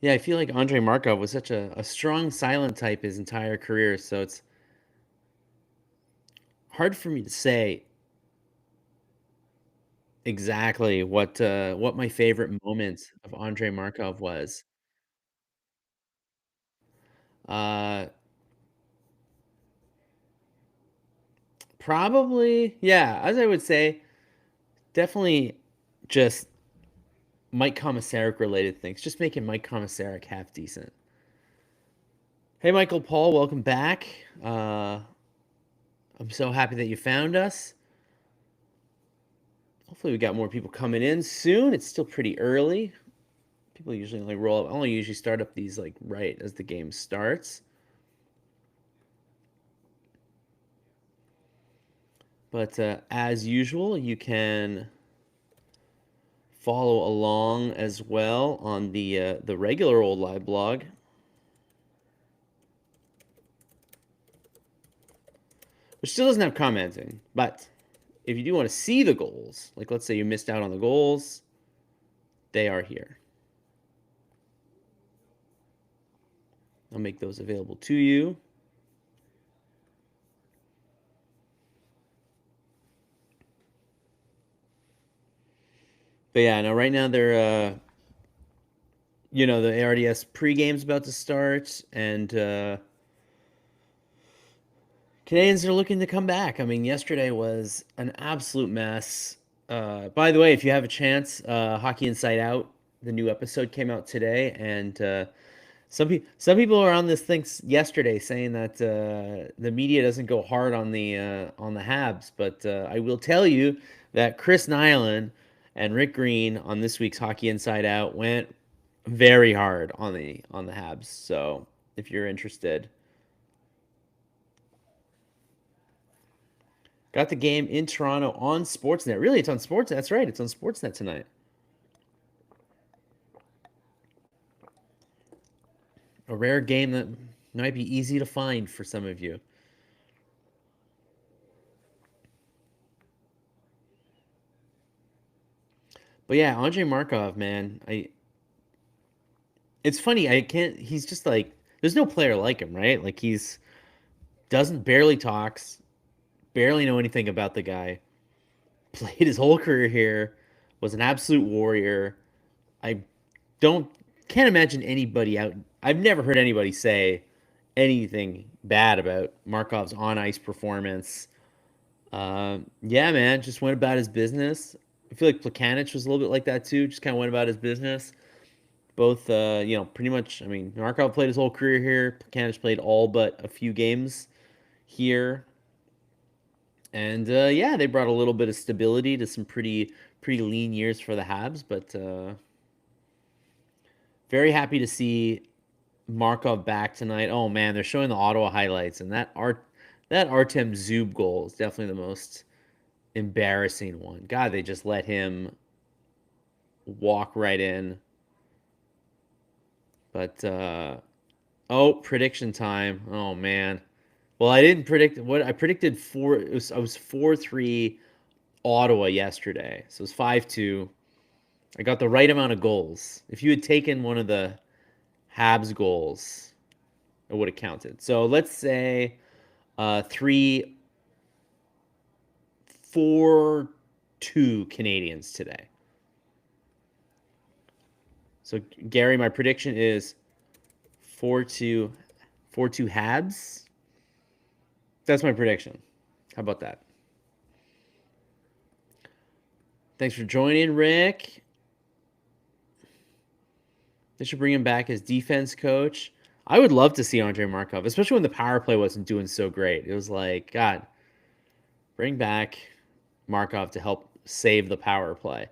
Yeah, I feel like Andrei Markov was such a strong silent type his entire career, so it's hard for me to say exactly what my favorite moment of Andrei Markov was. Uh, Probably, yeah, as I would say, definitely just Mike Komisarek related things. Just making Mike Komisarek half decent. Hey, Michael Paul, welcome back. I'm so happy that you found us. Hopefully, we got more people coming in soon. It's still pretty early. People usually only roll up. I only usually start up these like right as the game starts. But as usual, you can follow along as well on the regular old live blog, which still doesn't have commenting. But if you do want to see the goals, like let's say you missed out on the goals, they are here. I'll make those available to you. But yeah, no, right now they're the ARDS pregame's about to start, and Canadians are looking to come back. I mean, yesterday was an absolute mess. By the way, if you have a chance, Hockey Inside Out, the new episode came out today, and some people are on this thing yesterday saying that the media doesn't go hard on the Habs, but I will tell you that Chris Nyland and Rick Green on this week's Hockey Inside Out went very hard on the Habs. So if you're interested, got the game in Toronto on Sportsnet. Really, it's on Sportsnet. That's right, it's on Sportsnet tonight. A rare game that might be easy to find for some of you. But yeah, Andrei Markov, man, it's funny. I can't. He's just like there's no player like him, right? Like he's doesn't barely talks, barely know anything about the guy. Played his whole career here, was an absolute warrior. I don't can't imagine anybody out. I've never heard anybody say anything bad about Markov's on ice performance. Yeah, man, just went about his business. I feel like Plekanec was a little bit like that too. Just kind of went about his business. Both, pretty much. I mean, Markov played his whole career here. Plekanec played all but a few games here, and yeah, they brought a little bit of stability to some pretty lean years for the Habs. But very happy to see Markov back tonight. Oh man, they're showing the Ottawa highlights, and that Artem Zub goal is definitely the most embarrassing one. God, they just let him walk right in. But prediction time. Oh man. Well, I didn't predict what I predicted four. I was 4-3 Ottawa yesterday, so it was 5-2. I got the right amount of goals. If you had taken one of the Habs goals, it would have counted. So let's say 3-4-2 Canadians today. So Gary, my prediction is 4-2 4-2 Habs. That's my prediction. How about that? Thanks for joining, Rick. They should bring him back as defense coach. I would love to see Andrei Markov, especially when the power play wasn't doing so great. It was like, God, bring back Markov to help save the power play.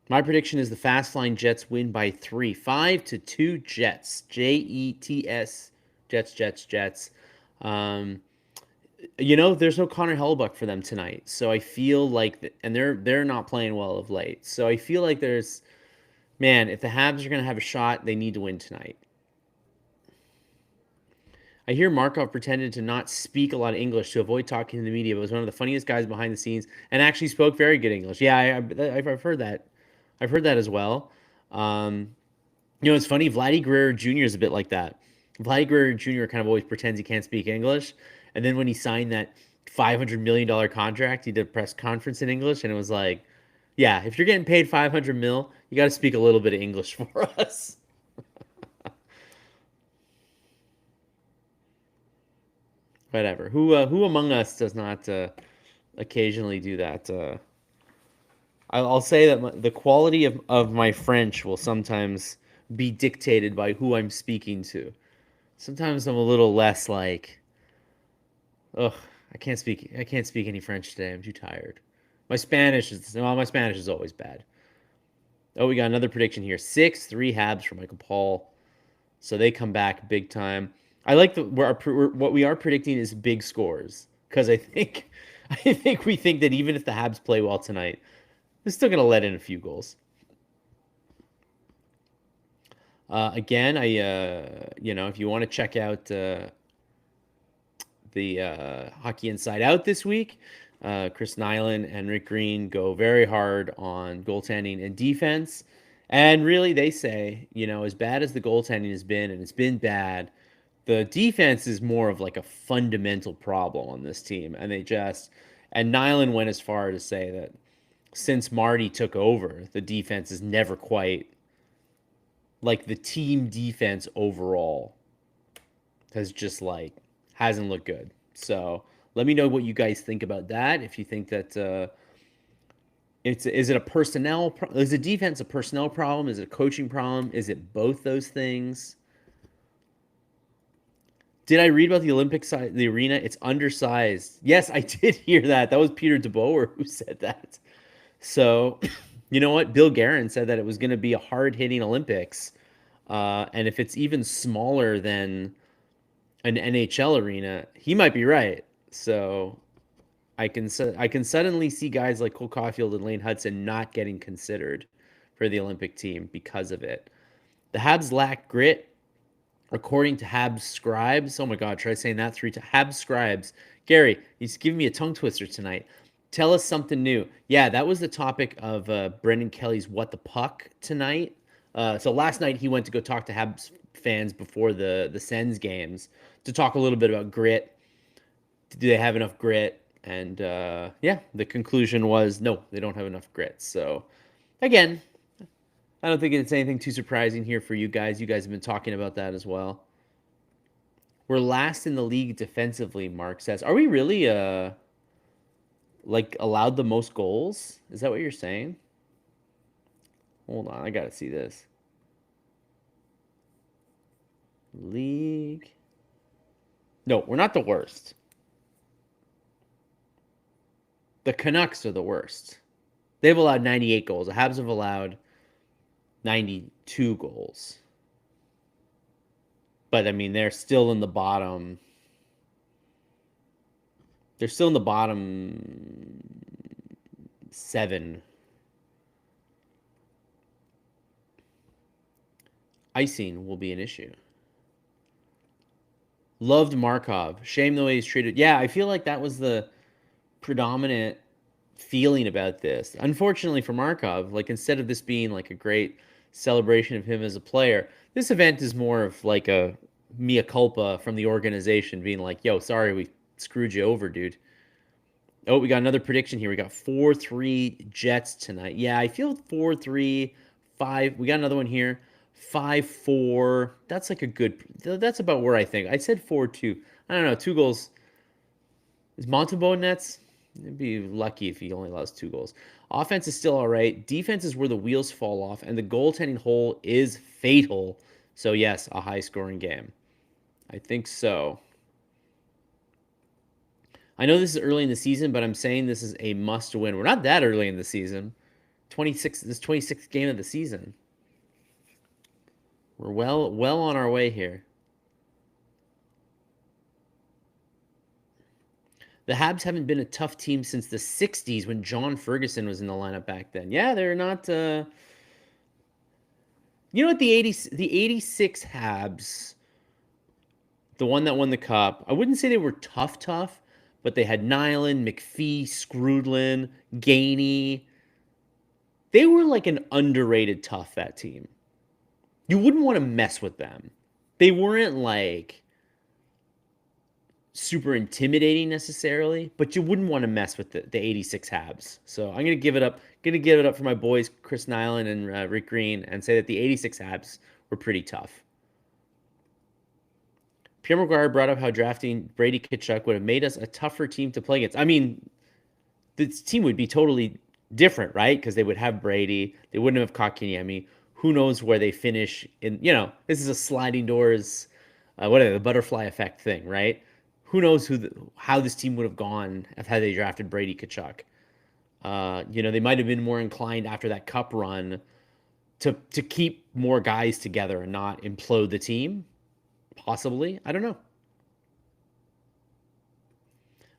My prediction is the fast flying Jets win by 3, 5-2 Jets. Jets, Jets, Jets, Jets. Um, there's no Connor Hellebuyck for them tonight, so I feel like, and they're not playing well of late. So I feel like there's, man, if the Habs are gonna have a shot, they need to win tonight. I hear Markov pretended to not speak a lot of English to avoid talking to the media, but was one of the funniest guys behind the scenes and actually spoke very good English. Yeah, I've heard that. I've heard that as well. Um, You know, it's funny. Vladdy Guerrero Jr. is a bit like that. Vladdy Guerrero Jr. kind of always pretends he can't speak English, and then when he signed that $500 million contract, he did a press conference in English, and it was like, "Yeah, if you're getting paid 500 mil, you got to speak a little bit of English for us." Whatever. Who among us does not occasionally do that? I'll say that the quality of my French will sometimes be dictated by who I'm speaking to. Sometimes I'm a little less like, ugh, I can't speak any French today. I'm too tired. My Spanish is always bad. Oh, we got another prediction here. 6-3 Habs for Michael Paul. So they come back big time. I like what we are predicting is big scores because I think we think that even if the Habs play well tonight, they're still going to let in a few goals. Again, if you want to check out the Hockey Inside Out this week, Chris Nyland and Rick Green go very hard on goaltending and defense. And really, they say, as bad as the goaltending has been, and it's been bad, the defense is more of like a fundamental problem on this team. And Nyland went as far to say that since Marty took over, the defense is never quite like the team defense overall has just like hasn't looked good. So let me know what you guys think about that. If you think that is it a personnel is the defense a personnel problem? Is it a coaching problem? Is it both those things? Did I read about the Olympic side, the arena? It's undersized. Yes, I did hear that. That was Peter DeBoer who said that. So, you know what? Bill Guerin said that it was going to be a hard-hitting Olympics, and if it's even smaller than an NHL arena, he might be right. So, I can suddenly see guys like Cole Caufield and Lane Hudson not getting considered for the Olympic team because of it. The Habs lack grit, according to Habs scribes. Oh my God, try saying that 3 times. Habs scribes. Gary, he's giving me a tongue twister tonight. Tell us something new. Yeah, that was the topic of Brendan Kelly's What the Puck tonight. So last night he went to go talk to Habs fans before the Sens games to talk a little bit about grit. Do they have enough grit? And yeah, the conclusion was no, they don't have enough grit. So again, I don't think it's anything too surprising here for you guys. You guys have been talking about that as well. We're last in the league defensively, Mark says. Are we really like allowed the most goals? Is that what you're saying? Hold on, I gotta see this. League. No, we're not the worst. The Canucks are the worst. They've allowed 98 goals. The Habs have allowed 92 goals. But I mean, they're still in the bottom. They're still in the bottom 7. Icing will be an issue. Loved Markov. Shame the way he's treated. Yeah, I feel like that was the predominant feeling about this. Unfortunately for Markov, like instead of this being like a great celebration of him as a player, this event is more of like a mea culpa from the organization being like, yo, sorry we screwed you over, dude. Oh, we got another prediction here. We got 4-3 Jets tonight. Yeah, I feel 4-3, 5. We got another one here. 5-4. That's like a good. That's about where I think. I said 4-2. I don't know. 2 goals. Is Montembeault nets? It'd be lucky if he only allows 2 goals. Offense is still all right. Defense is where the wheels fall off, and the goaltending hole is fatal. So yes, a high-scoring game. I think so. I know this is early in the season, but I'm saying this is a must-win. We're not that early in the season. 26th game of the season. We're well on our way here. The Habs haven't been a tough team since the 60s when John Ferguson was in the lineup back then. Yeah, they're not you know what, the 86 Habs, the one that won the cup, I wouldn't say they were tough, but they had Nyland, McPhee, Scrudlin, Gainey. They were like an underrated tough, that team. you wouldn't want to mess with them. They weren't like super intimidating necessarily, but you wouldn't want to mess with the 86 Habs. So I'm gonna give it up. Gonna give it up for my boys Chris Nyland and Rick Green, and say that the 86 Habs were pretty tough. Pierre McGuire brought up how drafting Brady Tkachuk would have made us a tougher team to play against. I mean, this team would be totally different, right? Because they would have Brady, they wouldn't have Kotkaniemi. Who knows where they finish in? This is a sliding doors, whatever, the butterfly effect thing, right? Who knows how this team would have gone had they drafted Brady Tkachuk? They might have been more inclined after that cup run to keep more guys together and not implode the team. Possibly, I don't know.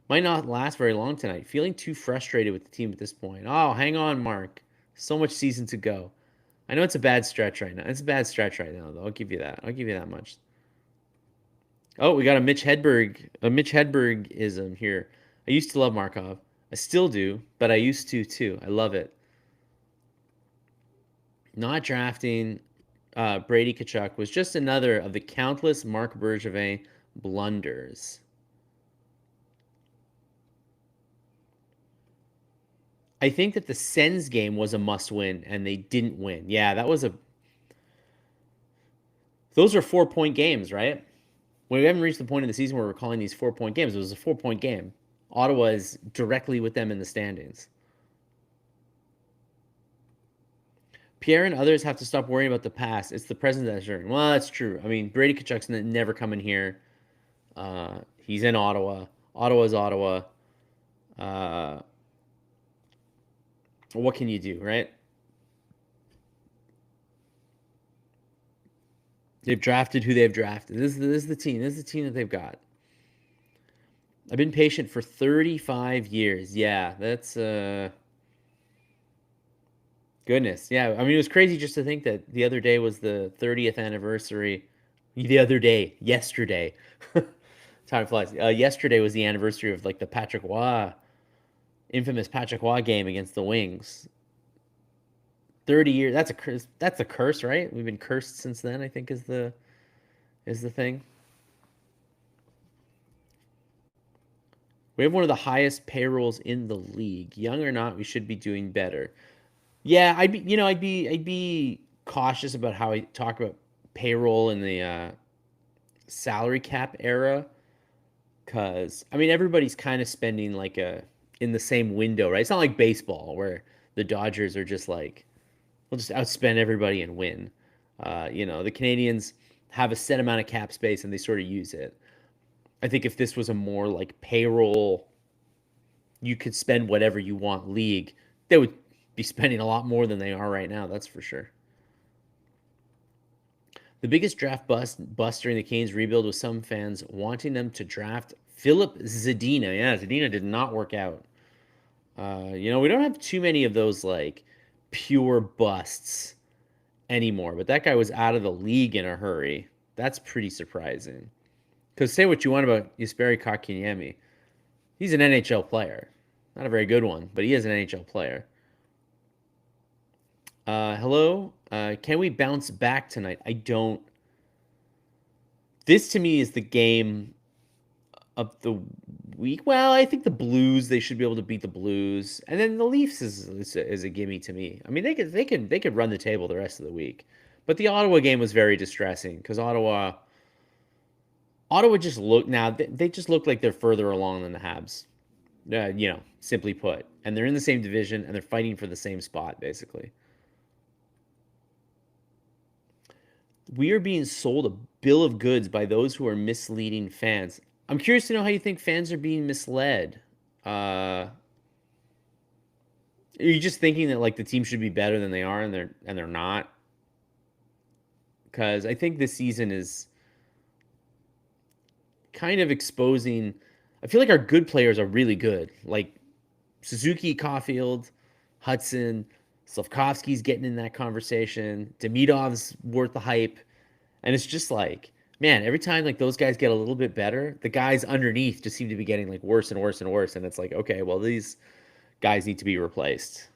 Might not last very long tonight. Feeling too frustrated with the team at this point. Oh, hang on, Mark. So much season to go. I know it's a bad stretch right now. It's a bad stretch right now, though. I'll give you that. I'll give you that much. Oh, we got a Mitch Hedberg-ism here. I used to love Markov. I still do, but I used to too. I love it. Not drafting Brady Tkachuk was just another of the countless Marc Bergevin blunders. I think that the Sens game was a must-win, and they didn't win. Yeah, those are 4-point games, right? We haven't reached the point in the season where we're calling these 4-point games. It was a 4-point game. Ottawa is directly with them in the standings. Pierre and others have to stop worrying about the past. It's the present that's hurting. Well, that's true. I mean, Brady Tkachuk's never coming here. He's in Ottawa. Ottawa's Ottawa. What can you do, right? They've drafted who they've drafted. This is the team. This is the team that they've got. I've been patient for 35 years. Yeah, that's goodness. Yeah, I mean, it was crazy just to think that the other day was the 30th anniversary. The other day, yesterday. Time flies. Yesterday was the anniversary of like the Patrick Waugh, infamous Patrick Waugh game against the Wings. 30 years. That's a curse. That's a curse, right? We've been cursed since then, I think is the thing. We have one of the highest payrolls in the league. Young or not, we should be doing better. Yeah, I'd be cautious about how I talk about payroll in the salary cap era, because I mean everybody's kind of spending like in the same window, right? It's not like baseball where the Dodgers are just like, we'll just outspend everybody and win. The Canadians have a set amount of cap space and they sort of use it. I think if this was a more like payroll, you could spend whatever you want league, they would be spending a lot more than they are right now. That's for sure. The biggest draft bust during the Canes rebuild was some fans wanting them to draft Philip Zadina. Yeah, Zadina did not work out. We don't have too many of those like pure busts anymore, but that guy was out of the league in a hurry. That's pretty surprising. Because say what you want about Jesperi Kotkaniemi, he's an NHL player. Not a very good one, but he is an NHL player. Hello. Can we bounce back tonight? I don't. This to me is the game of the week. Well, I think the Blues, they should be able to beat the Blues, and then the Leafs is a gimme to me. I mean, they could run the table the rest of the week, but the Ottawa game was very distressing because Ottawa just look now. They just look like they're further along than the Habs. Simply put, and they're in the same division and they're fighting for the same spot basically. We are being sold a bill of goods by those who are misleading fans. I'm curious to know how you think fans are being misled. Are you just thinking that like the team should be better than they are and they're not? Because I think this season is kind of exposing. I feel like our good players are really good. Like Suzuki, Caufield, Hudson, Slavkovsky's getting in that conversation. Demidov's worth the hype. And it's just like, man, every time like those guys get a little bit better, the guys underneath just seem to be getting like worse and worse and worse. And it's like, okay, well, these guys need to be replaced.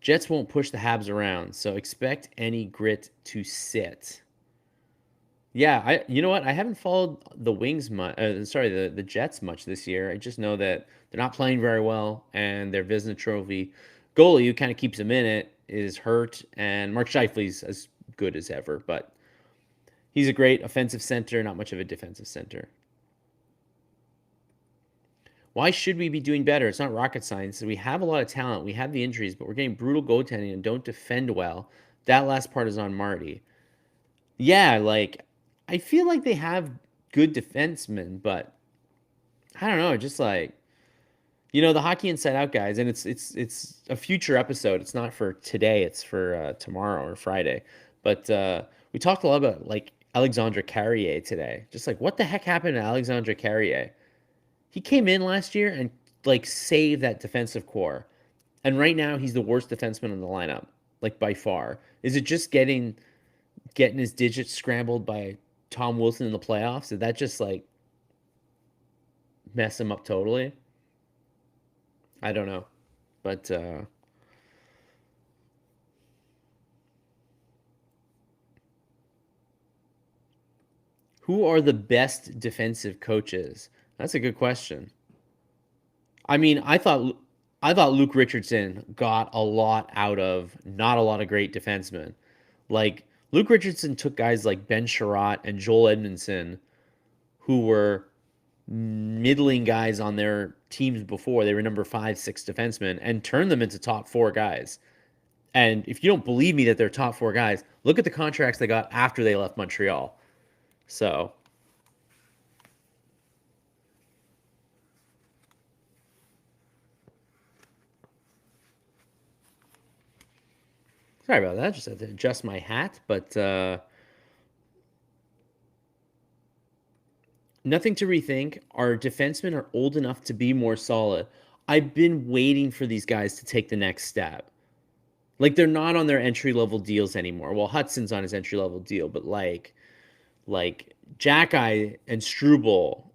Jets won't push the Habs around, so expect any grit to sit. Yeah, you know what? I haven't followed the Wings much. The Jets much this year. I just know that they're not playing very well, and their Vézina Trophy goalie, who kind of keeps them in it, is hurt, and Mark Scheifele's as good as ever, but he's a great offensive center, not much of a defensive center. Why should we be doing better? It's not rocket science. We have a lot of talent. We have the injuries, but we're getting brutal goaltending and don't defend well. That last part is on Marty. Yeah, like I feel like they have good defensemen, but I don't know, just like the Hockey Inside Out guys, and it's a future episode. It's not for today. It's for tomorrow or Friday. But we talked a lot about like Alexandre Carrier today. Just like what the heck happened to Alexandre Carrier? He came in last year and like saved that defensive core, and right now he's the worst defenseman in the lineup, like by far. Is it just getting his digits scrambled by Tom Wilson in the playoffs? Did that just like mess him up totally? I don't know. But who are the best defensive coaches? That's a good question. I mean, I thought Luke Richardson got a lot out of not a lot of great defensemen. Like Luke Richardson took guys like Ben Sherratt and Joel Edmondson, who were middling guys on their teams before. They were number 5, 6 defensemen and turned them into top 4 guys. And if you don't believe me that they're top 4 guys, look at the contracts they got after they left Montreal. So, sorry about that. Just had to adjust my hat, but nothing to rethink. Our defensemen are old enough to be more solid. I've been waiting for these guys to take the next step. Like they're not on their entry level deals anymore. Well, Hudson's on his entry level deal, but like Jackeye and Struble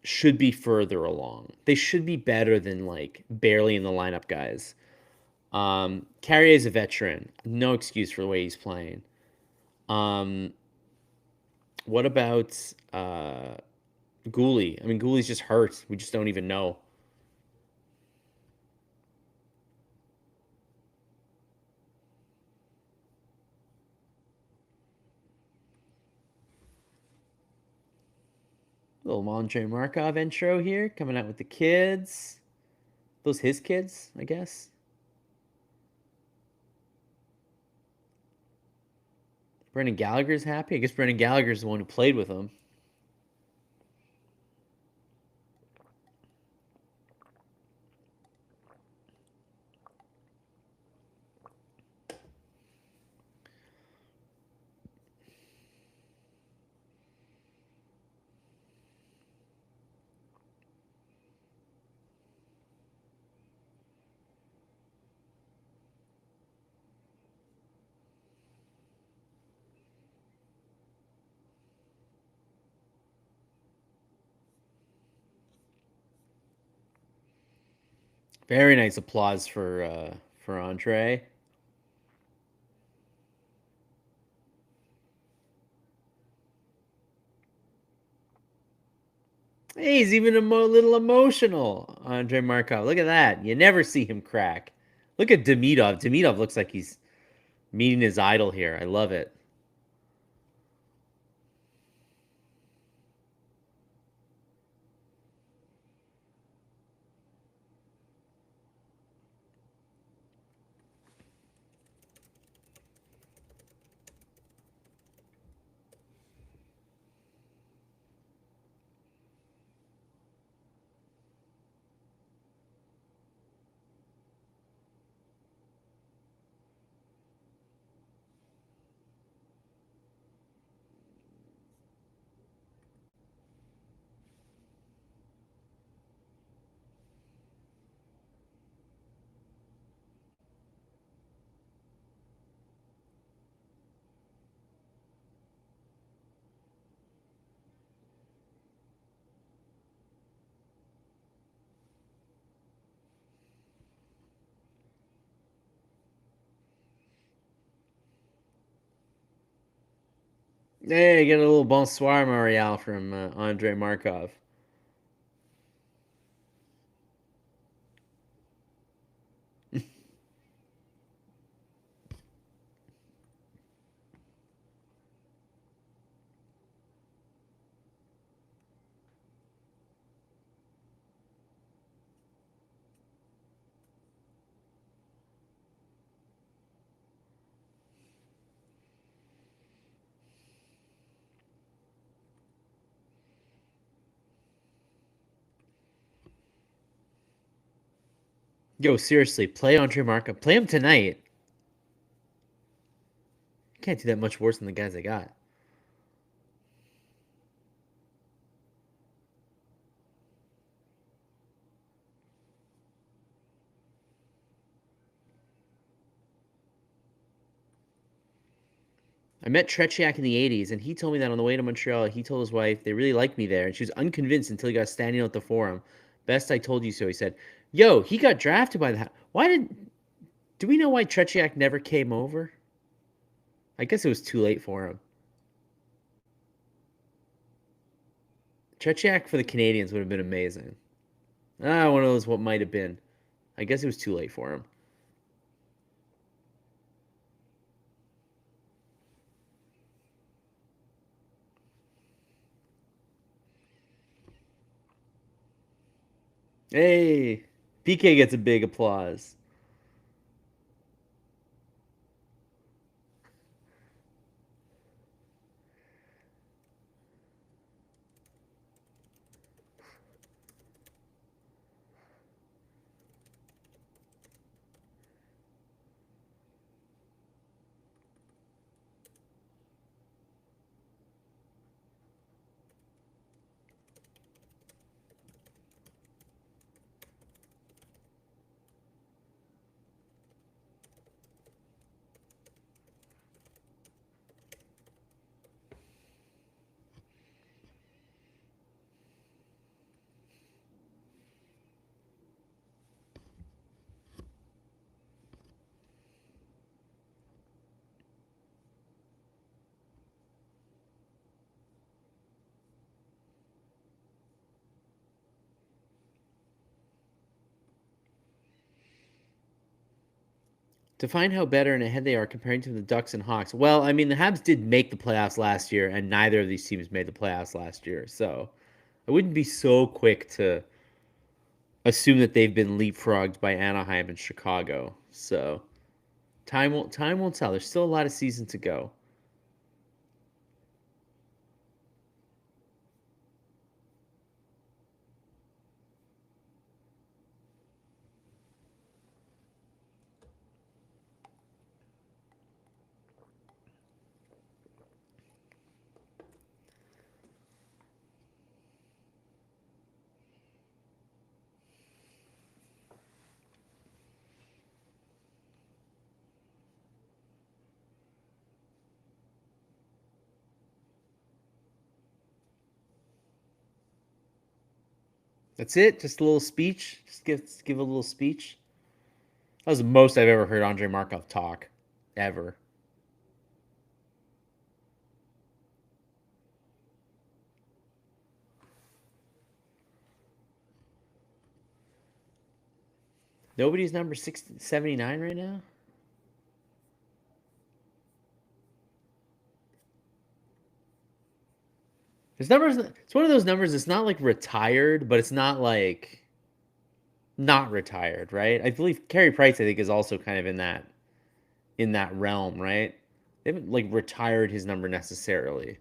should be further along. They should be better than like barely in the lineup guys. Carrier's a veteran. No excuse for the way he's playing. Um, what about Gooley? I mean, Gooley's just hurt. We just don't even know. Little Andrei Markov intro here, coming out with the kids. Those his kids, I guess. Brendan Gallagher's happy. I guess Brendan Gallagher's the one who played with him. Very nice applause for Andre. Hey, he's even little emotional, Andrei Markov. Look at that. You never see him crack. Look at Demidov. Demidov looks like he's meeting his idol here. I love it. Hey, get a little bonsoir Montreal from Andrei Markov. Yo, seriously, play Andrei Markov. Play him tonight. You can't do that much worse than the guys I got. I met Tretiak in the 80s, and he told me that on the way to Montreal, he told his wife they really liked me there, and she was unconvinced until he got standing out at the forum. Best I told you so, he said. Yo, he got drafted by the... Why did... Do we know why Tretiak never came over? I guess it was too late for him. Tretiak for the Canadiens would have been amazing. One of those what might have been. I guess it was too late for him. Hey, PK gets a big applause. To find how better and ahead they are comparing to the Ducks and Hawks. Well, I mean, the Habs did make the playoffs last year, and neither of these teams made the playoffs last year. So I wouldn't be so quick to assume that they've been leapfrogged by Anaheim and Chicago. So time won't tell. There's still a lot of season to go. That's it. Just a little speech. Just give a little speech. That was the most I've ever heard Andrei Markov talk, ever. Nobody's number 679 right now. His numbers. It's one of those numbers. It's not like retired, but it's not like not retired, right? I believe Carey Price, I think, is also kind of in that realm, right? They haven't like retired his number necessarily.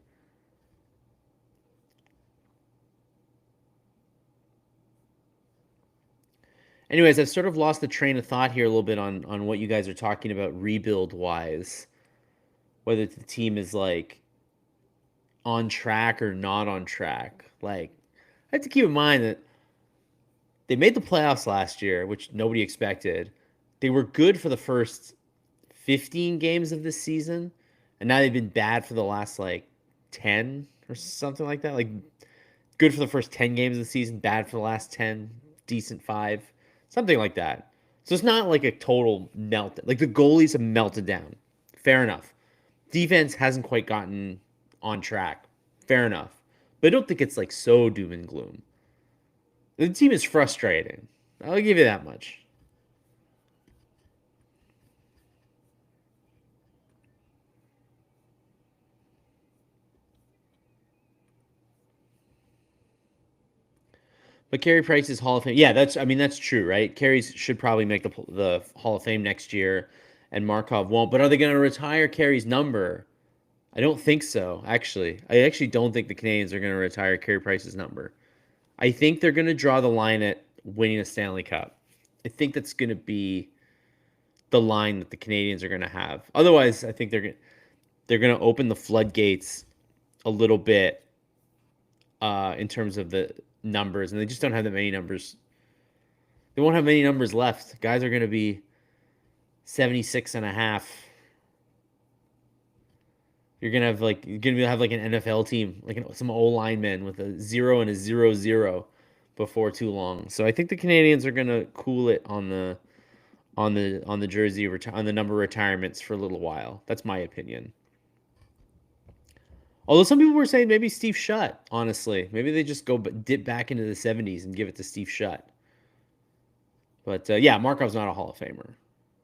Anyways, I've sort of lost the train of thought here a little bit on what you guys are talking about rebuild wise. Whether the team is like on track or not on track. Like, I have to keep in mind that they made the playoffs last year, which nobody expected. They were good for the first 15 games of this season, and now they've been bad for the last like 10 or something like that. Like good for the first 10 games of the season, bad for the last 10, decent 5, something like that. So it's not like a total meltdown. Like the goalies have melted down. Fair enough. Defense hasn't quite gotten on track. Fair enough. But I don't think it's like so doom and gloom. The team is frustrating. I'll give you that much. But Carey Price is Hall of Fame. Yeah, that's true, right? Carey should probably make the Hall of Fame next year, and Markov won't. But are they going to retire Carey's number? I don't think so. Actually, I actually don't think the Canadiens are going to retire Carey Price's number. I think they're going to draw the line at winning a Stanley Cup. I think that's going to be the line that the Canadiens are going to have. Otherwise, I think they're going to open the floodgates a little bit in terms of the numbers, and they just don't have that many numbers. They won't have many numbers left. Guys are going to be 76 and a half. You're gonna have like an NFL team, like some O linemen with a 0 and a 0-0 before too long. So I think the Canadiens are gonna cool it on the jersey on the number of retirements for a little while. That's my opinion. Although some people were saying maybe Steve Shutt. Honestly, maybe they just go dip back into the '70s and give it to Steve Shutt. But yeah, Markov's not a Hall of Famer.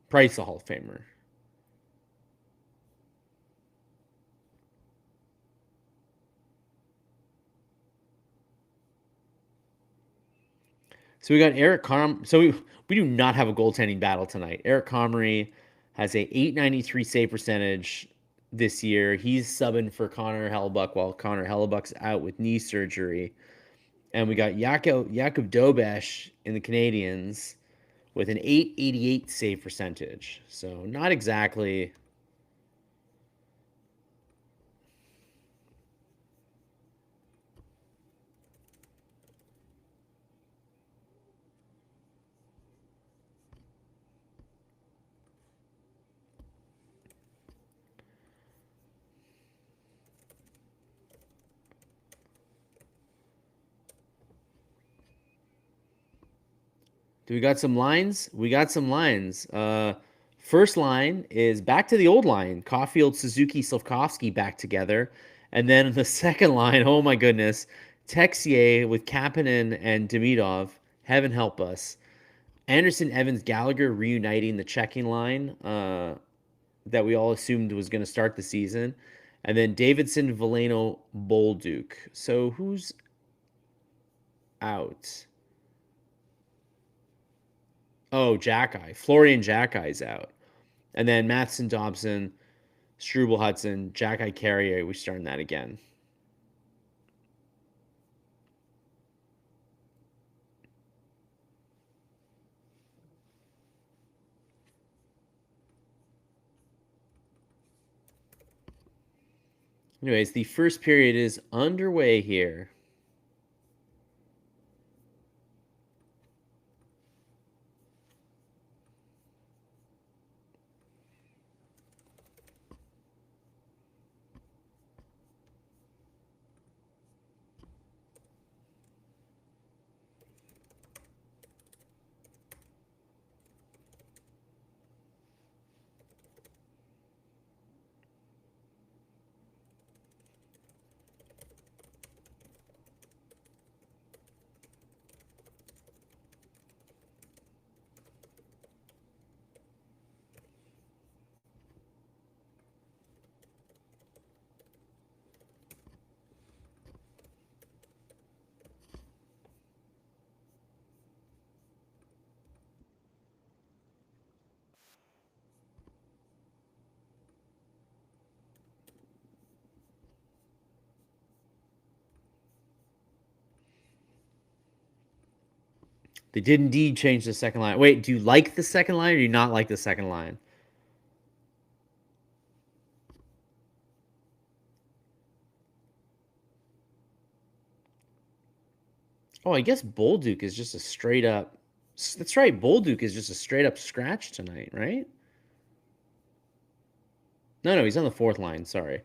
Price a Hall of Famer. So we got Eric Carm. So we do not have a goaltending battle tonight. Eric Comrie has a 893 save percentage this year. He's subbing for Connor Hellebuyck while Connor Hellebuck's out with knee surgery. And we got Jakub Dobesh in the Canadiens with an 888 save percentage. So not exactly. Do we got some lines? We got some lines. First line is back to the old line. Caufield, Suzuki, Slavkovsky back together. And then the second line, oh my goodness, Texier with Kapanen and Demidov. Heaven help us. Anderson, Evans, Gallagher reuniting the checking line that we all assumed was going to start the season. And then Davidson, Veleno, Bolduc. So who's out? Oh, Jackeye. Florian Jackie's out. And then Matheson, Dobson, Struble, Hudson, Jackeye, Carrier. We're starting that again. Anyways, the first period is underway here. They did indeed change the second line. Wait, do you like the second line or do you not like the second line? Oh, I guess Bolduc is just a straight up. That's right. Bolduc is just a straight up scratch tonight, right? No, he's on the fourth line. Sorry.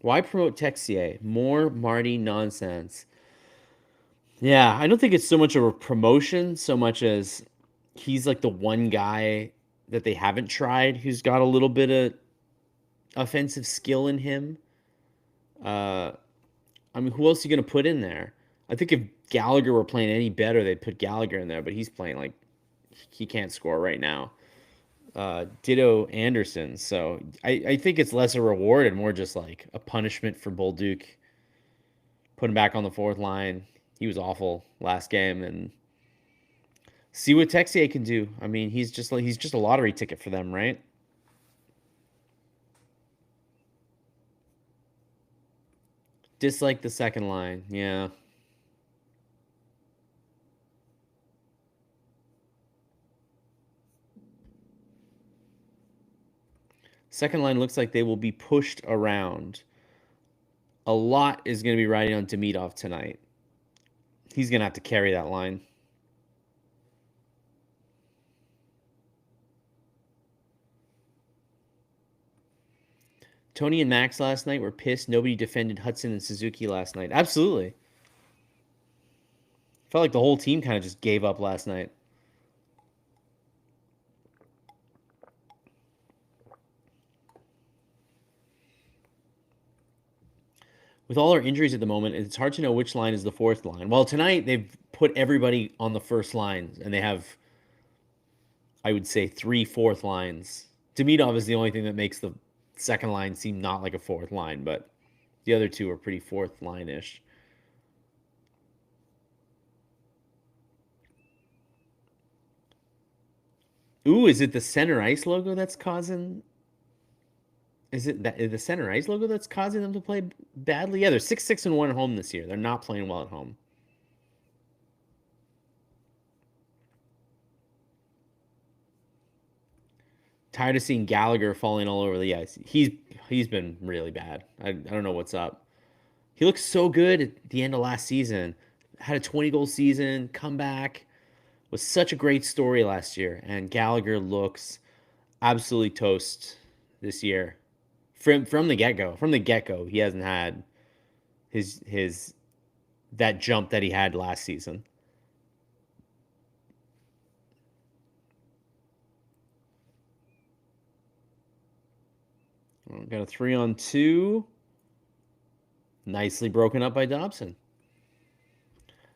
Why promote Texier? More Marty nonsense. Yeah, I don't think it's so much of a promotion so much as he's like the one guy that they haven't tried who's got a little bit of offensive skill in him. Uh, I mean, who else are you going to put in there? I think if Gallagher were playing any better, they'd put Gallagher in there, but he's playing like he can't score right now. Ditto Anderson. So I think it's less a reward and more just like a punishment for Bolduc. Put him back on the fourth line. He was awful last game, and see what Texier can do. I mean, he's just a lottery ticket for them, right? Dislike the second line. Yeah. Second line looks like they will be pushed around. A lot is going to be riding on Demidov tonight. He's going to have to carry that line. Tony and Max last night were pissed. Nobody defended Hudson and Suzuki last night. Absolutely. Felt like the whole team kind of just gave up last night. With all our injuries at the moment, it's hard to know which line is the fourth line. Well, tonight they've put everybody on the first lines, and they have, I would say, three fourth lines. Demidov is the only thing that makes the second line seem not like a fourth line, but the other two are pretty fourth line ish. Ooh, is it the center ice logo that's causing? Is it the center ice logo that's causing them to play badly? Yeah, they're 6-6-1 at home this year. They're not playing well at home. Tired of seeing Gallagher falling all over the ice. He's been really bad. I don't know what's up. He looked so good at the end of last season. Had a 20-goal season, comeback. Was such a great story last year, and Gallagher looks absolutely toast this year. From the get go, he hasn't had his that jump that he had last season. Got a 3-on-2. Nicely broken up by Dobson.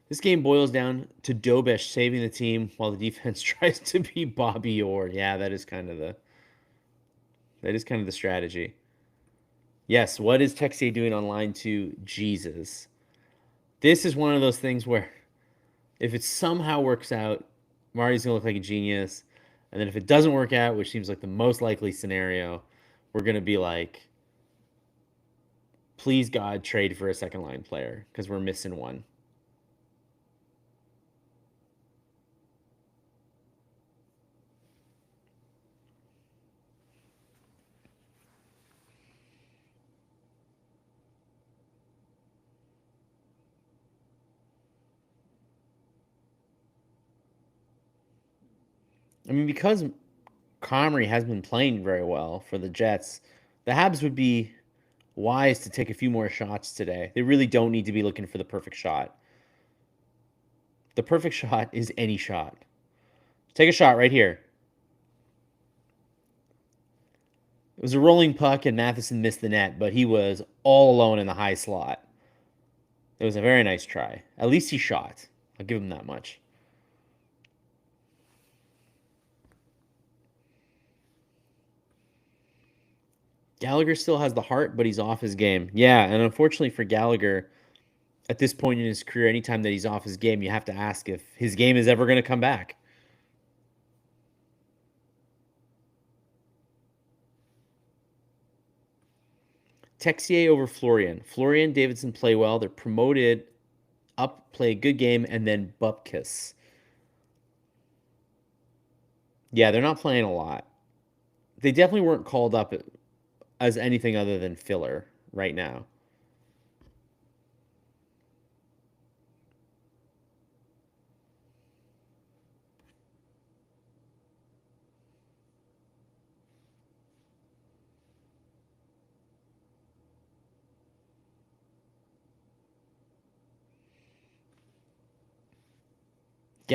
This game boils down to Dobesh saving the team while the defense tries to be Bobby Orr. Yeah, that is kind of the strategy. Yes, what is Texier doing on line two? Jesus. This is one of those things where if it somehow works out, Marty's gonna look like a genius. And then if it doesn't work out, which seems like the most likely scenario, we're gonna be like, please God, trade for a second line player because we're missing one. I mean, because Comrie has been playing very well for the Jets, the Habs would be wise to take a few more shots today. They really don't need to be looking for the perfect shot. The perfect shot is any shot. Take a shot right here. It was a rolling puck, and Matheson missed the net, but he was all alone in the high slot. It was a very nice try. At least he shot. I'll give him that much. Gallagher still has the heart, but he's off his game. Yeah, and unfortunately for Gallagher, at this point in his career, anytime that he's off his game, you have to ask if his game is ever going to come back. Texier over Florian. Florian Davidson play well. They're promoted up, play a good game, and then Bupkis. Yeah, they're not playing a lot. They definitely weren't called up as anything other than filler right now.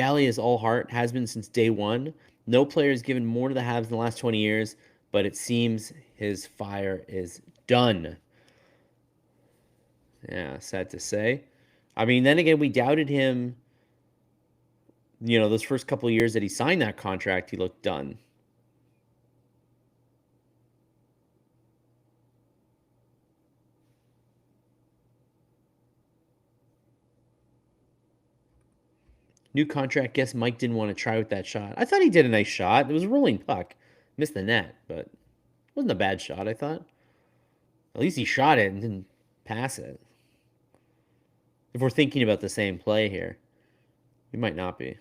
Galley is all heart, has been since day one. No player has given more to the Habs in the last 20 years, but it seems his fire is done. Yeah, sad to say. I mean, then again, we doubted him. Those first couple of years that he signed that contract, he looked done. New contract, guess Mike didn't want to try with that shot. I thought he did a nice shot. It was a rolling puck. Missed the net, but it wasn't a bad shot, I thought. At least he shot it and didn't pass it. If we're thinking about the same play here, we might not be.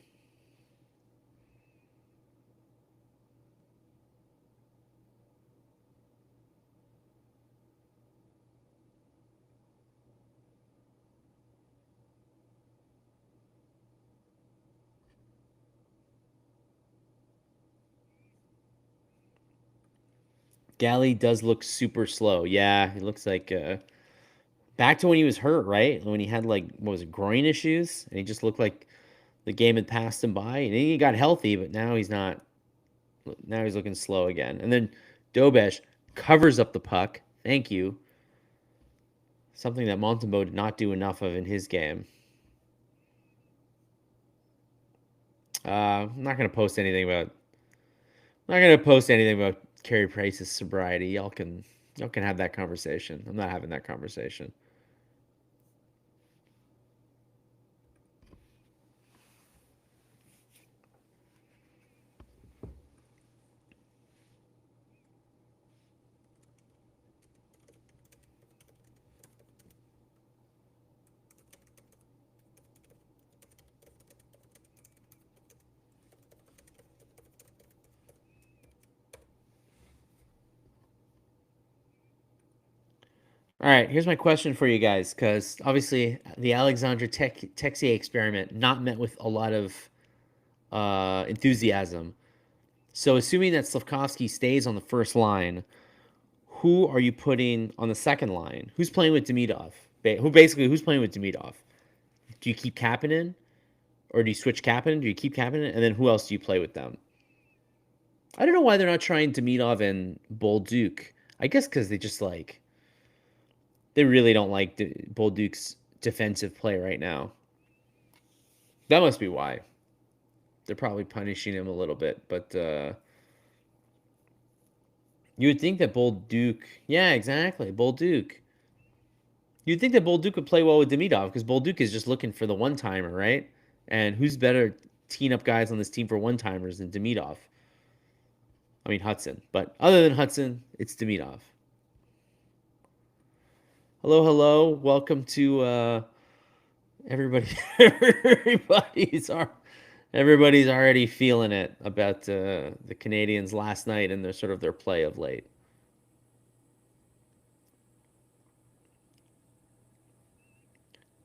Galley does look super slow. Yeah, he looks like back to when he was hurt, right? When he had what was it, groin issues, and he just looked like the game had passed him by. And he got healthy, but now he's not. Now he's looking slow again. And then Dobesh covers up the puck. Thank you. Something that Montembeault did not do enough of in his game. I'm not gonna post anything about. I'm not gonna post anything about Carey Price's sobriety. Y'all can have that conversation. I'm not having that conversation. All right, here's my question for you guys, because obviously the Alexandre Texier experiment not met with a lot of enthusiasm. So assuming that Slavkovsky stays on the first line, who are you putting on the second line? Who's playing with Demidov? Who's playing with Demidov? Do you keep Kapanen, or do you switch Kapanen? Do you keep Kapanen, and then who else do you play with them? I don't know why they're not trying Demidov and Bolduc. I guess because they really don't like Bolduc's defensive play right now. That must be why. They're probably punishing him a little bit, but you would think that Bolduc, yeah, exactly, Bolduc. You'd think that Bolduc would play well with Demidov because Bolduc is just looking for the one timer, right? And who's better teeing up guys on this team for one timers than Demidov? I mean Hudson, but other than Hudson, it's Demidov. Hello, hello, welcome to everybody. Everybody's already feeling it about the Canadiens last night and their play of late.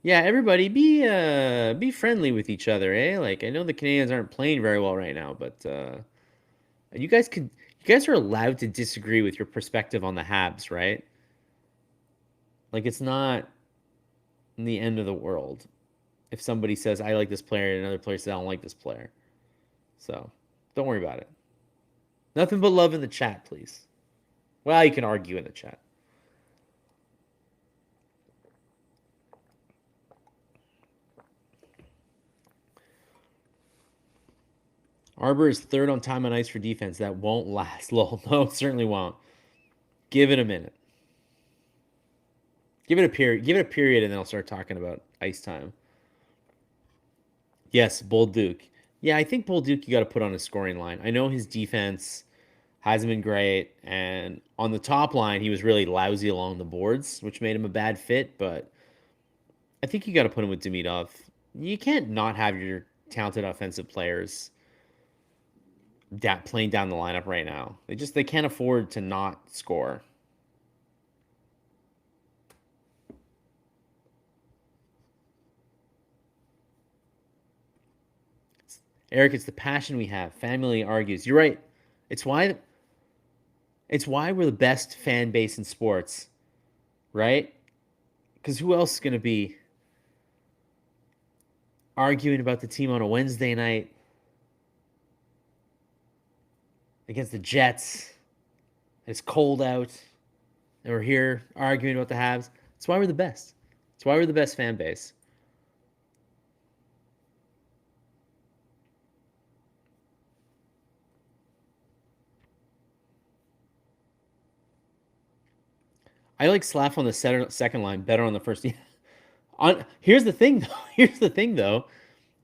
Yeah, everybody be friendly with each other, eh? Like I know the Canadiens aren't playing very well right now, but you guys are allowed to disagree with your perspective on the Habs, right? Like it's not the end of the world if somebody says I like this player and another player says I don't like this player. So don't worry about it. Nothing but love in the chat, please. Well, you can argue in the chat. Arbor is third on time on ice for defense. That won't last. Lol. No, it certainly won't. Give it a minute. Give it a period. Give it a period, and then I'll start talking about ice time. Yes, Bolduc. Yeah, I think Bolduc you got to put on a scoring line. I know his defense hasn't been great, and on the top line he was really lousy along the boards, which made him a bad fit. But I think you got to put him with Demidov. You can't not have your talented offensive players playing down the lineup right now. They can't afford to not score. Eric, it's the passion we have. Family argues. You're right. It's why we're the best fan base in sports, right? Because who else is going to be? arguing about the team on a Wednesday night against the Jets. It's cold out. And we're here arguing about the Habs. That's why we're the best. That's why we're the best fan base. I like Slav on the second line better on the first. Here's the thing, though. Here's the thing, though,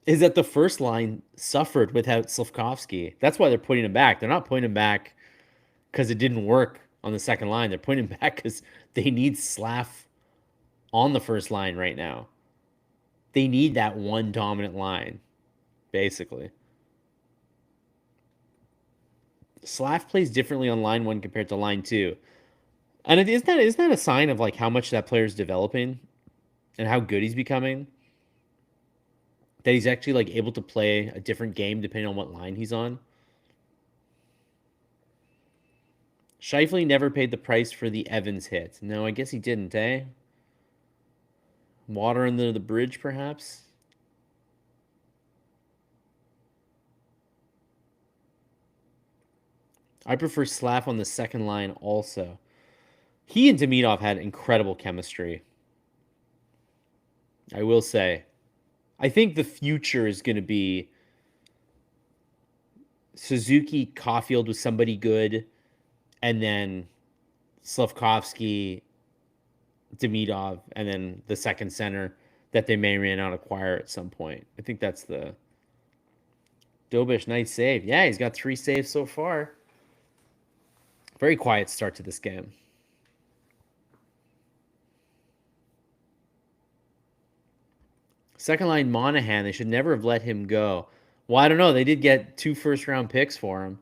is that the first line suffered without Slavkovsky. That's why they're putting him back. They're not putting him back because it didn't work on the second line. They're putting him back because they need Slav on the first line right now. They need that one dominant line, basically. Slav plays differently on line one compared to line two. And isn't that a sign of like how much that player is developing and how good he's becoming? That he's actually like able to play a different game depending on what line he's on. Scheifele never paid the price for the Evans hit. No, I guess he didn't, eh? Water under the bridge, perhaps? I prefer Slav on the second line also. He and Demidov had incredible chemistry. I will say. I think the future is going to be Suzuki, Caufield with somebody good, and then Slavkovsky, Demidov, and then the second center that they may or may not acquire at some point. I think that's the Dobish, nice save. Yeah, he's got 3 saves so far. Very quiet start to this game. Second line Monahan, they should never have let him go. Well, I don't know. They did get 2 first-round picks for him.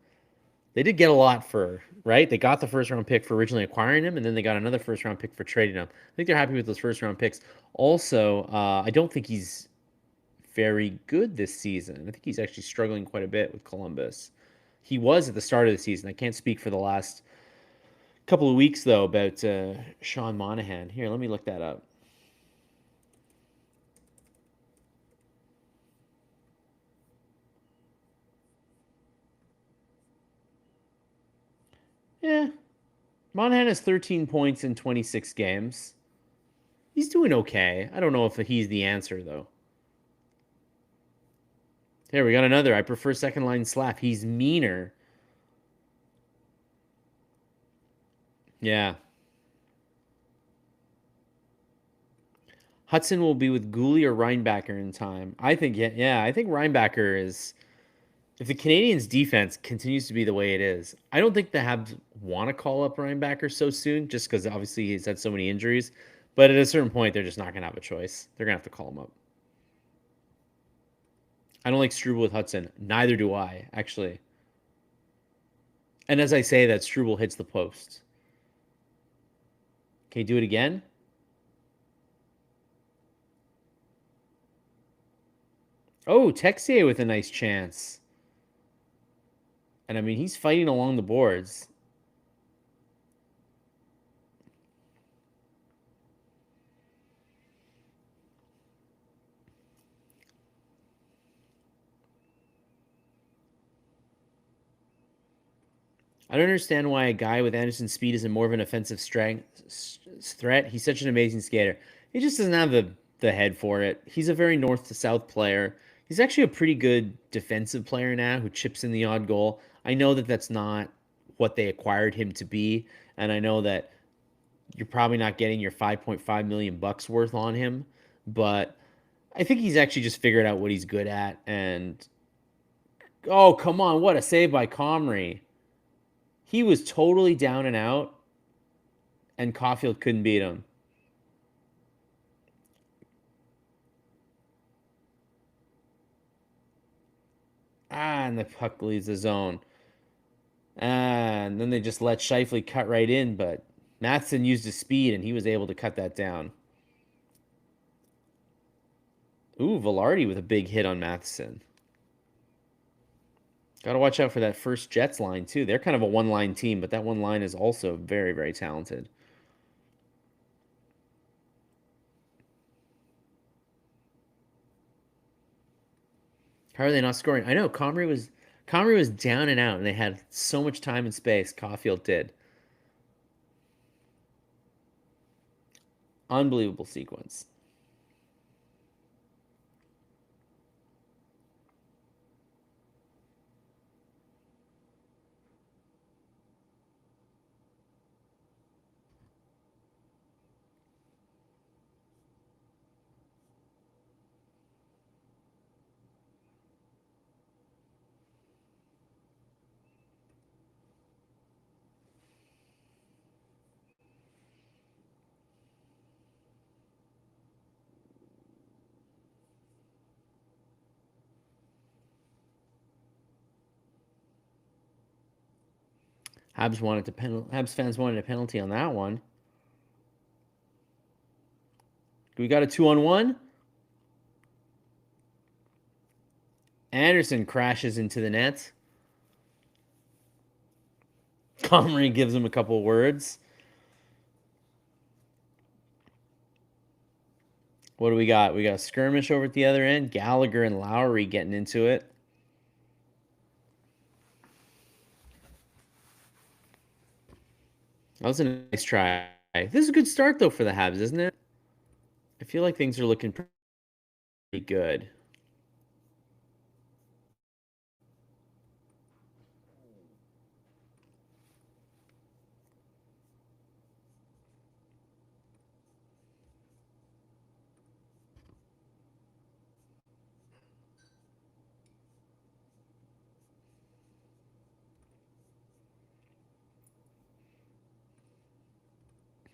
They did get a lot for, right? They got the first-round pick for originally acquiring him, and then they got another first-round pick for trading him. I think they're happy with those first-round picks. Also, I don't think he's very good this season. I think he's actually struggling quite a bit with Columbus. He was at the start of the season. I can't speak for the last couple of weeks, though, about Sean Monahan. Here, let me look that up. Yeah, Monahan has 13 points in 26 games. He's doing okay. I don't know if he's the answer, though. Here, we got another. I prefer second line Slav. He's meaner. Yeah. Hudson will be with Gooley or Reinbacher in time. I think, yeah, I think Reinbacher is. If the Canadiens' defense continues to be the way it is, I don't think the Habs want to call up Reinbacher so soon, just because obviously he's had so many injuries. But at a certain point, they're just not going to have a choice. They're going to have to call him up. I don't like Struble with Hudson. Neither do I, actually. And as I say that, Struble hits the post. Can you do it again? Oh, Texier with a nice chance. And I mean, he's fighting along the boards. I don't understand why a guy with Anderson's speed isn't more of an offensive threat. He's such an amazing skater. He just doesn't have the head for it. He's a very north to south player. He's actually a pretty good defensive player now who chips in the odd goal. I know that that's not what they acquired him to be, and I know that you're probably not getting your 5.5 million bucks worth on him, but I think he's actually just figured out what he's good at. And oh, come on, what a save by Comrie. He was totally down and out, and Caufield couldn't beat him. And the puck leaves the zone. And then they just let Scheifele cut right in, but Matheson used his speed, and he was able to cut that down. Ooh, Velarde with a big hit on Matheson. Got to watch out for that first Jets line, too. They're kind of a one-line team, but that one line is also very, very talented. How are they not scoring? I know Comrie was down and out, and they had so much time and space. Caufield did. Unbelievable sequence. Habs fans wanted a penalty on that one. We got a 2-on-1. Anderson crashes into the net. Comrie gives him a couple words. What do we got? We got a skirmish over at the other end. Gallagher and Lowry getting into it. That was a nice try. This is a good start, though, for the Habs, isn't it? I feel like things are looking pretty good.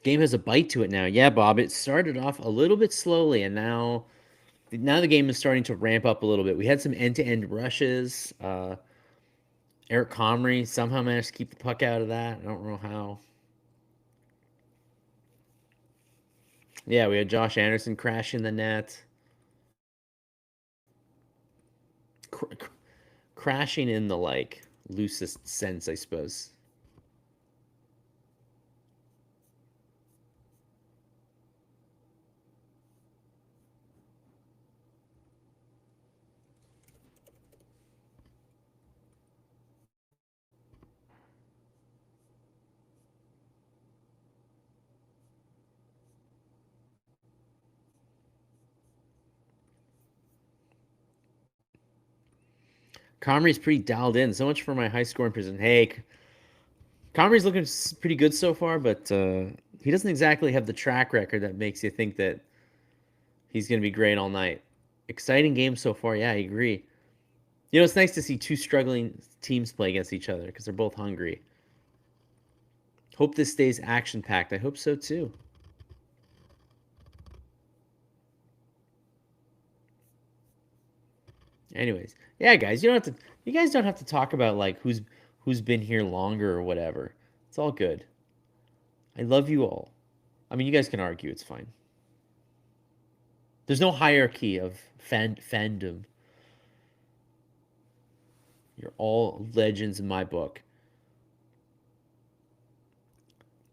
Game has a bite to it now. Yeah, Bob, it started off a little bit slowly, and now the game is starting to ramp up a little bit. We had some end-to-end rushes. Eric Comrie somehow managed to keep the puck out of that. I don't know how. Yeah, we had Josh Anderson crash in the net. Crashing in the loosest sense, I suppose. Comrie's pretty dialed in. So much for my high scoring prison. Hey, Comrie's looking pretty good so far, but he doesn't exactly have the track record that makes you think that he's going to be great all night. Exciting game so far. Yeah, I agree. You know, it's nice to see two struggling teams play against each other because they're both hungry. Hope this stays action packed. I hope so too. Anyways, yeah, guys, you guys don't have to talk about who's been here longer or whatever. It's all good. I love you all. I mean, you guys can argue. It's fine. There's no hierarchy of fandom. You're all legends in my book.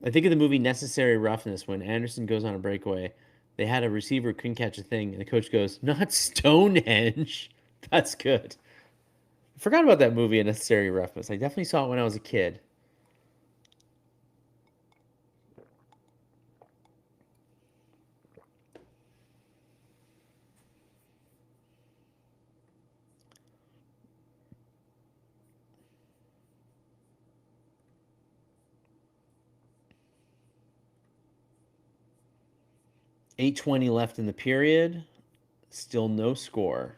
I think of the movie Necessary Roughness when Anderson goes on a breakaway. They had a receiver who couldn't catch a thing, and the coach goes, "Not Stonehenge." That's good. I forgot about that movie, A Necessary Roughness. I definitely saw it when I was a kid. 8:20 left in the period. Still no score.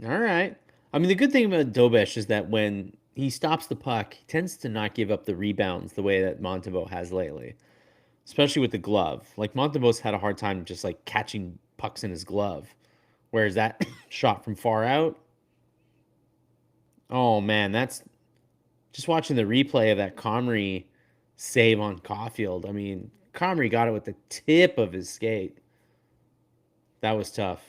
All right. I mean, the good thing about Dobesh is that when he stops the puck, he tends to not give up the rebounds the way that Montembeault has lately, especially with the glove. Like Montembeault's had a hard time just catching pucks in his glove, whereas that shot from far out. Oh man, that's just watching the replay of that Comrie save on Caufield. I mean, Comrie got it with the tip of his skate. That was tough.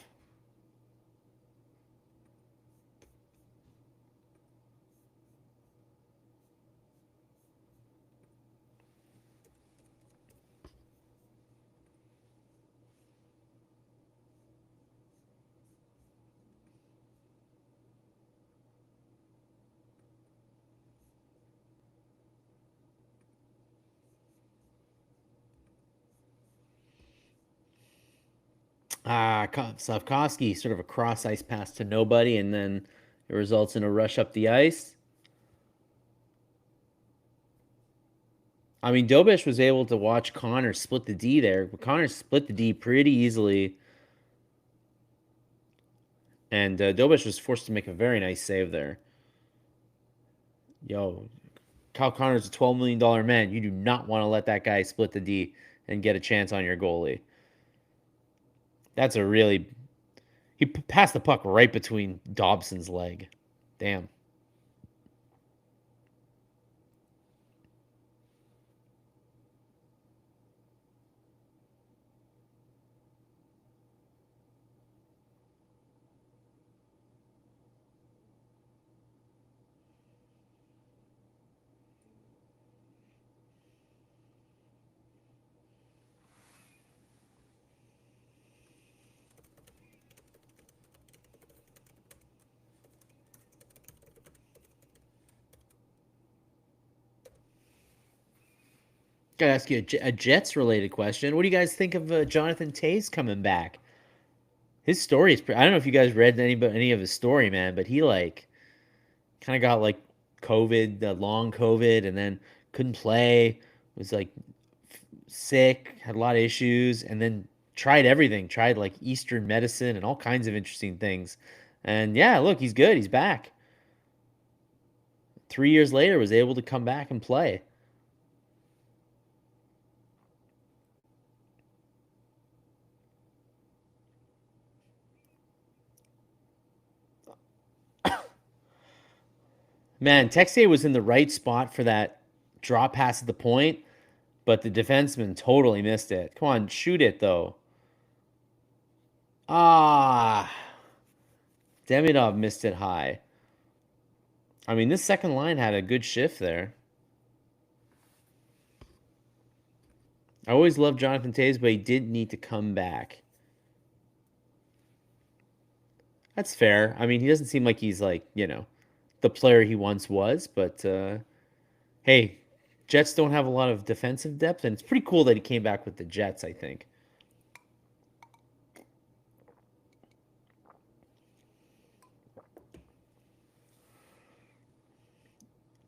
Slavkovsky, sort of a cross ice pass to nobody, and then it results in a rush up the ice. I mean, Dobish was able to watch Connor split the D there. Connor split the D pretty easily, and Dobish was forced to make a very nice save there. Yo, Kyle Connor's a $12 million man. You do not want to let that guy split the D and get a chance on your goalie. That's a really. He passed the puck right between Dobson's leg. Damn. Gotta ask you a Jets related question. What do you guys think of Jonathan Toews coming back? His story is. I don't know if you guys read any of his story, man, but he like kind of got like COVID, long COVID, and then couldn't play. Was like sick, had a lot of issues, and then tried everything. Tried like Eastern medicine and all kinds of interesting things. And yeah, look, he's good. He's back. 3 years later, was able to come back and play. Man, Texier was in the right spot for that drop pass at the point, but the defenseman totally missed it. Come on, shoot it though. Ah, Demidov missed it high. I mean, this second line had a good shift there. I always loved Jonathan Toews, but he did need to come back. That's fair. I mean, he doesn't seem like he's like, the player he once was, but hey, Jets don't have a lot of defensive depth, and it's pretty cool that he came back with the Jets, I think.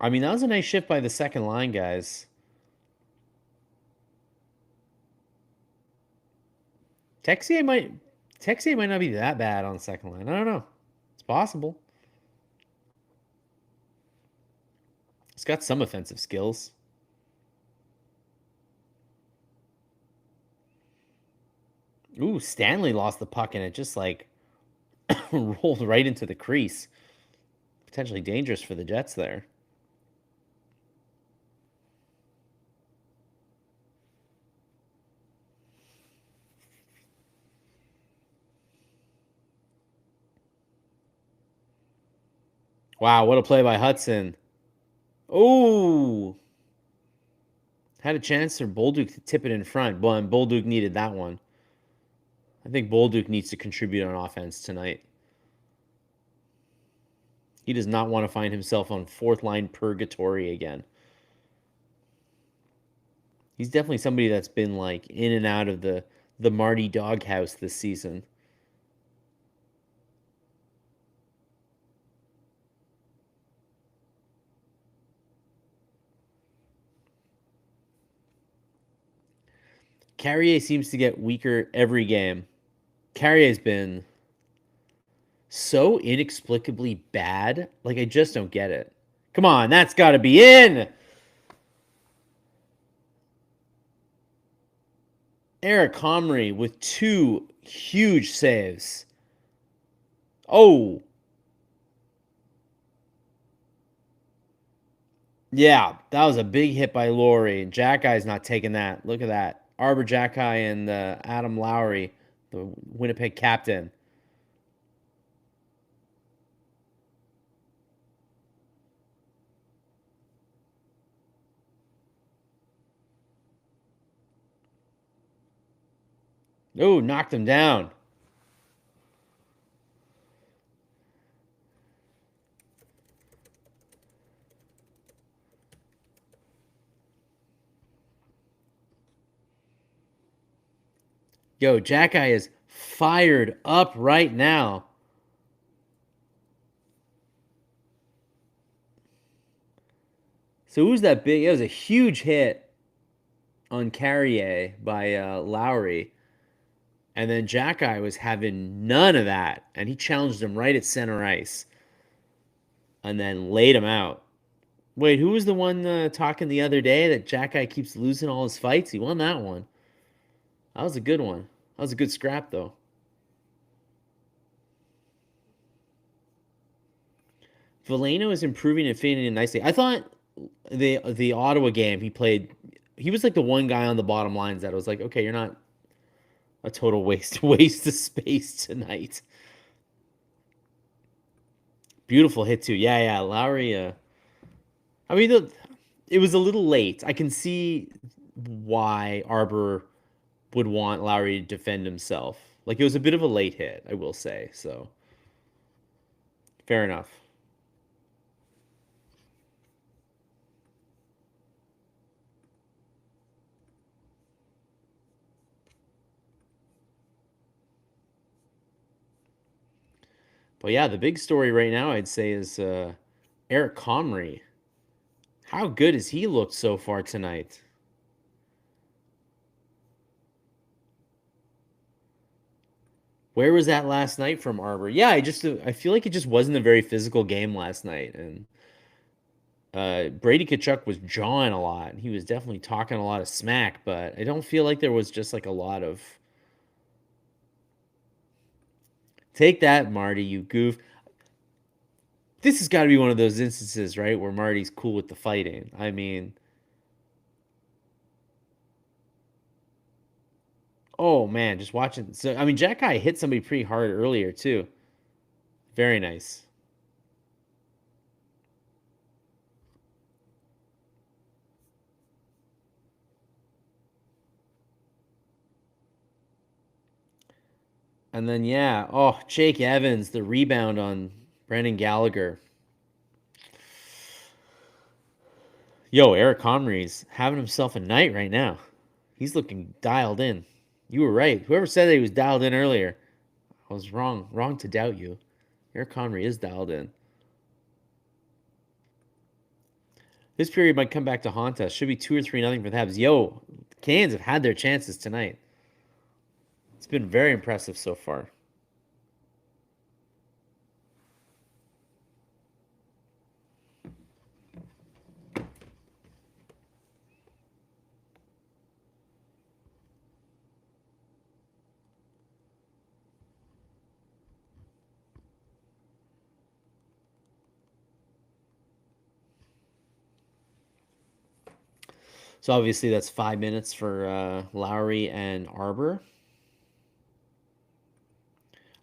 I mean, that was a nice shift by the second line, guys. Texier might Texier might not be that bad on the second line. I don't know. It's possible. He's got some offensive skills. Ooh, Stanley lost the puck and it just like rolled right into the crease. Potentially dangerous for the Jets there. Wow, what a play by Hudson. Oh, had a chance for Bolduc to tip it in front, but Bolduc needed that one. I think Bolduc needs to contribute on offense tonight. He does not want to find himself on fourth line purgatory again. He's definitely somebody that's been like in and out of the Marty doghouse this season. Carrier seems to get weaker every game. Carrier's been so inexplicably bad. Like, I just don't get it. Come on, that's got to be in. Eric Comrie with two huge saves. Oh. Yeah, that was a big hit by Laurie, and Jack Guy's not taking that. Look at that. Arbor Jacki and Adam Lowry, the Winnipeg captain. Oh, knocked him down. Yo, Jacki is fired up right now. So who's that big? It was a huge hit on Carrier by Lowry. And then Jacki was having none of that. And he challenged him right at center ice. And then laid him out. Wait, who was the one talking the other day that Jacki keeps losing all his fights? He won that one. That was a good one. That was a good scrap, though. Veleno is improving and fitting in nicely. I thought the Ottawa game he played, he was like the one guy on the bottom lines that was like, okay, you're not a total waste of space tonight. Beautiful hit too. Yeah. Lowry. I mean, it was a little late. I can see why Arbor would want Lowry to defend himself. Like it was a bit of a late hit, I will say. So fair enough. But yeah, the big story right now, I'd say, is Eric Comrie. How good has he looked so far tonight? Where was that last night from Arbor? Yeah, I feel like it just wasn't a very physical game last night, and Brady Tkachuk was jawing a lot. He was definitely talking a lot of smack, but I don't feel like there was just like a lot of take that, Marty, you goof. This has got to be one of those instances, right, where Marty's cool with the fighting. I mean, oh man, just watching. So I mean, Jack Guy hit somebody pretty hard earlier too. Very nice. And then yeah, oh Jake Evans, the rebound on Brendan Gallagher. Yo, Eric Comrie's having himself a night right now. He's looking dialed in. You were right. Whoever said that he was dialed in earlier, I was wrong. Wrong to doubt you. Eric Comrie is dialed in. This period might come back to haunt us. Should be 2 or 3 nothing for the Habs. Yo, the Canes have had their chances tonight. It's been very impressive so far. So obviously that's 5 minutes for Lowry and Arbor.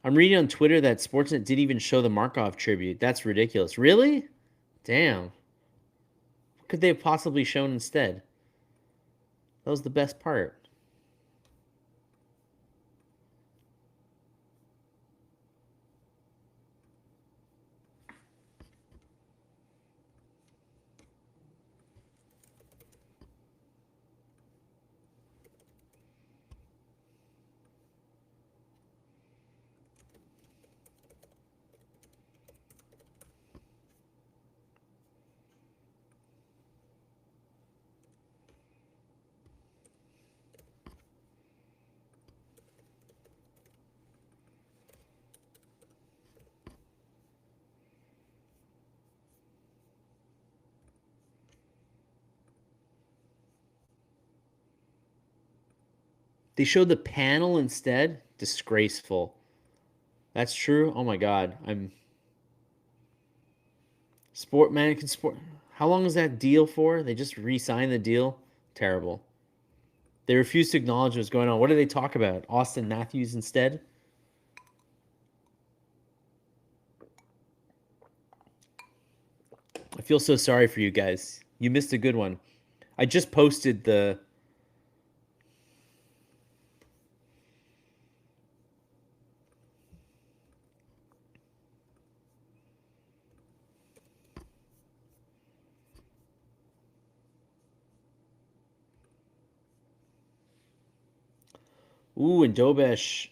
I'm reading on Twitter that Sportsnet didn't even show the Markov tribute. That's ridiculous. Really? Damn. What could they have possibly shown instead? That was the best part. They showed the panel instead. Disgraceful. That's true. Oh my god. I'm Sport man can sport. How long is that deal for? They just re-signed the deal. Terrible. They refuse to acknowledge what's going on. What do they talk about? Austin Matthews instead? I feel so sorry for you guys. You missed a good one. I just posted the. Ooh, and Dobesh.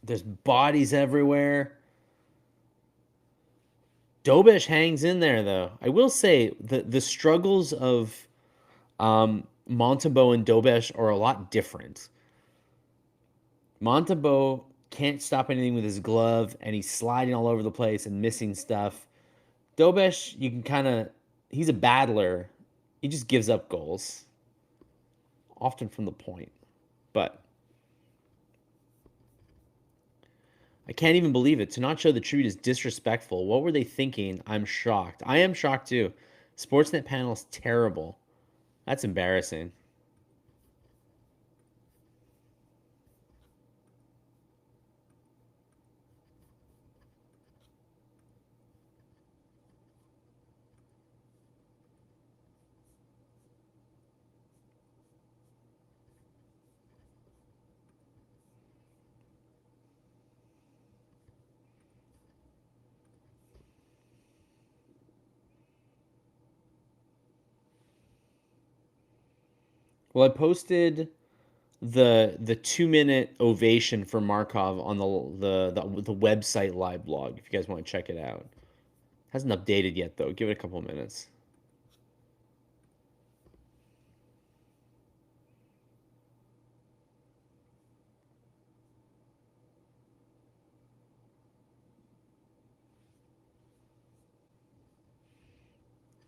There's bodies everywhere. Dobesh hangs in there, though. I will say the struggles of Montembeault and Dobesh are a lot different. Montembeault can't stop anything with his glove, and he's sliding all over the place and missing stuff. Dobesh, you can kind of, he's a battler. He just gives up goals, often from the point. But I can't even believe it. To not show the tribute is disrespectful. What were they thinking? I'm shocked. I am shocked too. Sportsnet panel is terrible. That's embarrassing. Well, I posted the 2 minute ovation for Markov on the website Liveblog. If you guys want to check it out, hasn't updated yet though. Give it a couple of minutes.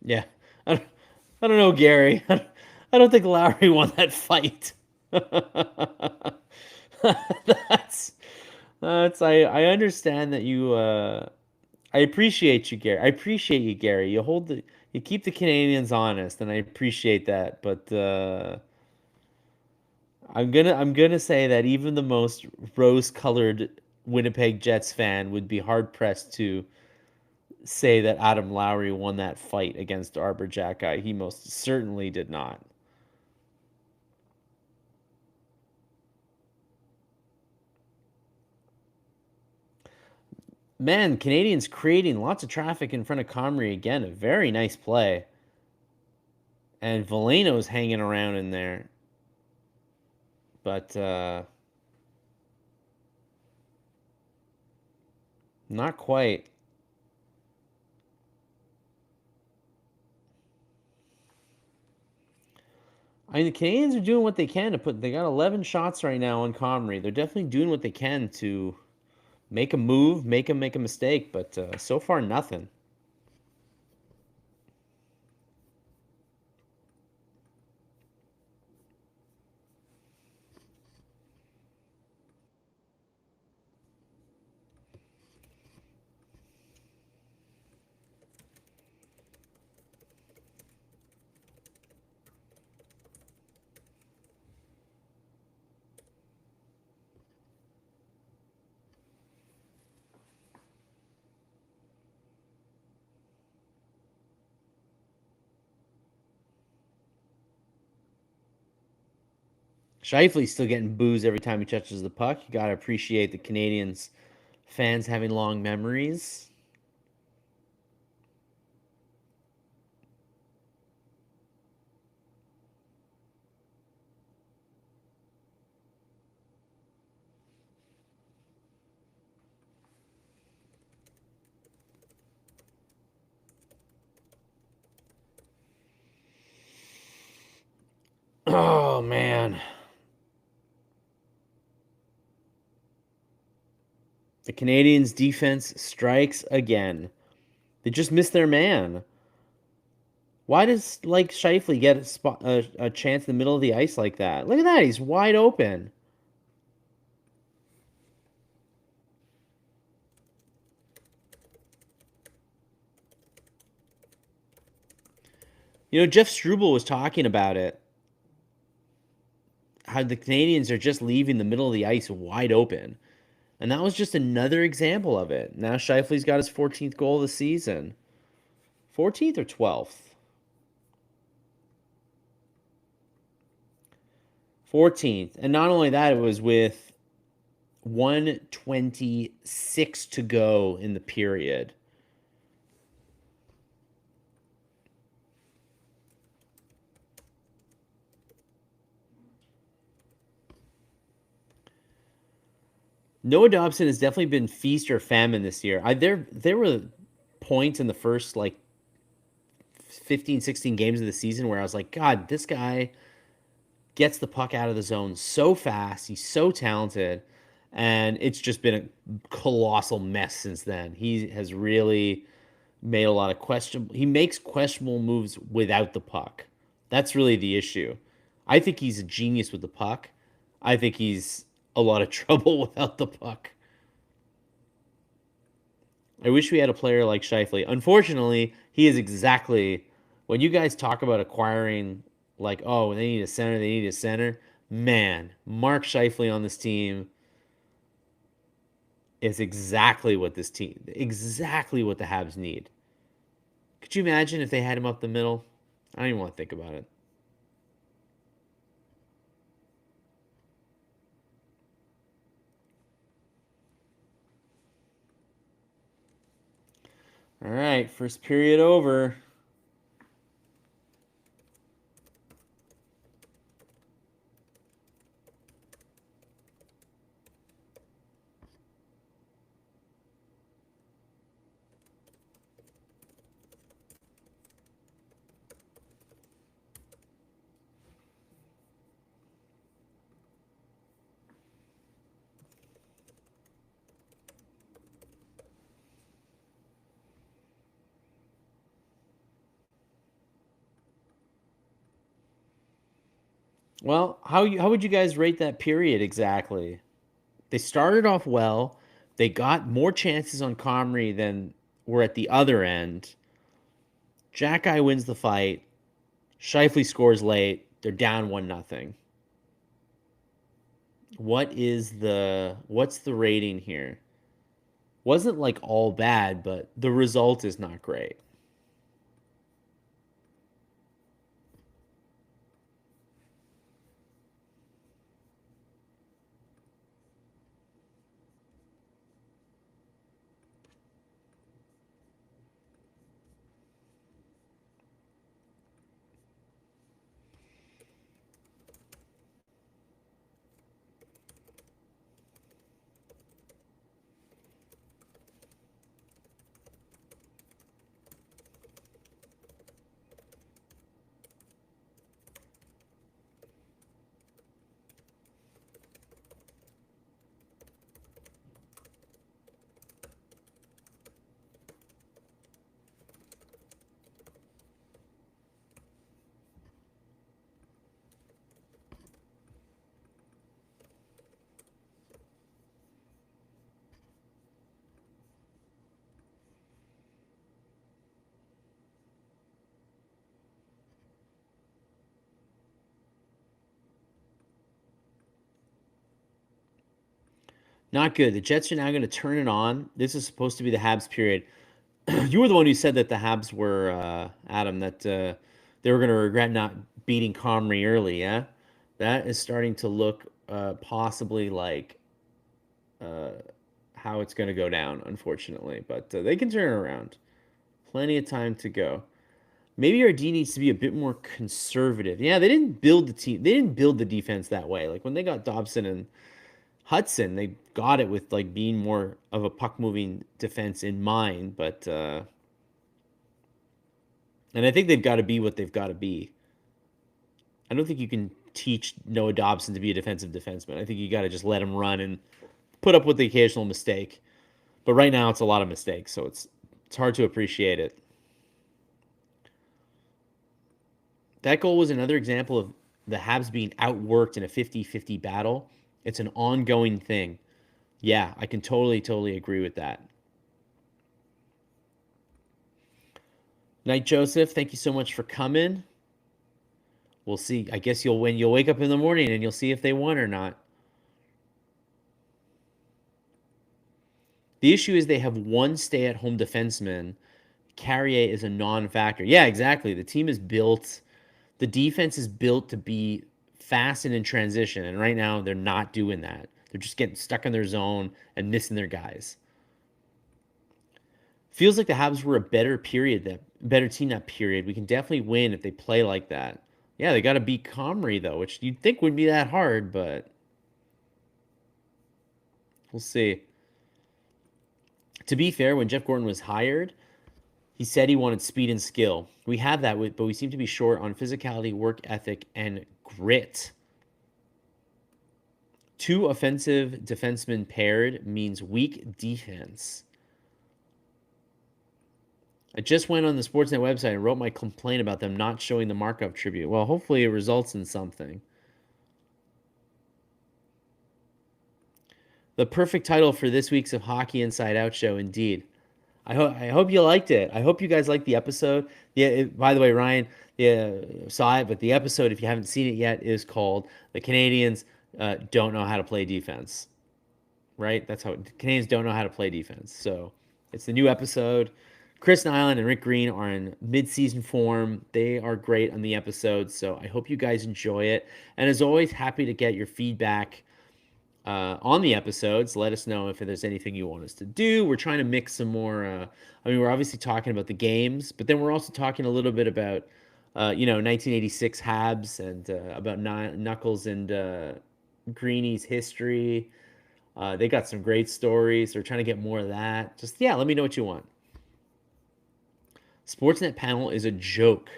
Yeah, I don't know, Gary. I don't think Lowry won that fight. that's I understand that you I appreciate you, Gary. I appreciate you, Gary. You keep the Canadians honest, and I appreciate that. But I'm gonna say that even the most rose-colored Winnipeg Jets fan would be hard pressed to say that Adam Lowry won that fight against Arbor Jacki. He most certainly did not. Man, Canadians creating lots of traffic in front of Comrie again. A very nice play. And Veleno's hanging around in there. But not quite. I mean, the Canadians are doing what they can to put. They got 11 shots right now on Comrie. They're definitely doing what they can to make a move, make them make a mistake. But so far, nothing. Shifley's still getting booze every time he touches the puck. You gotta appreciate the Canadians fans having long memories. Oh man. The Canadians defense strikes again. They just missed their man. Why does like Shifley get a chance in the middle of the ice like that? Look at that, he's wide open. You know, Jeff Struble was talking about it. how the Canadians are just leaving the middle of the ice wide open. And that was just another example of it. Now Scheifele's got his 14th goal of the season. 14th or 12th? 14th. And not only that, it was with 126 to go in the period. Noah Dobson has definitely been feast or famine this year. There were points in the first like 15, 16 games of the season where I was like, God, this guy gets the puck out of the zone so fast. He's so talented. And it's just been a colossal mess since then. He has really made a lot of questionable. He makes questionable moves without the puck. That's really the issue. I think he's a genius with the puck. I think he's a lot of trouble without the puck. I wish we had a player like Scheifele. Unfortunately, he is exactly when you guys talk about acquiring, like, oh, they need a center, they need a center. Man, Mark Scheifele on this team is exactly what the Habs need. Could you imagine if they had him up the middle? I don't even want to think about it. All right, first period over. Well, how would you guys rate that period exactly? They started off well. They got more chances on Comrie than were at the other end. Jack Eye wins the fight. Scheifele scores late. They're down 1-0. What's the rating here? Wasn't like all bad, but the result is not great. Not good. The Jets are now going to turn it on. This is supposed to be the Habs period. You were the one who said that the Habs were Adam that they were going to regret not beating Comrie early. Yeah, that is starting to look possibly like uh, how it's going to go down, unfortunately. But they can turn it around. Plenty of time to go. Maybe our D needs to be a bit more conservative. Yeah, they didn't build the team. They didn't build the defense that way. Like when they got Dobson and Hudson, they got it with like being more of a puck moving defense in mind, but and I think they've got to be what they've got to be. I don't think you can teach Noah Dobson to be a defensive defenseman. I think you got to just let him run and put up with the occasional mistake. But right now it's a lot of mistakes, so it's hard to appreciate it. That goal was another example of the Habs being outworked in a 50-50 battle. It's an ongoing thing. Yeah, I can totally agree with that. Night Joseph, thank you so much for coming. We'll see. I guess you'll win. You'll wake up in the morning and you'll see if they won or not. The issue is they have one stay-at-home defenseman. Carrier is a non-factor. Yeah, exactly. The team is built. The defense is built to be fast and in transition, and right now they're not doing that. They're just getting stuck in their zone and missing their guys. Feels like the Habs were a better team that period. We can definitely win if they play like that. Yeah, they got to beat Comrie though, which you'd think wouldn't be that hard, but we'll see. To be fair, when Jeff Gordon was hired, he said he wanted speed and skill. We have that, but we seem to be short on physicality, work ethic, and grit. Two offensive defensemen paired means weak defense. I just went on the Sportsnet website and wrote my complaint about them not showing the Markov tribute. Well, hopefully it results in something. The perfect title for this week's of Hockey Inside Out show, indeed. I hope you liked it. I hope you guys liked the episode. Yeah. By the way, Ryan, yeah, saw it, but the episode, if you haven't seen it yet, is called "The Canadians Don't Know How to Play Defense." Right? That's how Canadians don't know how to play defense. So it's the new episode. Chris Nyland and Rick Green are in mid-season form. They are great on the episodes, so I hope you guys enjoy it. And as always, happy to get your feedback on the episodes. Let us know if there's anything you want us to do. We're trying to mix some more. We're obviously talking about the games, but then we're also talking a little bit about, 1986 Habs and about Knuckles and Greeny's history. They got some great stories. We're trying to get more of that. Just, yeah, let me know what you want. Sportsnet panel is a joke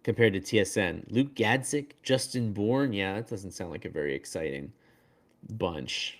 compared to TSN. Luke Gadzik, Justin Bourne. Yeah, that doesn't sound like a very exciting bunch.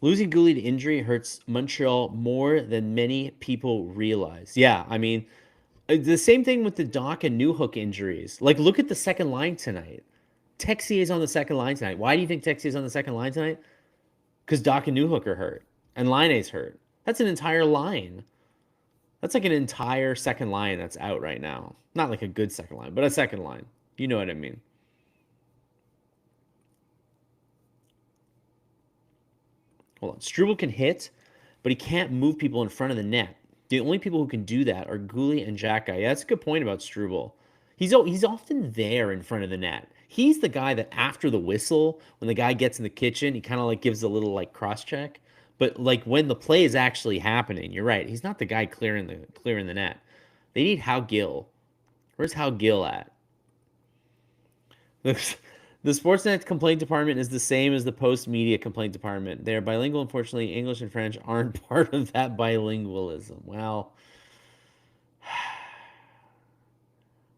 Losing Gooley to injury hurts Montreal more than many people realize. Yeah, I mean, the same thing with the Doc and Newhook injuries. Like, look at the second line tonight. Texier's on the second line tonight. Why do you think Texier's on the second line tonight? Because Doc and Newhook are hurt, and Laine's hurt. That's an entire line. That's like an entire second line that's out right now. Not like a good second line, but a second line. You know what I mean. Hold on. Struble can hit, but he can't move people in front of the net. The only people who can do that are Gooley and Xhekaj. Yeah, that's a good point about Struble. He's often there in front of the net. He's the guy that after the whistle, when the guy gets in the kitchen, he kind of like gives a little like cross check. But like when the play is actually happening, you're right. He's not the guy clearing the net. They need Hal Gill. Where's Hal Gill at? The Sportsnet complaint department is the same as the Post media complaint department. They're bilingual. Unfortunately, English and French aren't part of that bilingualism. Well,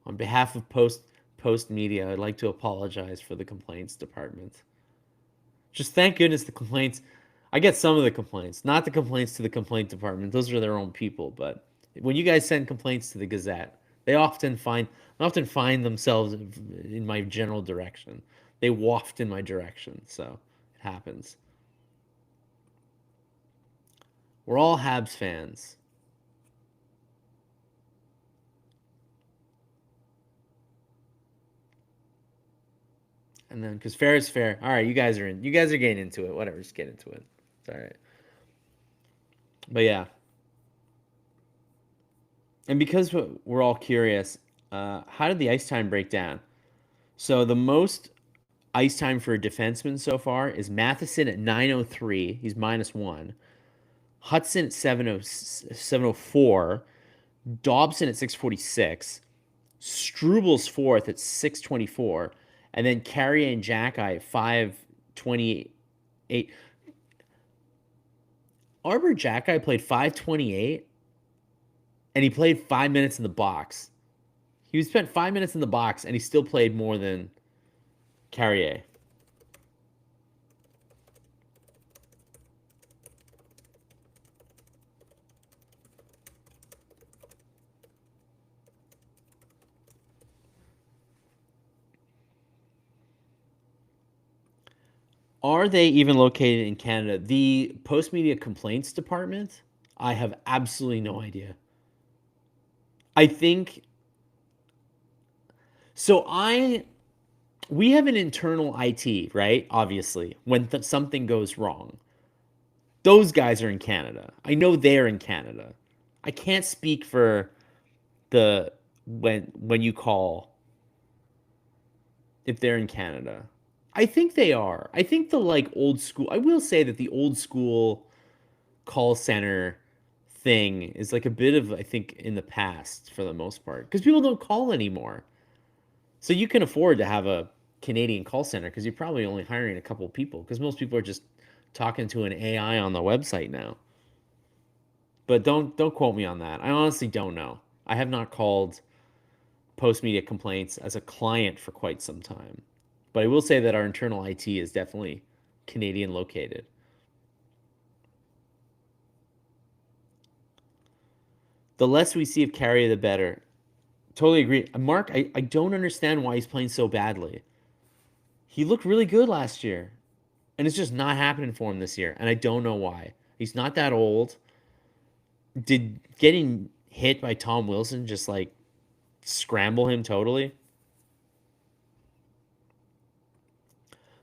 on behalf of Post media, I'd like to apologize for the complaints department. Just thank goodness the complaints. I get some of the complaints, not the complaints to the complaint department. Those are their own people. But when you guys send complaints to the Gazette, they often find themselves in my general direction. They waft in my direction, so it happens. We're all Habs fans. And then, because fair is fair. All right, you guys are in. You guys are getting into it. Whatever, just get into it. It's all right. But yeah. And because we're all curious, how did the ice time break down? So the most ice time for a defenseman so far is Matheson at 9:03. He's -1. Hudson at 704, Dobson at 646, Strubal's fourth at 624, and then Carrier and Jackeye at 528. Arbor Jackeye played 528, and he played 5 minutes in the box. He spent 5 minutes in the box, and he still played more than Carrier. Are they even located in Canada? The Post Media Complaints Department? I have absolutely no idea. I think so. We have an internal IT, right? Obviously, when something goes wrong, those guys are in Canada. I know they're in Canada. I can't speak for the when you call if they're in Canada. I think they are. I think the like old school. I will say that the old school call center thing is like a bit of I think in the past for the most part because people don't call anymore. So you can afford to have a Canadian call center because you're probably only hiring a couple of people because most people are just talking to an AI on the website now. But don't quote me on that. I honestly don't know. I have not called Post Media Complaints as a client for quite some time. But I will say that our internal IT is definitely Canadian located. The less we see of Carrier, the better. Totally agree. Mark, I don't understand why he's playing so badly. He looked really good last year, and it's just not happening for him this year, and I don't know why. He's not that old. Did getting hit by Tom Wilson just like scramble him totally?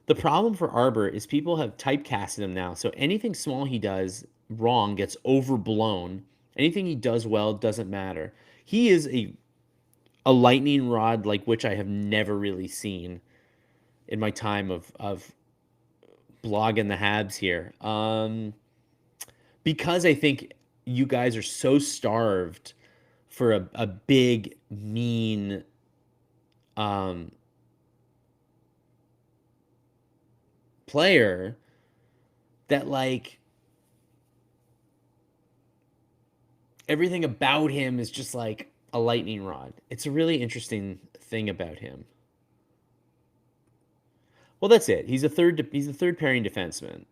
The problem for Arbor is people have typecasted him now, so anything small he does wrong gets overblown. Anything he does well doesn't matter. He is a lightning rod like which I have never really seen in my time of blogging the Habs here. Because I think you guys are so starved for a big, mean, um, player that like everything about him is just like a lightning rod. It's a really interesting thing about him. Well, that's it. He's a third pairing defenseman.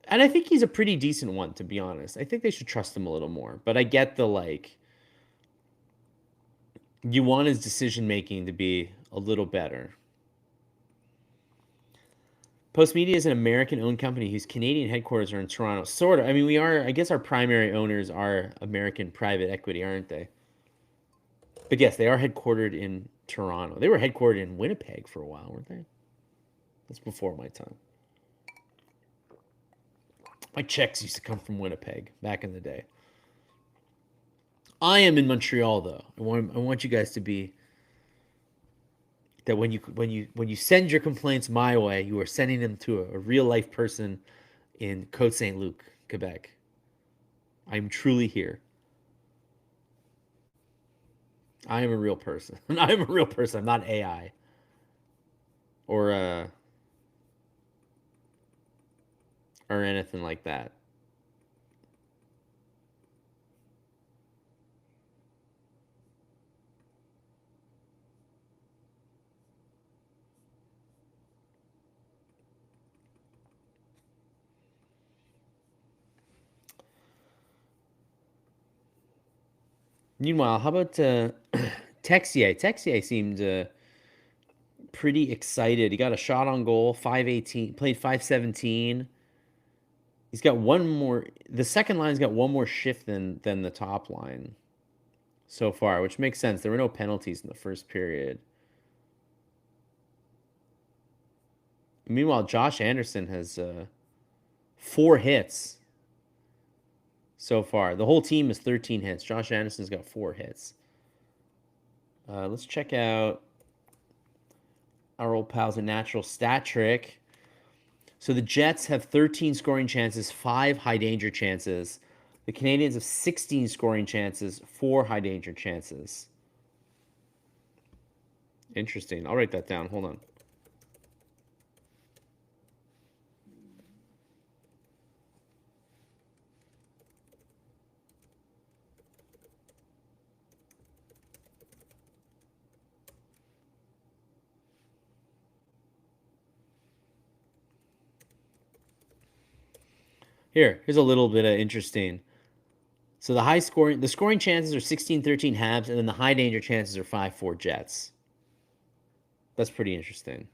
And I think he's a pretty decent one, to be honest. I think they should trust him a little more. But I get the like you want his decision making to be a little better. Post Media is an American owned company whose Canadian headquarters are in Toronto. Sort of. I mean, we are, I guess our primary owners are American private equity, aren't they? But yes, they are headquartered in Toronto. They were headquartered in Winnipeg for a while, weren't they? That's before my time. My checks used to come from Winnipeg back in the day. I am in Montreal though. I want you guys to be that when you send your complaints my way, you are sending them to a real life person in Côte Saint Luc, Quebec. I'm truly here. I am a real person. I am a real person. I'm not AI or or anything like that. Meanwhile, how about Texier? Texier seemed pretty excited. He got a shot on goal, 518, played 517. He's got one more. The second line's got one more shift than the top line so far, which makes sense. There were no penalties in the first period. Meanwhile, Josh Anderson has 4 hits so far. The whole team is 13 hits. Josh Anderson's got 4 hits. Let's check out our old pals at Natural Stat Trick. So the Jets have 13 scoring chances, 5 high danger chances. The Canadiens have 16 scoring chances, 4 high danger chances. Interesting. I'll write that down. Hold on. Here's a little bit of interesting. So the scoring chances are 16-13 Habs, and then the high danger chances are 5-4 Jets. That's pretty interesting.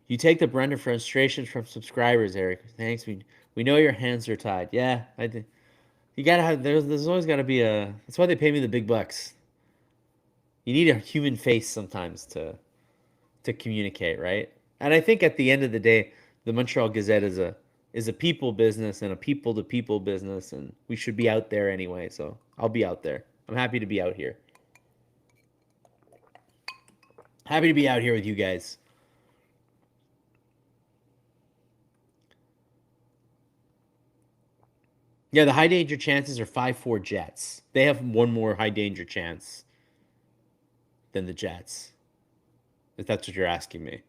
You take the brunt of frustrations from subscribers, Eric. Thanks. We know your hands are tied. Yeah, I think you gotta have. There's always got to be a. That's why they pay me the big bucks. You need a human face sometimes to communicate, right? And I think at the end of the day, the Montreal Gazette is a people business and a people to people business, and we should be out there anyway. So I'll be out there. I'm happy to be out here. Happy to be out here with you guys. Yeah, the high danger chances are 5-4 Jets. They have one more high danger chance than the Jets, if that's what you're asking me.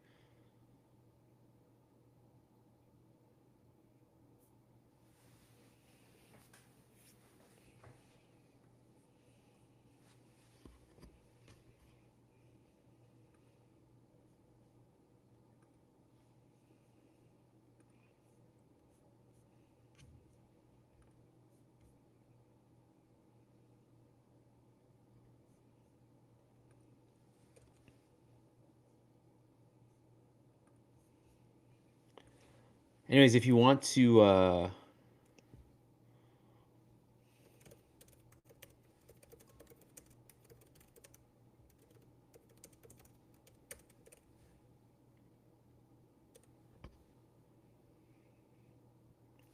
Anyways, if you want to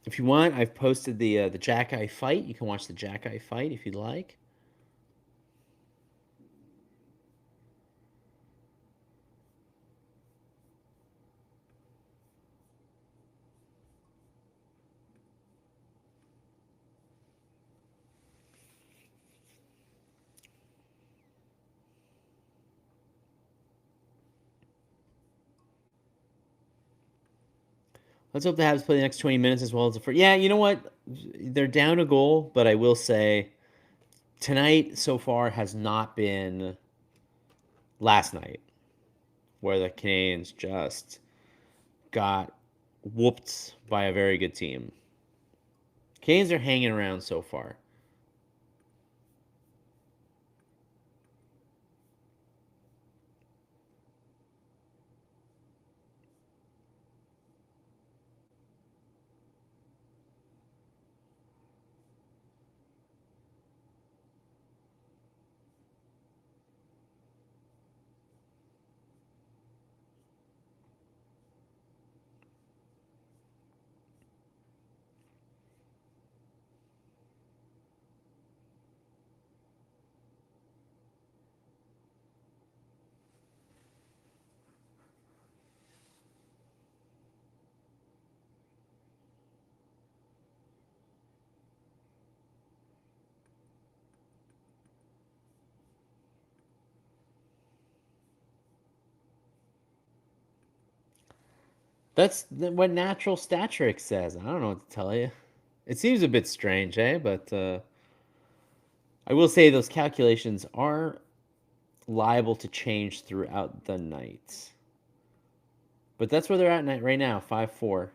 if you want, I've posted the Jack Eye fight. You can watch the Jack Eye fight if you'd like. Let's hope the Habs play the next 20 minutes as well as the first. Yeah, you know what? They're down a goal, but I will say tonight so far has not been last night, where the Canadiens just got whooped by a very good team. Canadiens are hanging around so far. That's what natural stat trick says. I don't know what to tell you. It seems a bit strange, eh? But I will say those calculations are liable to change throughout the night. But that's where they're at right now, 5-4.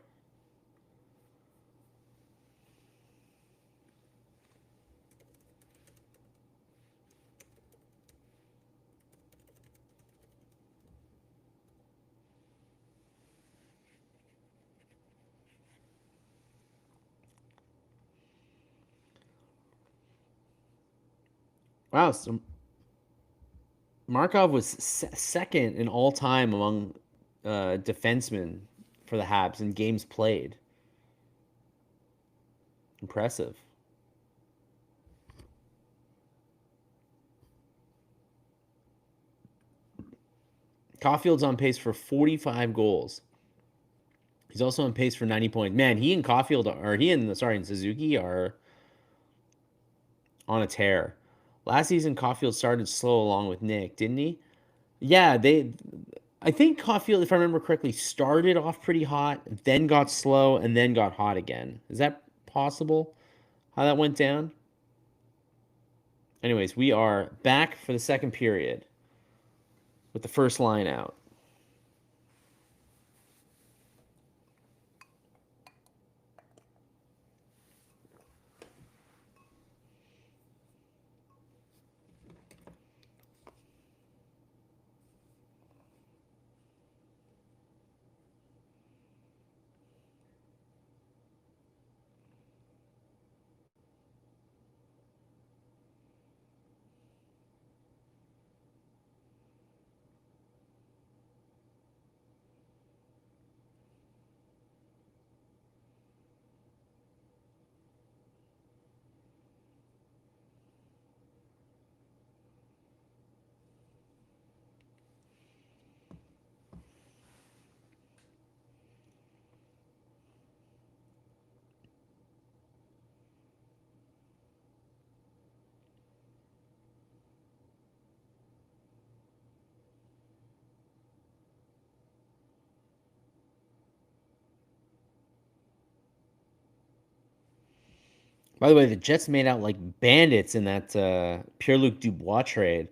Wow, so Markov was second in all time among defensemen for the Habs in games played. Impressive. Caufield's on pace for 45 goals. He's also on pace for 90 points. Man, he and Suzuki are on a tear. Last season, Caufield started slow along with Nick, didn't he? Yeah, I think Caufield, if I remember correctly, started off pretty hot, then got slow, and then got hot again. Is that possible? How that went down? Anyways, we are back for the second period with the first line out. By the way, the Jets made out like bandits in that Pierre-Luc Dubois trade.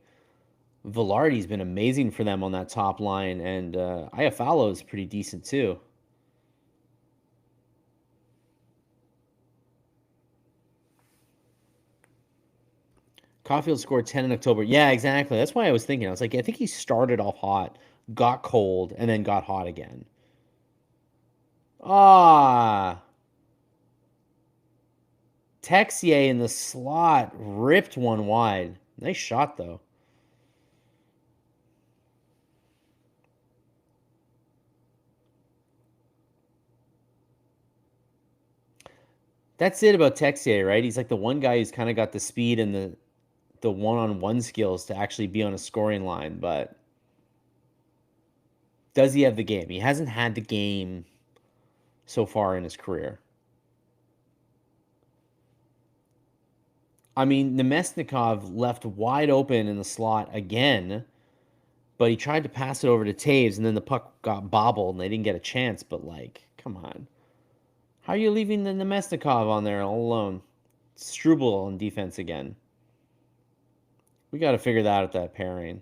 Velarde's been amazing for them on that top line, and Iafallo is pretty decent too. Caufield scored 10 in October. Yeah, exactly. That's why I was thinking. I was like, I think he started off hot, got cold, and then got hot again. Ah, Texier in the slot ripped one wide. Nice shot, though. That's it about Texier, right? He's like the one guy who's kind of got the speed and the one-on-one skills to actually be on a scoring line, but does he have the game? He hasn't had the game so far in his career. I mean, Nemesnikov left wide open in the slot again, but he tried to pass it over to Taves, and then the puck got bobbled, and they didn't get a chance. But, like, come on. How are you leaving the Nemesnikov on there all alone? Struble on defense again. We got to figure that out, that pairing.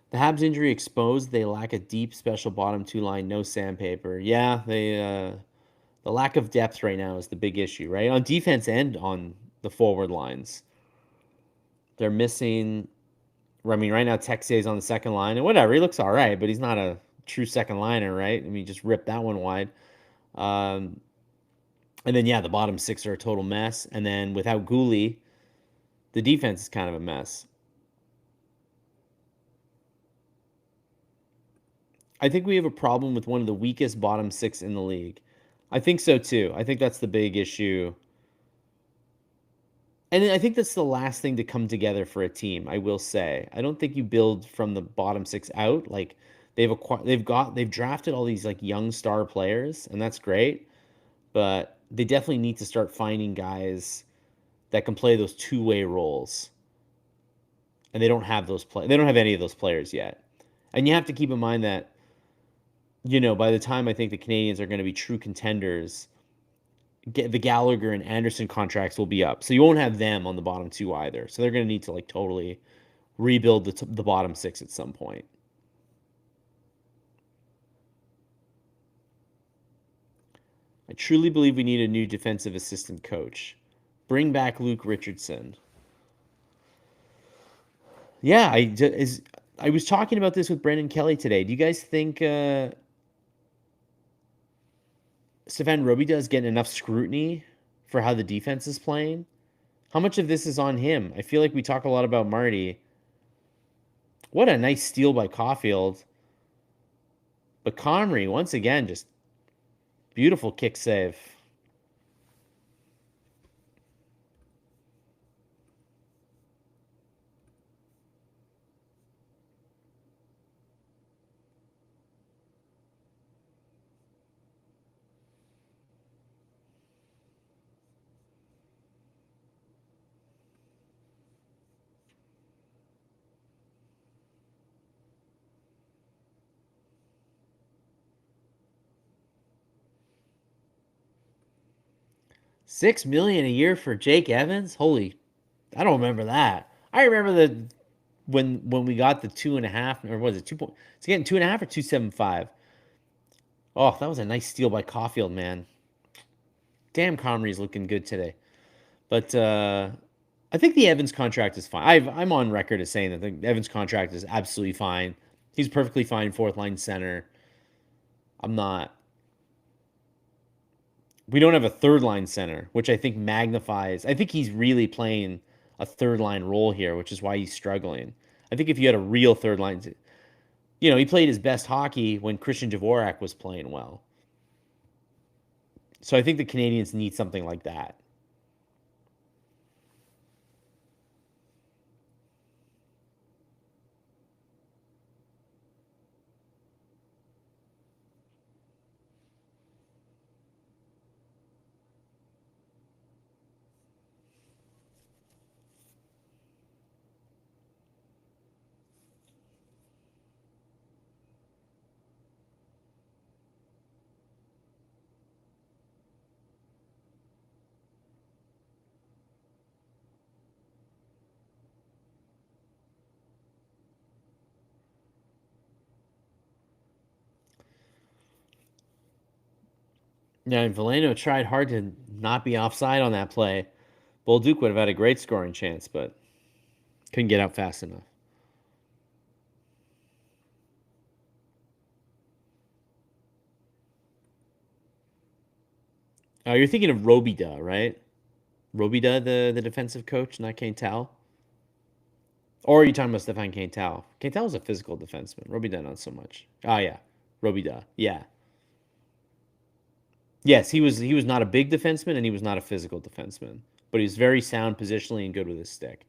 The Habs injury exposed they lack a deep special bottom two line, no sandpaper. Yeah, the lack of depth right now is the big issue, right? On defense and on the forward lines. They're missing. I mean, right now Texier's on the second line, and whatever, he looks all right, but he's not a true second liner, right? I mean, just ripped that one wide. Um, and then yeah, the bottom six are a total mess, and then without Gooley, the defense is kind of a mess. I think we have a problem with one of the weakest bottom six in the league. I think so too. I think that's the big issue. And I think that's the last thing to come together for a team, I will say. I don't think you build from the bottom six out. Like they've drafted all these like young star players, and that's great, but they definitely need to start finding guys that can play those two-way roles. And they don't have they don't have any of those players yet. And you have to keep in mind that by the time I think the Canadiens are going to be true contenders, the Gallagher and Anderson contracts will be up. So you won't have them on the bottom two either. So they're going to need to like totally rebuild the bottom six at some point. I truly believe we need a new defensive assistant coach. Bring back Luke Richardson. Yeah, I was talking about this with Brendan Kelly today. Do you guys think Stefan Robidas getting enough scrutiny for how the defense is playing? How much of this is on him? I feel like we talk a lot about Marty. What a nice steal by Caufield. But Comrie, once again, just beautiful kick save. $6 million a year for Jake Evans? Holy, I don't remember that. I remember the when we got the 2.5, or was it 2 point? It's getting 2.5 or 2.75. Oh, that was a nice steal by Caufield, man. Damn, Comrie's looking good today. But I think the Evans contract is fine. I'm on record as saying that the Evans contract is absolutely fine. He's perfectly fine fourth line center. I'm not. We don't have a third line center, which I think magnifies. I think he's really playing a third line role here, which is why he's struggling. I think if you had a real third line, he played his best hockey when Christian Dvorak was playing well. So I think the Canadiens need something like that. Yeah, and Veleno tried hard to not be offside on that play. Bolduc would have had a great scoring chance, but couldn't get out fast enough. Oh, you're thinking of Robida, right? Robida, the defensive coach, not Quintal? Or are you talking about Stefan Quintal? Quintal was a physical defenseman. Robida, not so much. Oh, yeah. Robida. Yeah. Yes, he was not a big defenseman and he was not a physical defenseman, but he was very sound positionally and good with his stick.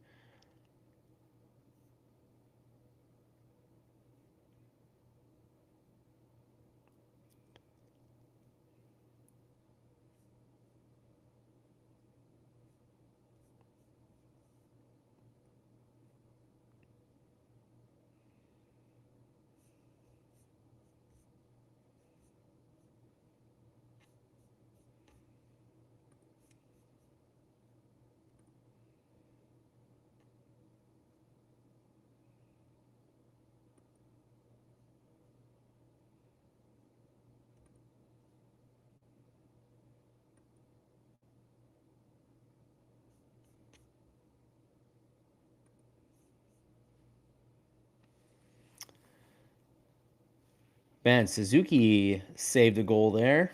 Man, Suzuki saved a goal there.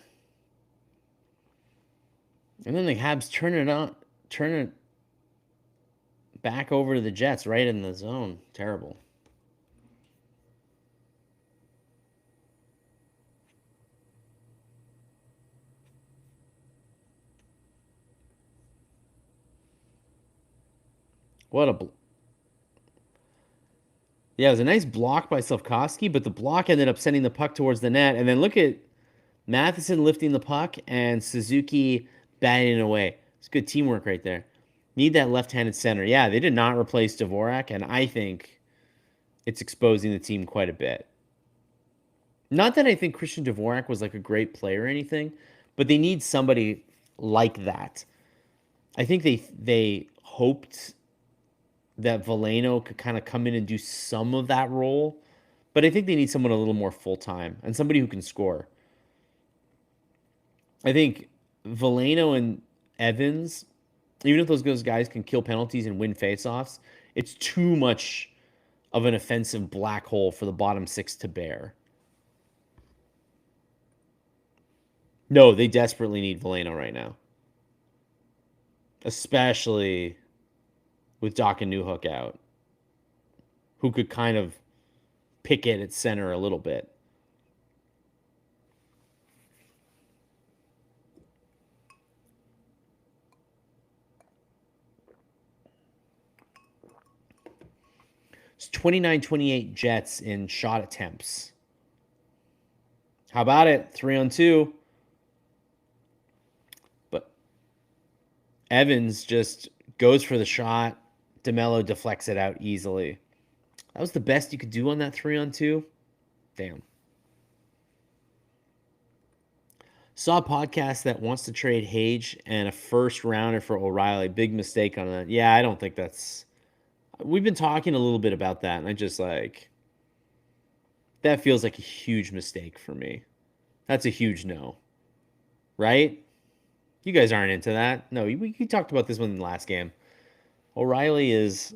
And then the Habs turn it back over to the Jets right in the zone. Terrible. What a Yeah, it was a nice block by Slavkovsky, but the block ended up sending the puck towards the net. And then look at Matheson lifting the puck and Suzuki batting it away. It's good teamwork right there. Need that left-handed center. Yeah, they did not replace Dvorak, and I think it's exposing the team quite a bit. Not that I think Christian Dvorak was like a great player or anything, but they need somebody like that. I think they hoped that Veleno could kind of come in and do some of that role, but I think they need someone a little more full time and somebody who can score. I think Veleno and Evans, even if those guys can kill penalties and win faceoffs, it's too much of an offensive black hole for the bottom six to bear. No, they desperately need Veleno right now, especially with Doc and Newhook out, who could kind of pick it at center a little bit. It's 29-28 Jets in shot attempts. How about it? 3-on-2. But Evans just goes for the shot. DeMello deflects it out easily. That was the best you could do on that 3-on-2. Damn. Saw a podcast that wants to trade Hage and a first rounder for O'Reilly. Big mistake on that. Yeah, I don't think that's. We've been talking a little bit about that, and I just like. That feels like a huge mistake for me. That's a huge no. Right? You guys aren't into that. No, we talked about this one in the last game. O'Reilly is.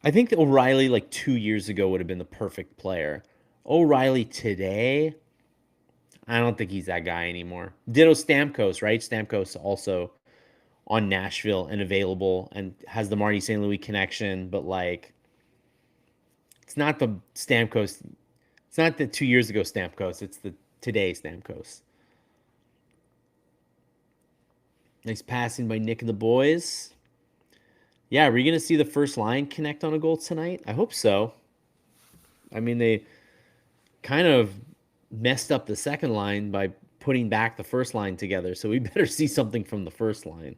I think that O'Reilly, like 2 years ago, would have been the perfect player. O'Reilly today, I don't think he's that guy anymore. Ditto Stamkos, right? Stamkos also on Nashville and available and has the Marty St. Louis connection, but like it's not the Stamkos. It's not the 2 years ago Stamkos. It's the today Stamkos. Nice passing by Nick and the boys. Yeah, are we gonna see the first line connect on a goal tonight? I hope so. I mean, they kind of messed up the second line by putting back the first line together, so we better see something from the first line.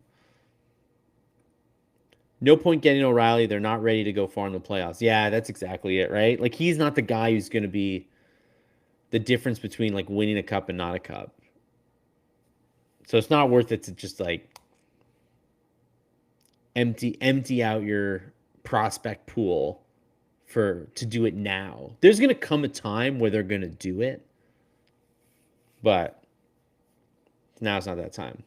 No point getting O'Reilly. They're not ready to go far in the playoffs. Yeah, that's exactly it, right? Like he's not the guy who's going to be the difference between like winning a cup and not a cup. So it's not worth it to just like empty out your prospect pool for to do it now. There's going to come a time where they're going to do it, but now it's not that time.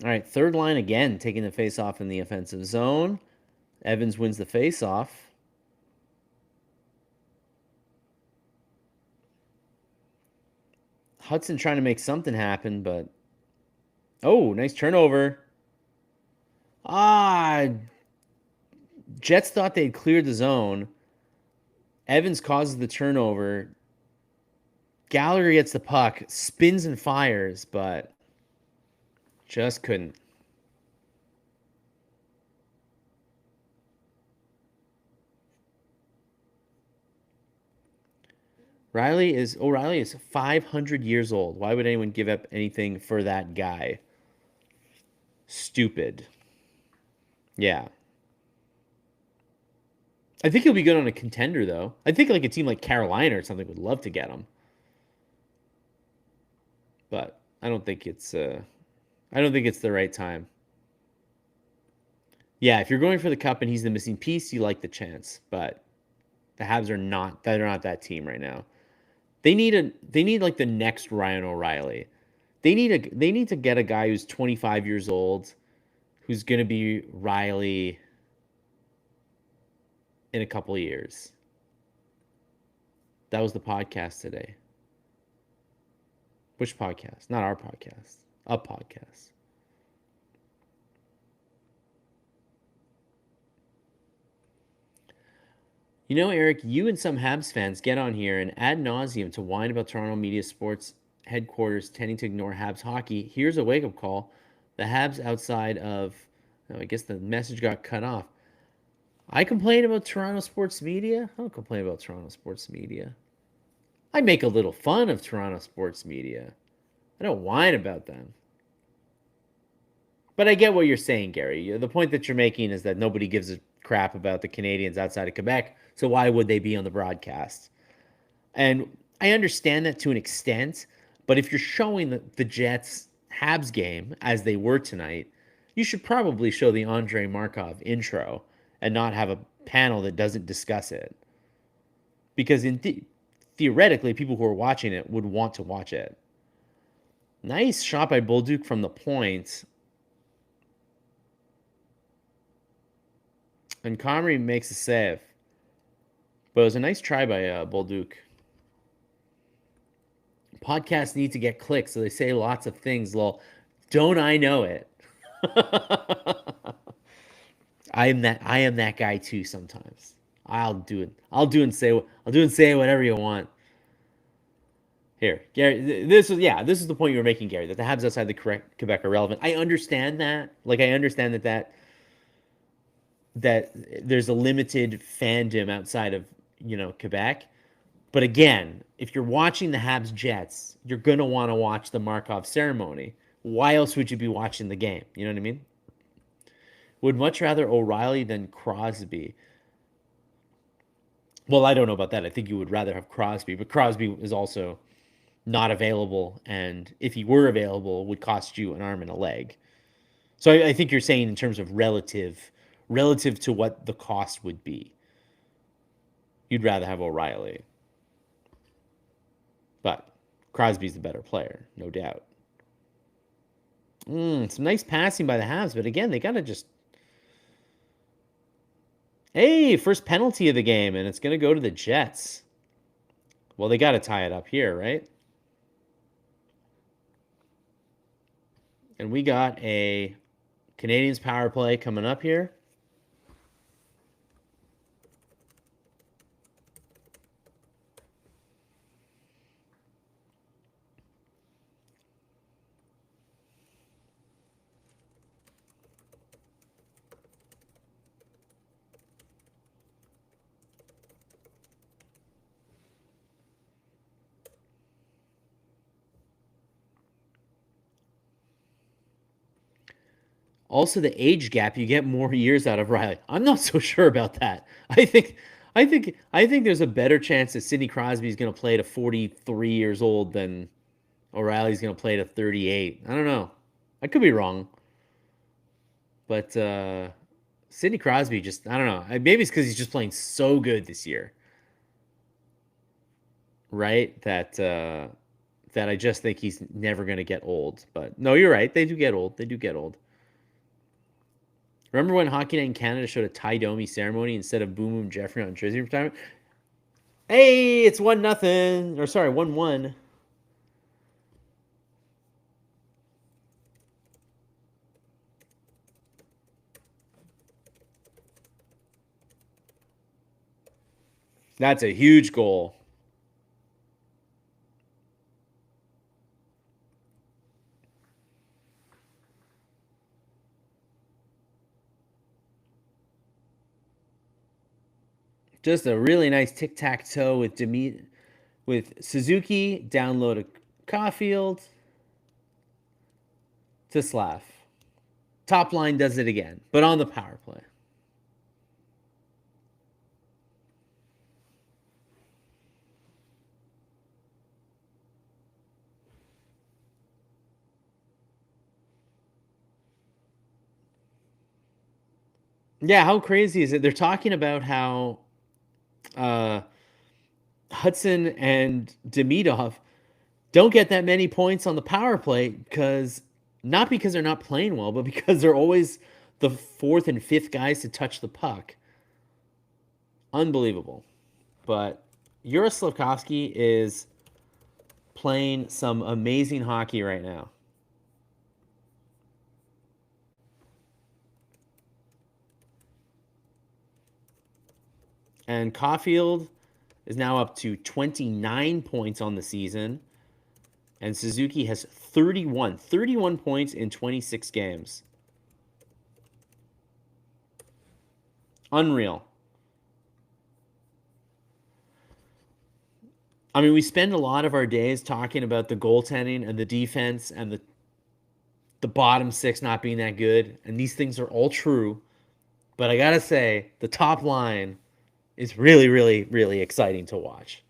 All right, third line again, taking the face off in the offensive zone. Evans wins the face off. Hudson trying to make something happen, but oh, nice turnover. Ah, Jets thought they'd cleared the zone. Evans causes the turnover. Gallagher gets the puck, spins and fires, but just couldn't. O'Reilly is 500 years old. Why would anyone give up anything for that guy? Stupid. Yeah. I think he'll be good on a contender though. I think like a team like Carolina or something would love to get him. But I don't think it's the right time. Yeah, if you're going for the cup and he's the missing piece, you like the chance, but the Habs are not they're not that team right now. They need like the next Ryan O'Reilly. They need to get a guy who's 25 years old who's going to be Riley in a couple of years. That was the podcast today. Which podcast? Not our podcast. A podcast. You know, Eric, you and some Habs fans get on here and ad nauseum to whine about Toronto Media Sports headquarters tending to ignore Habs hockey. Here's a wake-up call. The Habs outside of... Oh, I guess the message got cut off. I complain about Toronto sports media? I don't complain about Toronto sports media. I make a little fun of Toronto sports media. I don't whine about them. But I get what you're saying, Gary. The point that you're making is that nobody gives a crap about the Canadians outside of Quebec, so why would they be on the broadcast? And I understand that to an extent, but if you're showing the Jets Habs game as they were tonight, you should probably show the Andrei Markov intro and not have a panel that doesn't discuss it. Because theoretically, people who are watching it would want to watch it. Nice shot by Bolduc from the point. And Comrie makes a save. But it was a nice try by Bolduc. Podcasts need to get clicks, so they say lots of things, lol. Don't I know it? I am that guy too sometimes. I'll do and say whatever you want. Here, Gary, this is the point you were making, Gary, that the Habs outside the Quebec are relevant. I understand that. Like, I understand that there's a limited fandom outside of, Quebec. But again, if you're watching the Habs Jets, you're gonna want to watch the Markov ceremony. Why else would you be watching the game? You know what I mean? Would much rather O'Reilly than Crosby. Well, I don't know about that. I think you would rather have Crosby, but Crosby is also not available, and if he were available, would cost you an arm and a leg. So I think you're saying in terms of relative to what the cost would be, you'd rather have O'Reilly, but Crosby's the better player, no doubt. Some nice passing by the Habs, but again, they gotta just. Hey, first penalty of the game, and it's gonna go to the Jets. Well, they gotta tie it up here, right? And we got a Canadiens power play coming up here. Also, the age gap, you get more years out of Riley. I'm not so sure about that. I think there's a better chance that Sidney Crosby is going to play to 43 years old than O'Reilly's going to play to 38. I don't know. I could be wrong, but Sidney Crosby just, I don't know. Maybe it's because he's just playing so good this year, right? That I just think he's never going to get old. But no, you're right. They do get old. They do get old. Remember when Hockey Night in Canada showed a Ty Domi ceremony instead of Boom Boom Jeffrey on jersey retirement? Hey, it's 1-0. Or sorry, 1-1. That's a huge goal. Just a really nice tic-tac-toe with Suzuki, down low to Caufield to Slav. Top line does it again, but on the power play. Yeah, how crazy is it? They're talking about how uh, Hudson and Demidov don't get that many points on the power play because not because they're not playing well, but because they're always the fourth and fifth guys to touch the puck. Unbelievable. But Yura Slavkovsky is playing some amazing hockey right now. And Caufield is now up to 29 points on the season. And Suzuki has 31 points in 26 games. Unreal. I mean, we spend a lot of our days talking about the goaltending and the defense and the bottom six not being that good. And these things are all true. But I got to say, the top line is really, really, really exciting to watch.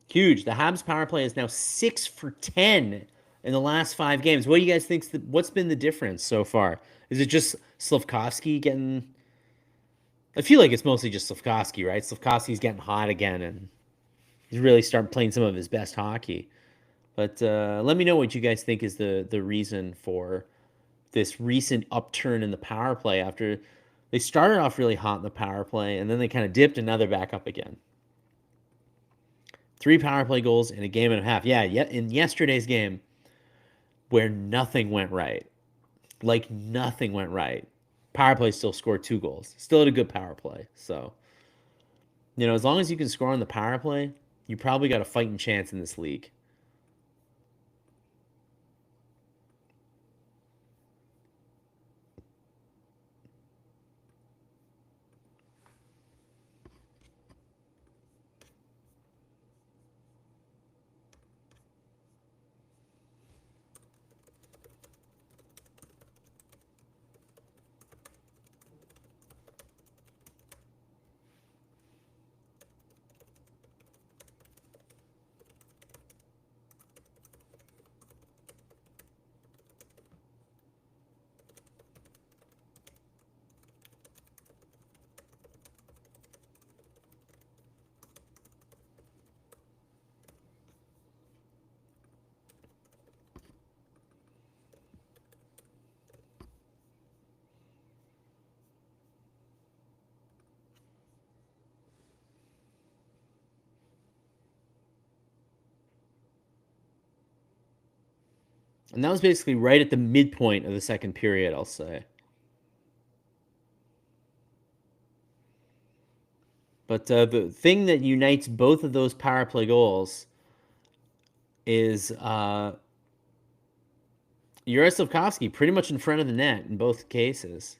Huge. The Habs power play is now 6 for 10 in the last 5 games. What do you guys think? What's been the difference so far? Is it just Slavkovsky I feel like it's mostly just Slafkovsky, right? Slafkovsky's getting hot again, and he's really starting playing some of his best hockey. But let me know what you guys think is the reason for this recent upturn in the power play after they started off really hot in the power play, and then they kind of dipped, and now they're back up again. 3 power play goals in a game and a half. Yeah, in yesterday's game where nothing went right. Like nothing went right. Power play still scored 2 goals. Still had a good power play. So, as long as you can score on the power play, you probably got a fighting chance in this league. And that was basically right at the midpoint of the second period, I'll say. But the thing that unites both of those power play goals is Slafkovsky pretty much in front of the net in both cases.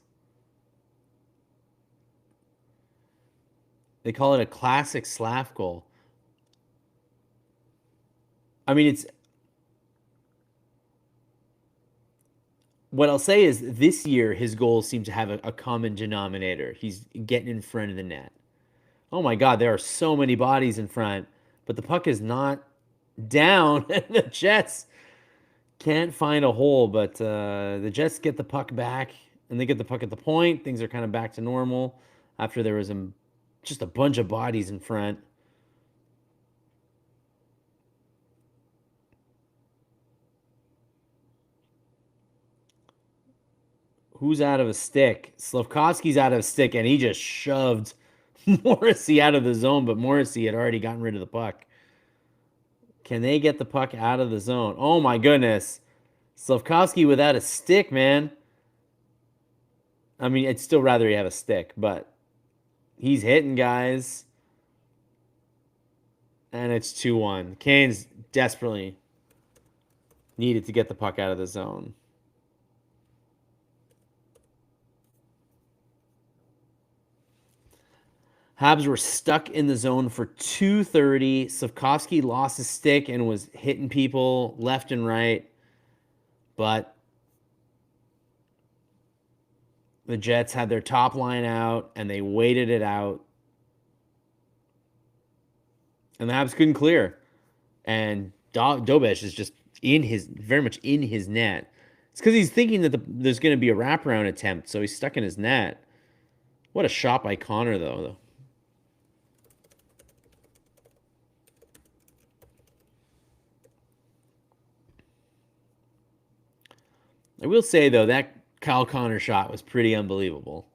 They call it a classic Slav goal. I mean, it's what I'll say is this year his goals seem to have a common denominator. He's getting in front of the net. Oh my God, there are so many bodies in front, but the puck is not down, and the Jets can't find a hole. But the Jets get the puck back, and they get the puck at the point. Things are kind of back to normal after there was just a bunch of bodies in front. Who's out of a stick? Slafkovsky's out of a stick, and he just shoved Morrissey out of the zone, but Morrissey had already gotten rid of the puck. Can they get the puck out of the zone? Oh my goodness. Slafkovsky without a stick, man. I mean, I'd still rather he have a stick, but he's hitting guys. And it's 2-1. Canes desperately needed to get the puck out of the zone. Habs were stuck in the zone for 2:30. Slafkovsky lost his stick and was hitting people left and right. But the Jets had their top line out, and they waited it out. And the Habs couldn't clear. And Dobesh is just very much in his net. It's because he's thinking that there's going to be a wraparound attempt, so he's stuck in his net. What a shot by Connor, though. I will say, though, that Kyle Connor shot was pretty unbelievable.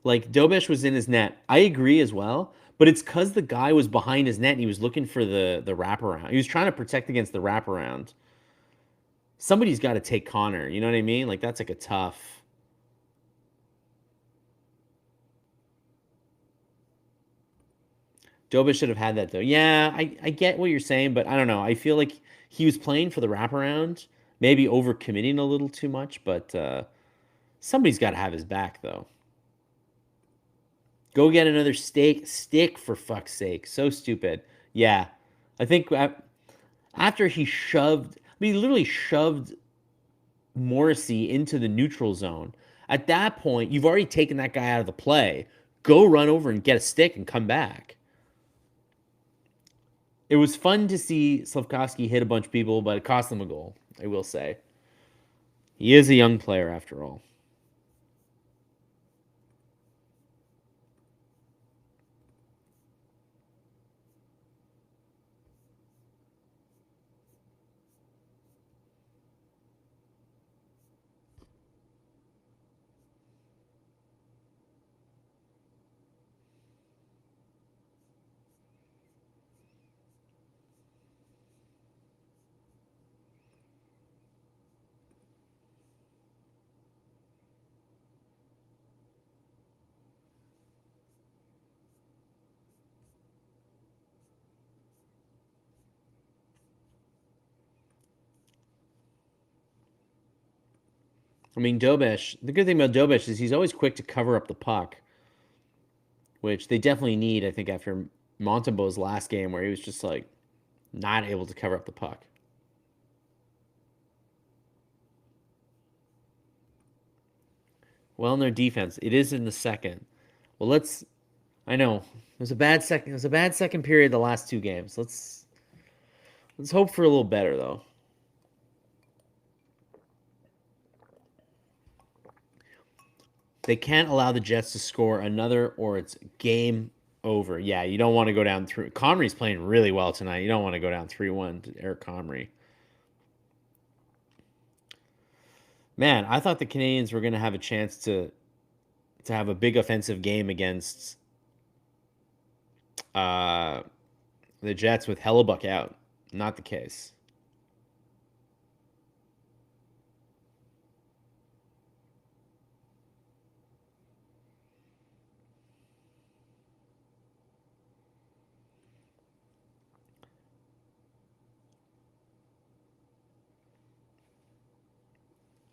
Like, Dobesh was in his net. I agree as well, but it's because the guy was behind his net and he was looking for the wraparound. He was trying to protect against the wraparound. Somebody's got to take Connor. You know what I mean? Like, that's like a tough. Dobesh should have had that, though. Yeah, I get what you're saying, but I don't know. I feel like he was playing for the wraparound, maybe overcommitting a little too much, but somebody's got to have his back, though. Go get another stick, for fuck's sake. So stupid. Yeah. I think after he he literally shoved Morrissey into the neutral zone. At that point, you've already taken that guy out of the play. Go run over and get a stick and come back. It was fun to see Slavkovsky hit a bunch of people, but it cost them a goal, I will say. He is a young player after all. I mean, Dobesh, the good thing about Dobesh is he's always quick to cover up the puck, which they definitely need, I think, after Montembeau's last game where he was just like not able to cover up the puck. Well, in their defense, it is in the second. Well, let's. I know it was a bad second. It was a bad second period. The last two games. Let's hope for a little better though. They can't allow the Jets to score another, or it's game over. Yeah, you don't want to go down through. Comrie's playing really well tonight. You don't want to go down 3-1 to Eric Comrie. Man, I thought the Canadiens were going to have a chance to have a big offensive game against uh, the Jets with Hellebuyck out. Not the case.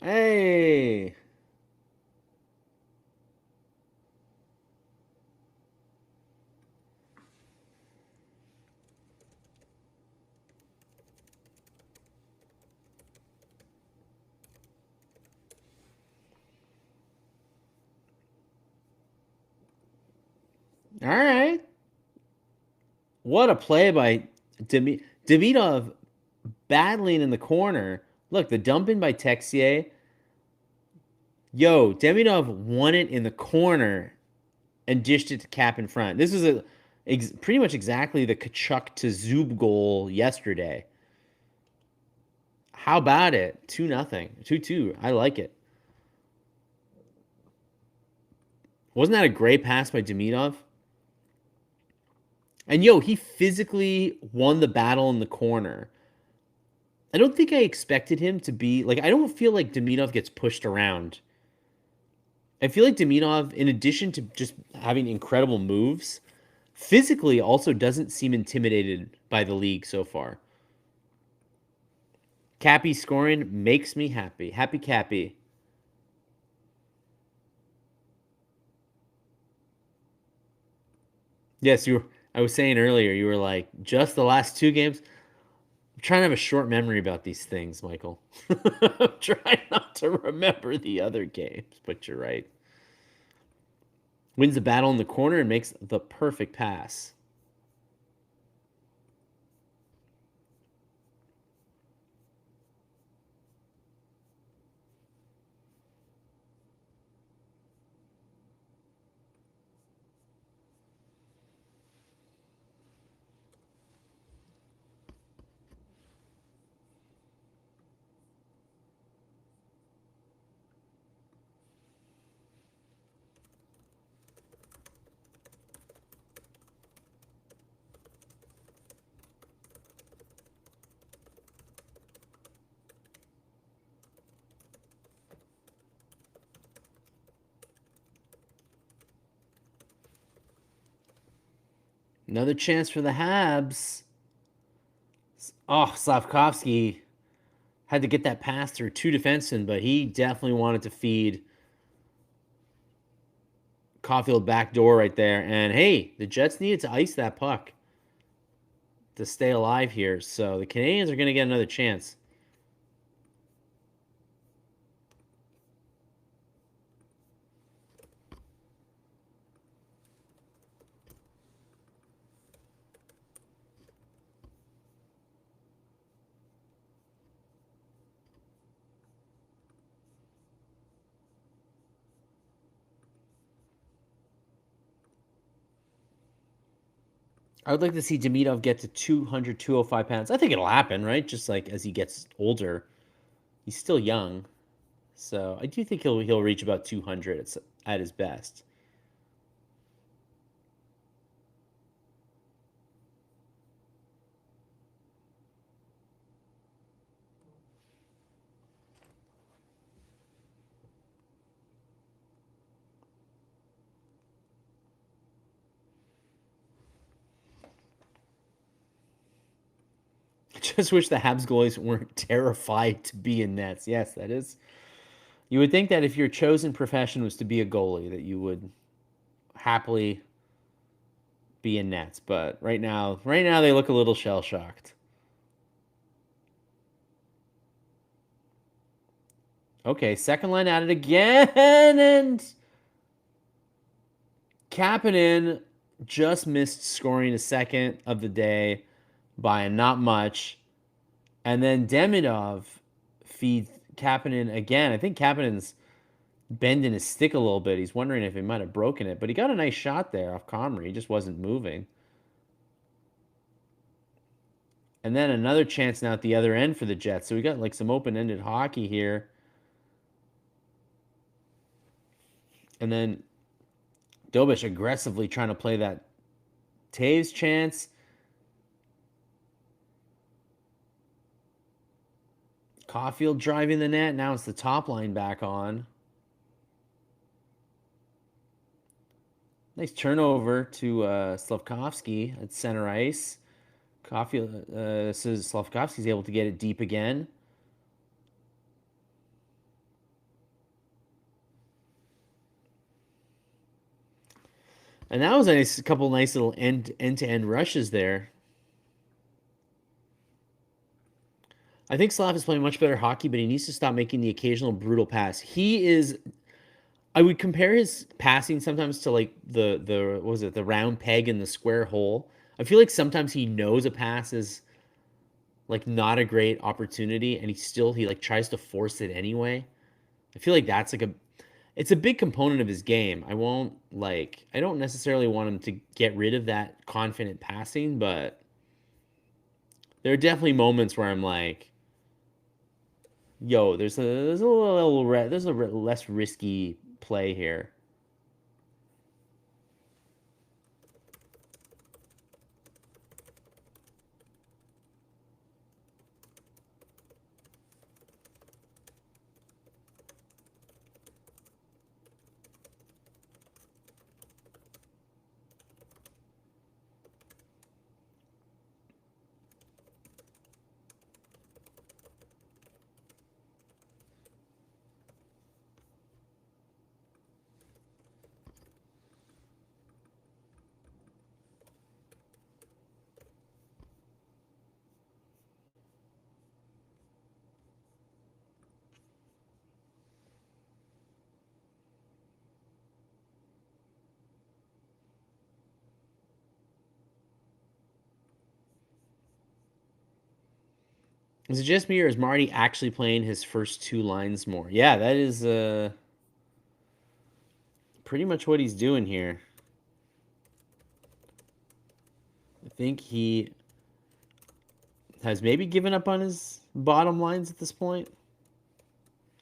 Hey. All right. What a play by Demidov battling in the corner. Look, the dump in by Texier. Yo, Demidov won it in the corner and dished it to Cap in front. This is pretty much exactly the Kachuk to Zub goal yesterday. How about it? 2-0. 2-2. I like it. Wasn't that a great pass by Demidov? And yo, he physically won the battle in the corner. I don't think I expected him to be like, I don't feel like Demidov gets pushed around. I feel like Demidov, in addition to just having incredible moves, physically also doesn't seem intimidated by the league so far. Cappy scoring makes me happy. Happy Cappy. Yes, you were, I was saying earlier, you were like, just the last two games. I'm trying to have a short memory about these things, Michael. I'm trying not to remember the other games, but you're right. Wins the battle in the corner and makes the perfect pass. Another chance for the Habs. Oh, Slavkovsky had to get that pass through two defensemen, but he definitely wanted to feed Caufield back door right there. And hey, the Jets needed to ice that puck to stay alive here. So the Canadiens are going to get another chance. I would like to see Demidov get to 200, 205 pounds. I think it'll happen, right? Just like as he gets older. He's still young. So I do think he'll reach about 200 at his best. I just wish the Habs goalies weren't terrified to be in nets. Yes, that is. You would think that if your chosen profession was to be a goalie, that you would happily be in nets. But right now they look a little shell shocked. Okay, second line at it again, and Kapanen just missed scoring a second of the day by not much. And then Demidov feeds Kapanen again. I think Kapanen's bending his stick a little bit. He's wondering if he might have broken it, but he got a nice shot there off Comrie. He just wasn't moving. And then another chance now at the other end for the Jets. So we got like some open-ended hockey here. And then Dobish aggressively trying to play that Taves chance. Caufield driving the net. Now it's the top line back on. Nice turnover to Slavkovsky at center ice. Caufield says Slavkovsky's able to get it deep again. And that was a couple nice little end-to-end rushes there. I think Slav is playing much better hockey, but he needs to stop making the occasional brutal pass. He is. I would compare his passing sometimes to like the what was it, the round peg in the square hole. I feel like sometimes he knows a pass is like not a great opportunity, and he like tries to force it anyway. I feel like that's like it's a big component of his game. I don't necessarily want him to get rid of that confident passing, but there are definitely moments where I'm like, yo, there's a less risky play here. Is it just me, or is Marty actually playing his first two lines more? Yeah, that is pretty much what he's doing here. I think he has maybe given up on his bottom lines at this point.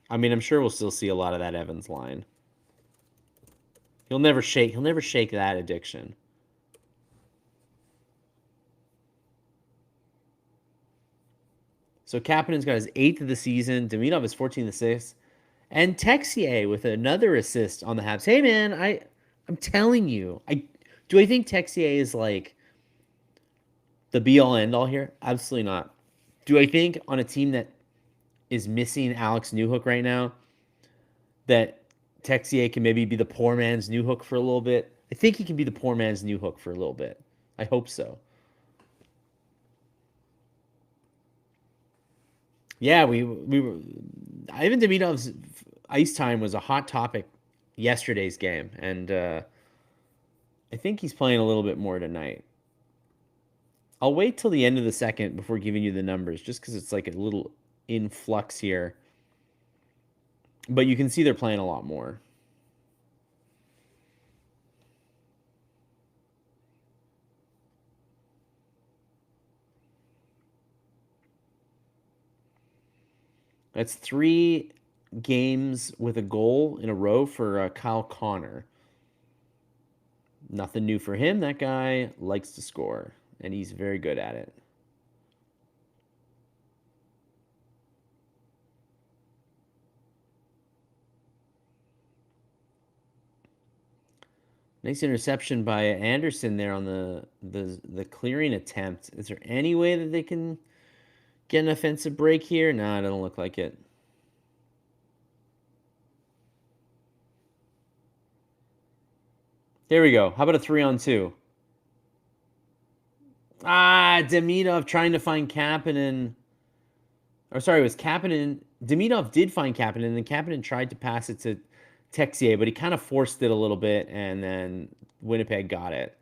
I mean, I'm sure we'll still see a lot of that Evans line. He'll never shake that addiction. So Kapanen's got his 8th of the season. Demidov is 14th assists. And Texier with another assist on the Habs. Hey man, I'm telling you, I think Texier is like the be all end all here? Absolutely not. Do I think on a team that is missing Alex Newhook right now that Texier can maybe be the poor man's Newhook for a little bit? I think he can be the poor man's Newhook for a little bit. I hope so. Yeah, we were. Ivan Demidov's ice time was a hot topic yesterday's game, and I think he's playing a little bit more tonight. I'll wait till the end of the second before giving you the numbers, just because it's like a little influx here. But you can see they're playing a lot more. That's 3 games with a goal in a row for Kyle Connor. Nothing new for him. That guy likes to score, and he's very good at it. Nice interception by Anderson there on the clearing attempt. Is there any way that they can get an offensive break here? No, it doesn't look like it. There we go. How about a 3-on-2? Demidov trying to find Kapanen. Or sorry, it was Kapanen. Demidov did find Kapanen, and then Kapanen tried to pass it to Texier, but he kind of forced it a little bit, and then Winnipeg got it.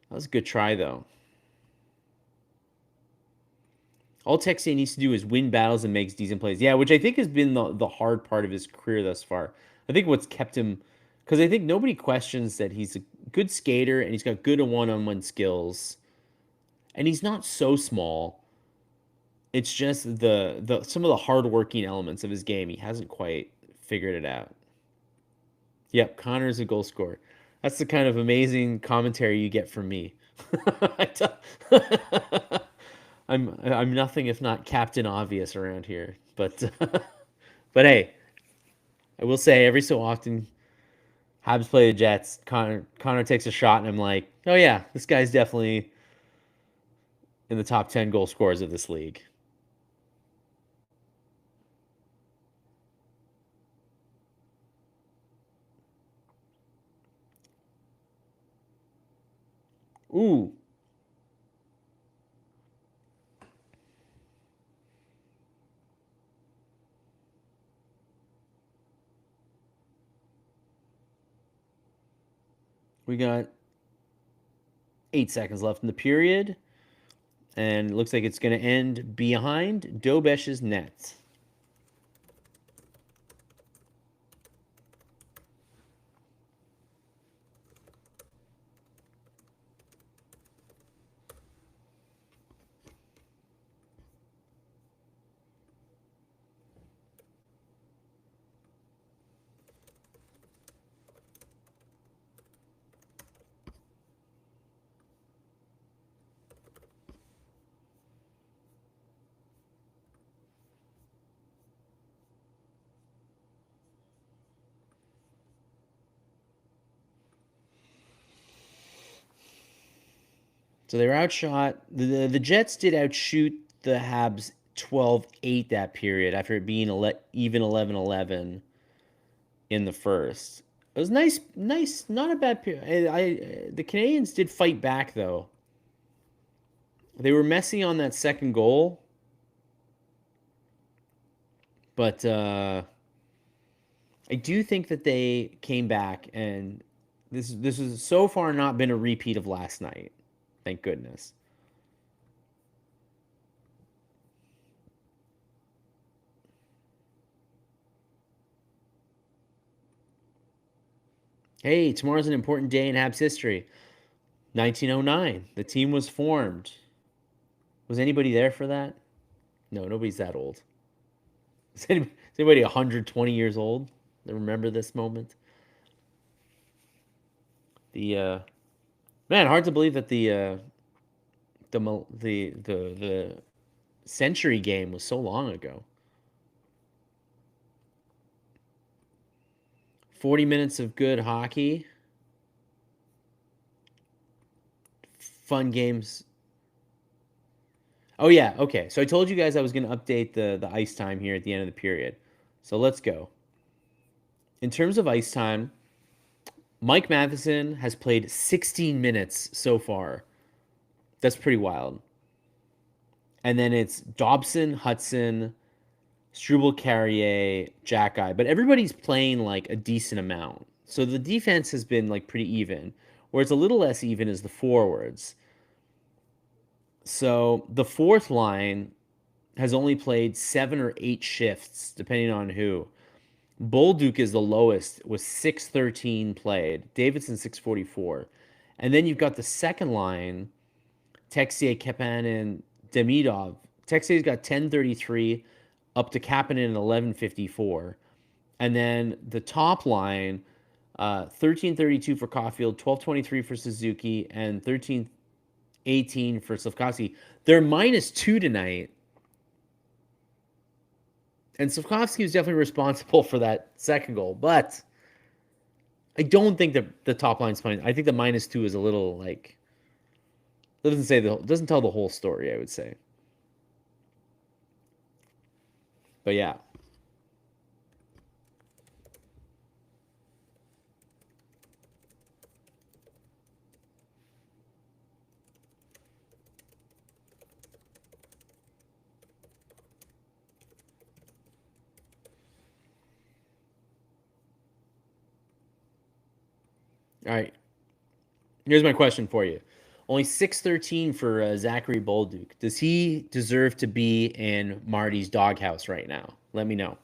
That was a good try, though. All Texier needs to do is win battles and makes decent plays. Yeah, which I think has been the hard part of his career thus far. I think what's kept him, because I think nobody questions that he's a good skater and he's got good one-on-one skills, and he's not so small. It's just the some of the hardworking elements of his game he hasn't quite figured it out. Yep, Connor's a goal scorer. That's the kind of amazing commentary you get from me. I'm nothing if not Captain Obvious around here, but but hey, I will say every so often Habs play the Jets. Connor takes a shot, and I'm like, oh yeah, this guy's definitely in the top 10 goal scorers of this league. Ooh. We got 8 seconds left in the period, and it looks like it's going to end behind Dobesh's net. So they were outshot. The Jets did outshoot the Habs 12-8 that period after it being even 11-11 in the first. It was nice, not a bad period. The Canadiens did fight back though. They were messy on that second goal, but I do think that they came back, and this has so far not been a repeat of last night. Thank goodness. Hey, tomorrow's an important day in Habs history. 1909. The team was formed. Was anybody there for that? No, nobody's that old. Is anybody 120 years old that remember this moment? The man, hard to believe that the century game was so long ago. 40 minutes of good hockey. Fun games. Oh yeah, okay. So I told you guys I was going to update the ice time here at the end of the period. So let's go. In terms of ice time, Mike Matheson has played 16 minutes so far. That's pretty wild. And then it's Dobson, Hudson, Struble, Carrier, Jack-Eye. But everybody's playing like a decent amount. So the defense has been like pretty even. Where it's a little less even is the forwards. So the fourth line has only played 7 or 8 shifts, depending on who. Bolduc is the lowest with 613 played. Davidson 644. And then you've got the second line, Texier, Kapanen, Demidov. Texier's got 1033, up to Kapanen at 11.54. And then the top line, 13.32 for Caufield, 12.23 for Suzuki, and 13.18 for Slafkovsky. They're -2 tonight. And Slafkovsky was definitely responsible for that second goal. But I don't think that the top line's playing. I think the -2 is a little like doesn't tell the whole story, I would say. But yeah. All right. Here's my question for you. Only 6.13 for Zachary Bolduc. Does he deserve to be in Marty's doghouse right now? Let me know.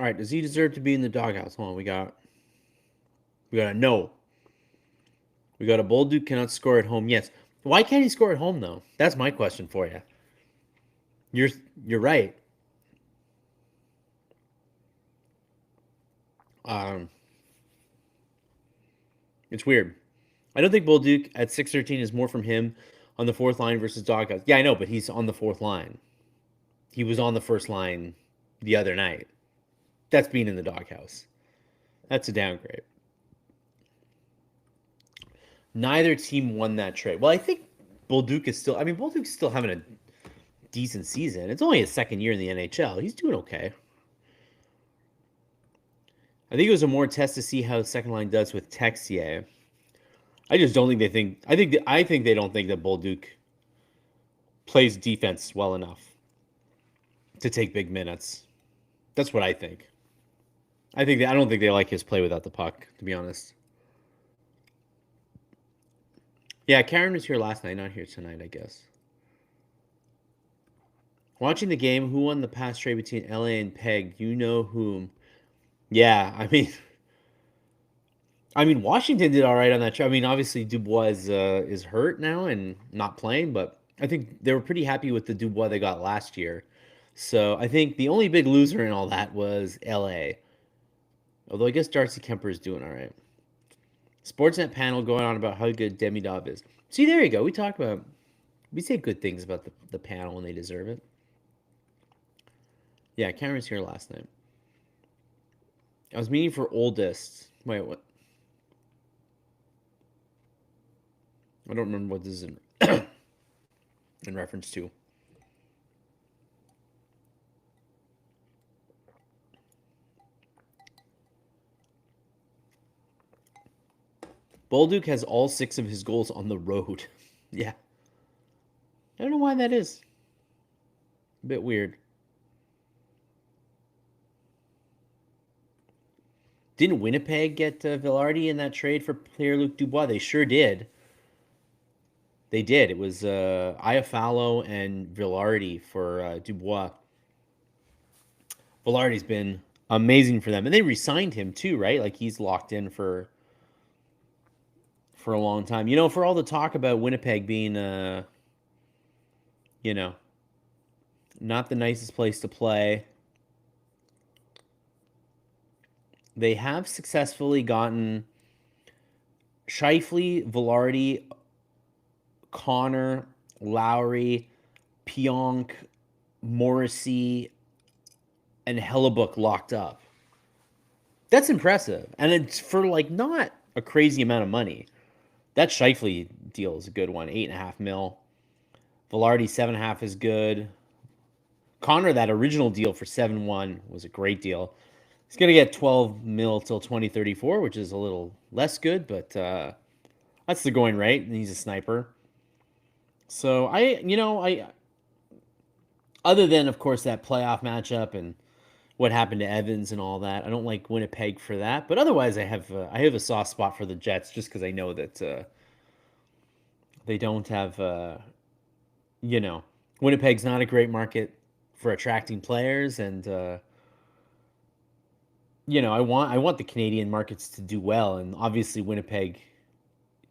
All right, does he deserve to be in the doghouse? Hold on, we got a no. We got a Bolduc cannot score at home. Yes. Why can't he score at home though? That's my question for you. You're right. Um, it's weird. I don't think Bolduc at 6'13" is more from him on the fourth line versus doghouse. Yeah, I know, but he's on the fourth line. He was on the first line the other night. That's being in the doghouse. That's a downgrade. Neither team won that trade. Well, I think Bolduc is still. I mean, Bolduc's still having a decent season. It's only his second year in the NHL. He's doing okay. I think it was a more test to see how the second line does with Texier. I just don't think they think. I think they don't think that Bolduc plays defense well enough to take big minutes. That's what I think. I don't think they like his play without the puck, to be honest. Yeah, Karen was here last night, not here tonight, I guess. Watching the game, who won the pass trade between LA and Peg? You know whom. Yeah, Washington did all right on that trade. I mean, obviously Dubois is hurt now and not playing, but I think they were pretty happy with the Dubois they got last year. So I think the only big loser in all that was LA. Although I guess Darcy Kemper is doing all right. Sportsnet panel going on about how good Demidov is. See, there you go. We say good things about the panel when they deserve it. Yeah, Cameron was here last night. I was meeting for oldest. Wait, what? I don't remember what this is in reference to. Bolduc has all 6 of his goals on the road. Yeah. I don't know why that is. A bit weird. Didn't Winnipeg get Vilardi in that trade for Pierre-Luc Dubois? They sure did. They did. It was Iafallo and Vilardi for Dubois. Vilardi's been amazing for them. And they re-signed him too, right? Like he's locked in for a long time. You know, for all the talk about Winnipeg being not the nicest place to play, they have successfully gotten Scheifele, Vilardi, Connor, Lowry, Pionk, Morrissey, and Hellebuyck locked up. That's impressive. And it's for not a crazy amount of money. That Scheifele deal is a good one. 8.5 mil. Vilardi 7.5 is good. Connor, that original deal for 7.1 was a great deal. He's going to get 12 mil till 2034, which is a little less good, but that's the going rate, and he's a sniper. So I other than of course that playoff matchup and what happened to Evans and all that, I don't like Winnipeg for that. But otherwise, I have a soft spot for the Jets just because I know that they don't have Winnipeg's not a great market for attracting players, and I want the Canadian markets to do well, and obviously Winnipeg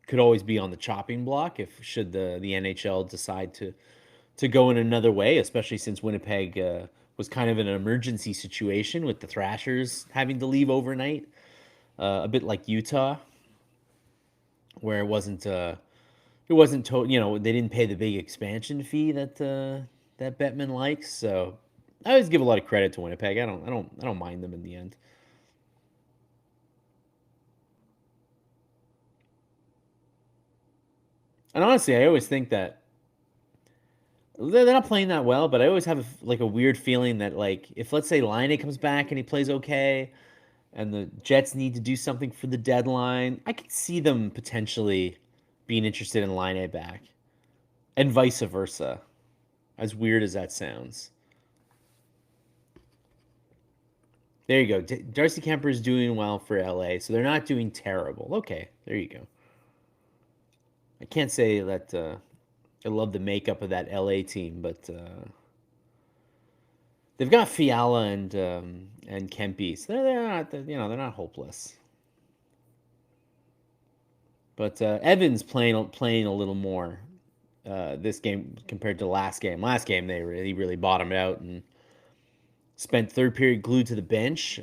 could always be on the chopping block if should the NHL decide to go in another way, especially since Winnipeg was kind of an emergency situation with the Thrashers having to leave overnight, a bit like Utah, where it wasn't they didn't pay the big expansion fee that Bettman likes. So I always give a lot of credit to Winnipeg. I don't mind them in the end. And honestly, I always think that they're not playing that well, but I always have a weird feeling that if let's say Laine comes back and he plays okay, and the Jets need to do something for the deadline, I could see them potentially being interested in Laine back, and vice versa. As weird as that sounds. There you go. Darcy Kemper is doing well for LA, so they're not doing terrible. Okay, there you go. I can't say that I love the makeup of that LA team, but they've got Fiala and Kempe, so they're not hopeless. But Evans playing a little more this game compared to last game. Last game they really bottomed out and spent third period glued to the bench.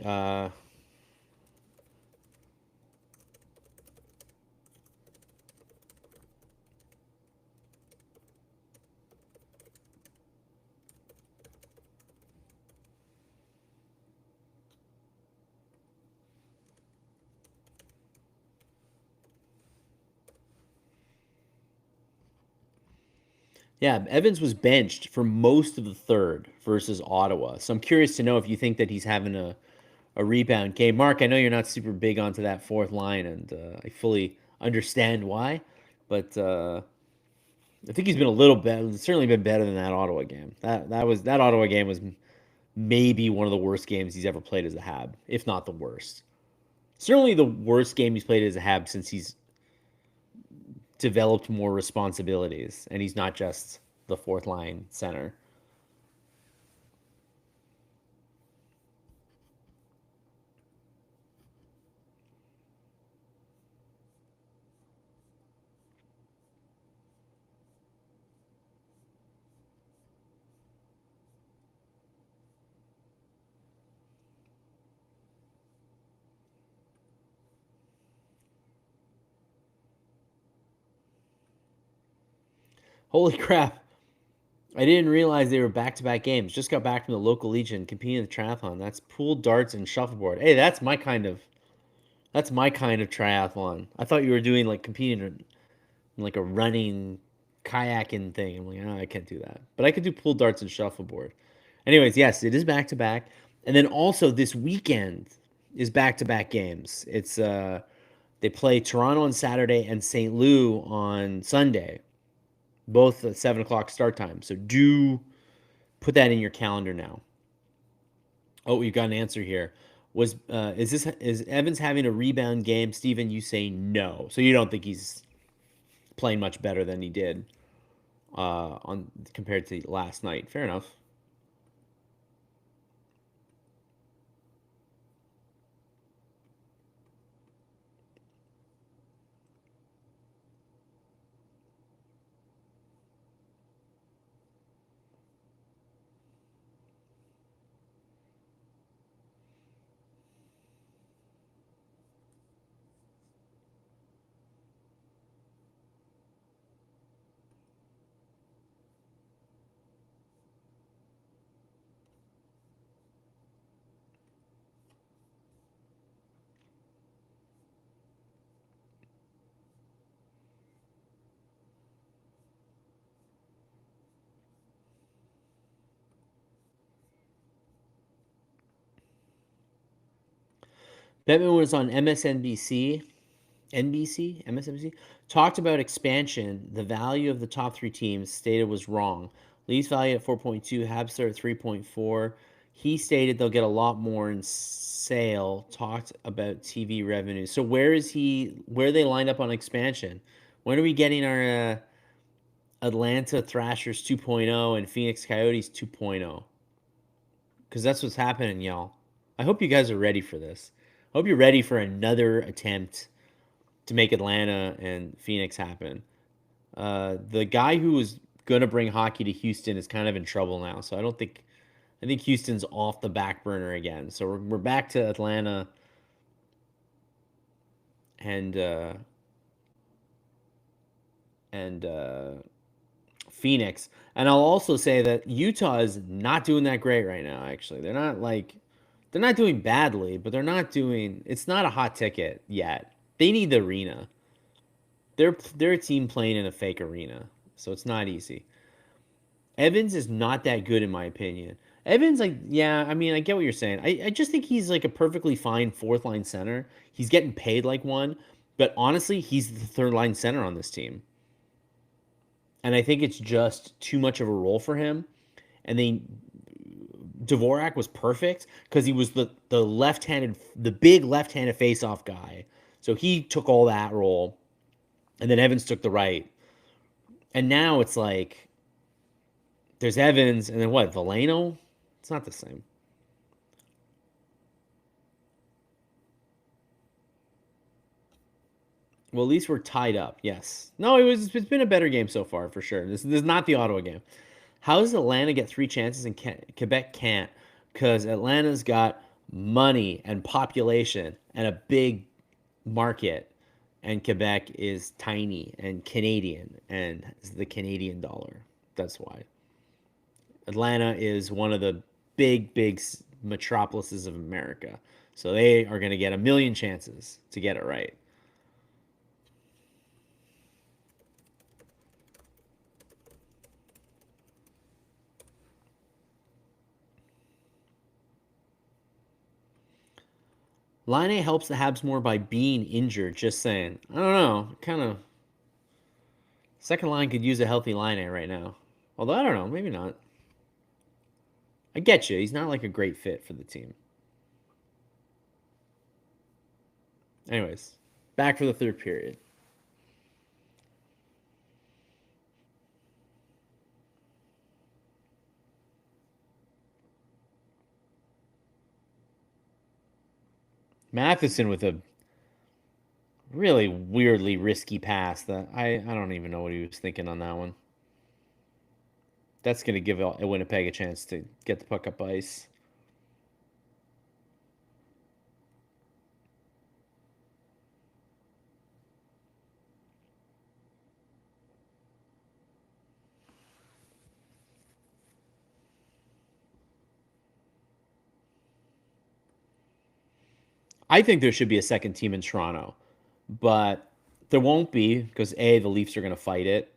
Yeah, Evans was benched for most of the third versus Ottawa. So I'm curious to know if you think that he's having a rebound game. Mark, I know you're not super big onto that fourth line, and I fully understand why, but I think he's been a little better. Certainly been better than that Ottawa game. That Ottawa game was maybe one of the worst games he's ever played as a Hab, if not the worst. Certainly the worst game he's played as a Hab since he's developed more responsibilities, and he's not just the fourth line center. Holy crap! I didn't realize they were back-to-back games. Just got back from the local legion competing in the triathlon. That's pool, darts, and shuffleboard. Hey, that's my kind of triathlon. I thought you were doing like competing in like a running, kayaking thing. I'm like, oh, I can't do that. But I could do pool, darts, and shuffleboard. Anyways, yes, it is back-to-back. And then also this weekend is back-to-back games. It's they play Toronto on Saturday and St. Louis on Sunday, both at 7 o'clock start time. So do put that in your calendar now. Oh, we've got an answer here. Is Evans having a rebound game? Steven, you say no. So you don't think he's playing much better than he did on compared to last night. Fair enough. Bettman was on MSNBC, NBC, MSNBC, talked about expansion. The value of the top three teams stated was wrong. Leafs value at 4.2, Habs are at 3.4. He stated they'll get a lot more in sale. Talked about TV revenue. So where is he? Where are they lined up on expansion? When are we getting our Atlanta Thrashers 2.0 and Phoenix Coyotes 2.0? Because that's what's happening, y'all. I hope you guys are ready for this. I hope you're ready for another attempt to make Atlanta and Phoenix happen. The guy who was going to bring hockey to Houston is kind of in trouble now, so I think Houston's off the back burner again. So we're back to Atlanta and and Phoenix. And I'll also say that Utah is not doing that great right now. Actually, they're not doing badly, but they're not doing. It's not a hot ticket yet. They need the arena. They're a team playing in a fake arena, so it's not easy. Evans is not that good in my opinion. Evans, like, yeah, I mean, I get what you're saying. I just think he's like a perfectly fine fourth line center. He's getting paid like one, but honestly, he's the third line center on this team. And I think it's just too much of a role for him. And they Dvorak was perfect because he was the big left-handed face-off guy. So he took all that role, and then Evans took the right. And now it's like there's Evans, and then what? Veleno? It's not the same. Well, at least we're tied up. Yes. No, it's been a better game so far for sure. This is not the Ottawa game. How does Atlanta get 3 chances and Quebec can't? Because Atlanta's got money and population and a big market, and Quebec is tiny and Canadian and the Canadian dollar. That's why. Atlanta is one of the big metropolises of America. So they are going to get a million chances to get it right. Line helps the Habs more by being injured. Just saying. I don't know. Kind of. Second line could use a healthy Line right now. Although I don't know. Maybe not. I get you. He's not like a great fit for the team. Anyways, back for the third period. Matheson with a really weirdly risky pass that I don't even know what he was thinking on that one. That's going to give Winnipeg a chance to get the puck up ice. I think there should be a second team in Toronto, but there won't be because the Leafs are going to fight it,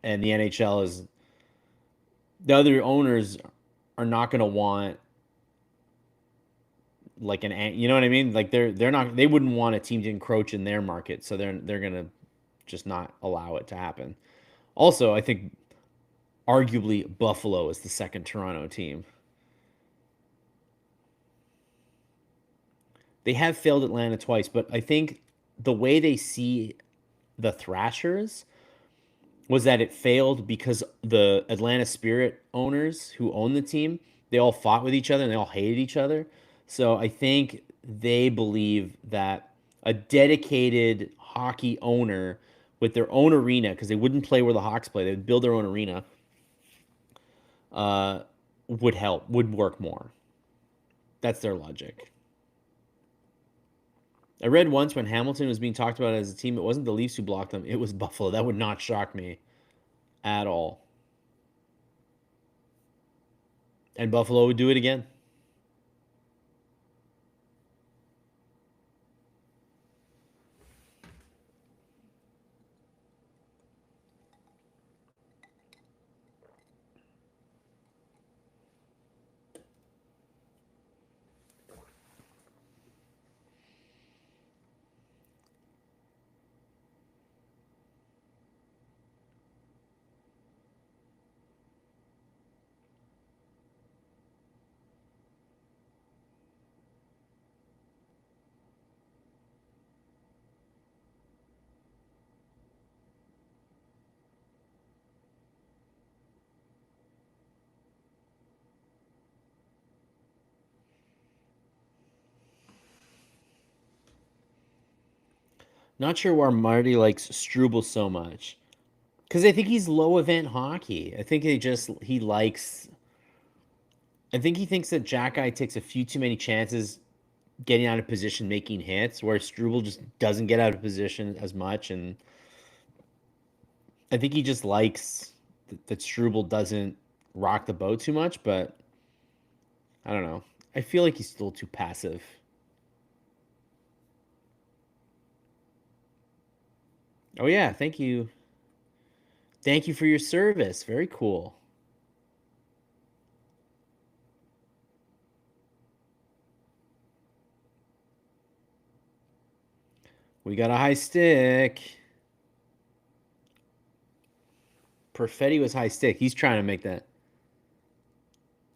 and the NHL is the other owners are not going to want like you know what I mean? Like they're not they wouldn't want a team to encroach in their market, so they're going to just not allow it to happen. Also, I think arguably Buffalo is the second Toronto team. They have failed Atlanta twice, but I think the way they see the Thrashers was that it failed because the Atlanta Spirit owners who own the team, they all fought with each other and they all hated each other. So I think they believe that a dedicated hockey owner with their own arena, because they wouldn't play where the Hawks play, they would build their own arena, uh, would work more. That's their logic. I read once when Hamilton was being talked about as a team, it wasn't the Leafs who blocked them, it was Buffalo. That would not shock me at all. And Buffalo would do it again. Not sure why Marty likes Struble so much. Because I think he's low event hockey. I think he likes. I think he thinks that Jack Guy takes a few too many chances getting out of position, making hits, where Struble just doesn't get out of position as much. And I think he just likes that Struble doesn't rock the boat too much. But I don't know. I feel like he's still too passive. Oh yeah, thank you. Thank you for your service. Very cool. We got a high stick. Perfetti was high stick. He's trying to make that.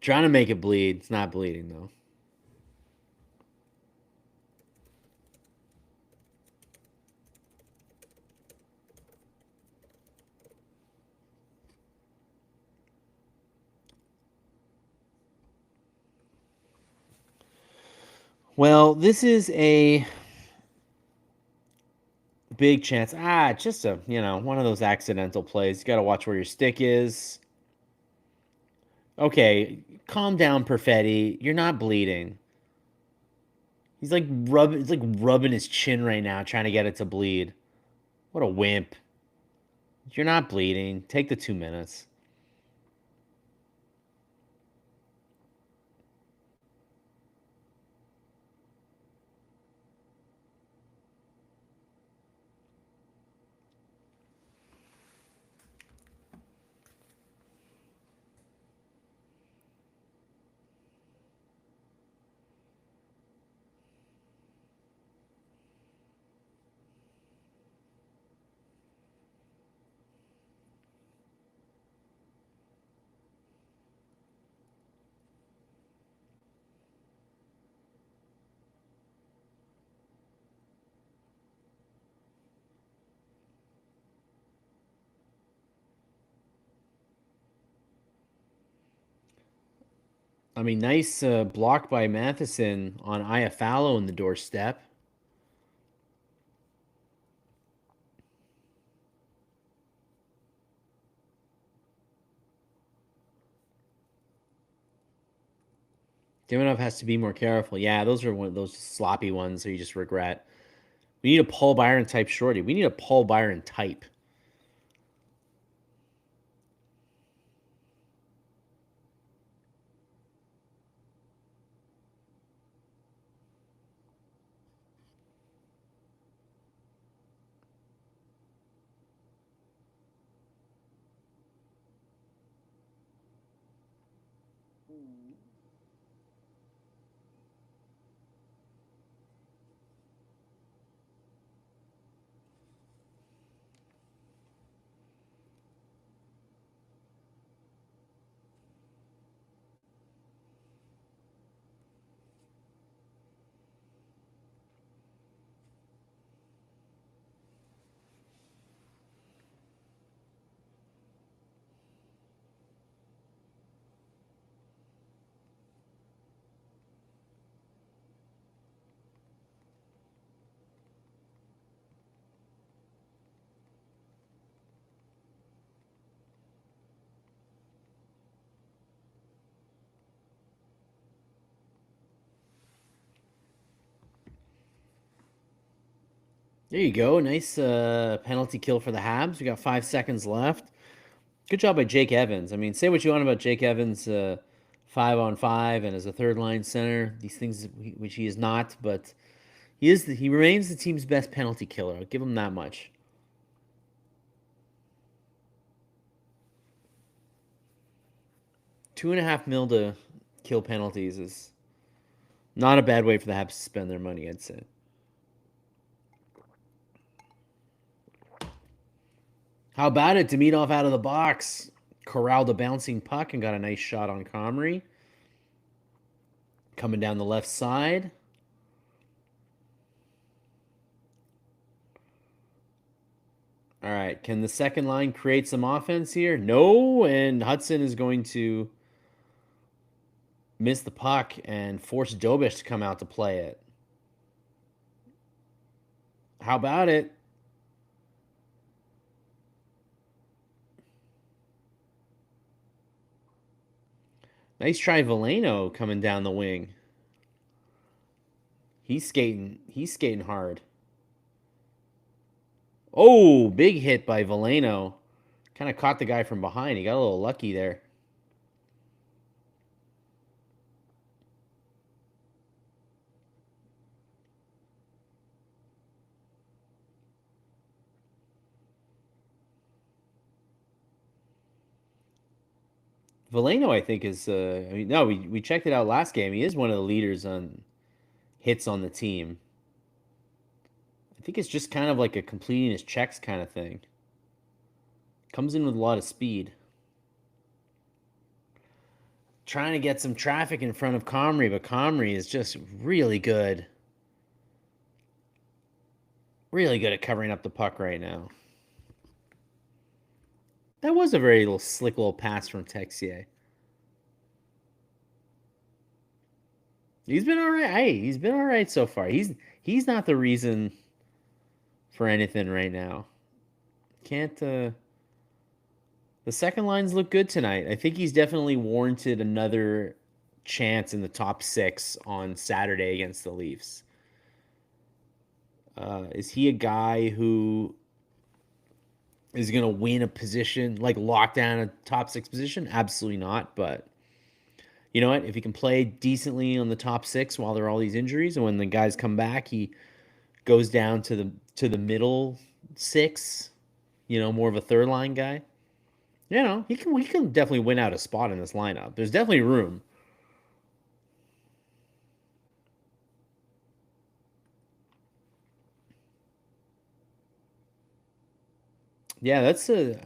Trying to make it bleed. It's not bleeding though. Well, this is a big chance. Just one of those accidental plays. You got to watch where your stick is. Okay, calm down, Perfetti. You're not bleeding. He's like rubbing his chin right now, trying to get it to bleed. What a wimp. You're not bleeding. Take the 2 minutes. I mean, nice block by Matheson on Iafallo in the doorstep. Dimonov has to be more careful. Yeah, those are one of those sloppy ones that you just regret. We need a Paul Byron type shorty. We need a Paul Byron type. There you go. Nice penalty kill for the Habs. We got 5 seconds left. Good job by Jake Evans. I mean, say what you want about Jake Evans, 5-on-5 and as a third line center. These things which he is not, but he remains the team's best penalty killer. I'll give him that much. 2.5 mil to kill penalties is not a bad way for the Habs to spend their money, I'd say. How about it? Demidov out of the box. Corralled a bouncing puck and got a nice shot on Comrie. Coming down the left side. All right. Can the second line create some offense here? No. And Hudson is going to miss the puck and force Dobish to come out to play it. How about it? Nice try, Veleno coming down the wing. He's skating. He's skating hard. Oh, big hit by Veleno. Kind of caught the guy from behind. He got a little lucky there. Veleno, I think, is. I mean, no, we checked it out last game. He is one of the leaders on hits on the team. I think it's just kind of like a completing his checks kind of thing. Comes in with a lot of speed. Trying to get some traffic in front of Comrie, but Comrie is just really good. Really good at covering up the puck right now. That was a very little slick little pass from Texier. He's been all right. Hey, he's been all right so far. He's not the reason for anything right now. Can't the second lines look good tonight. I think he's definitely warranted another chance in the top 6 on Saturday against the Leafs. Is he a guy who is going to win a position, like lock down a top 6 position? Absolutely not. But you know what? If he can play decently on the top 6 while there are all these injuries, and when the guys come back, he goes down to the middle 6. More of a third line guy. He can definitely win out a spot in this lineup. There's definitely room. Yeah, that's a.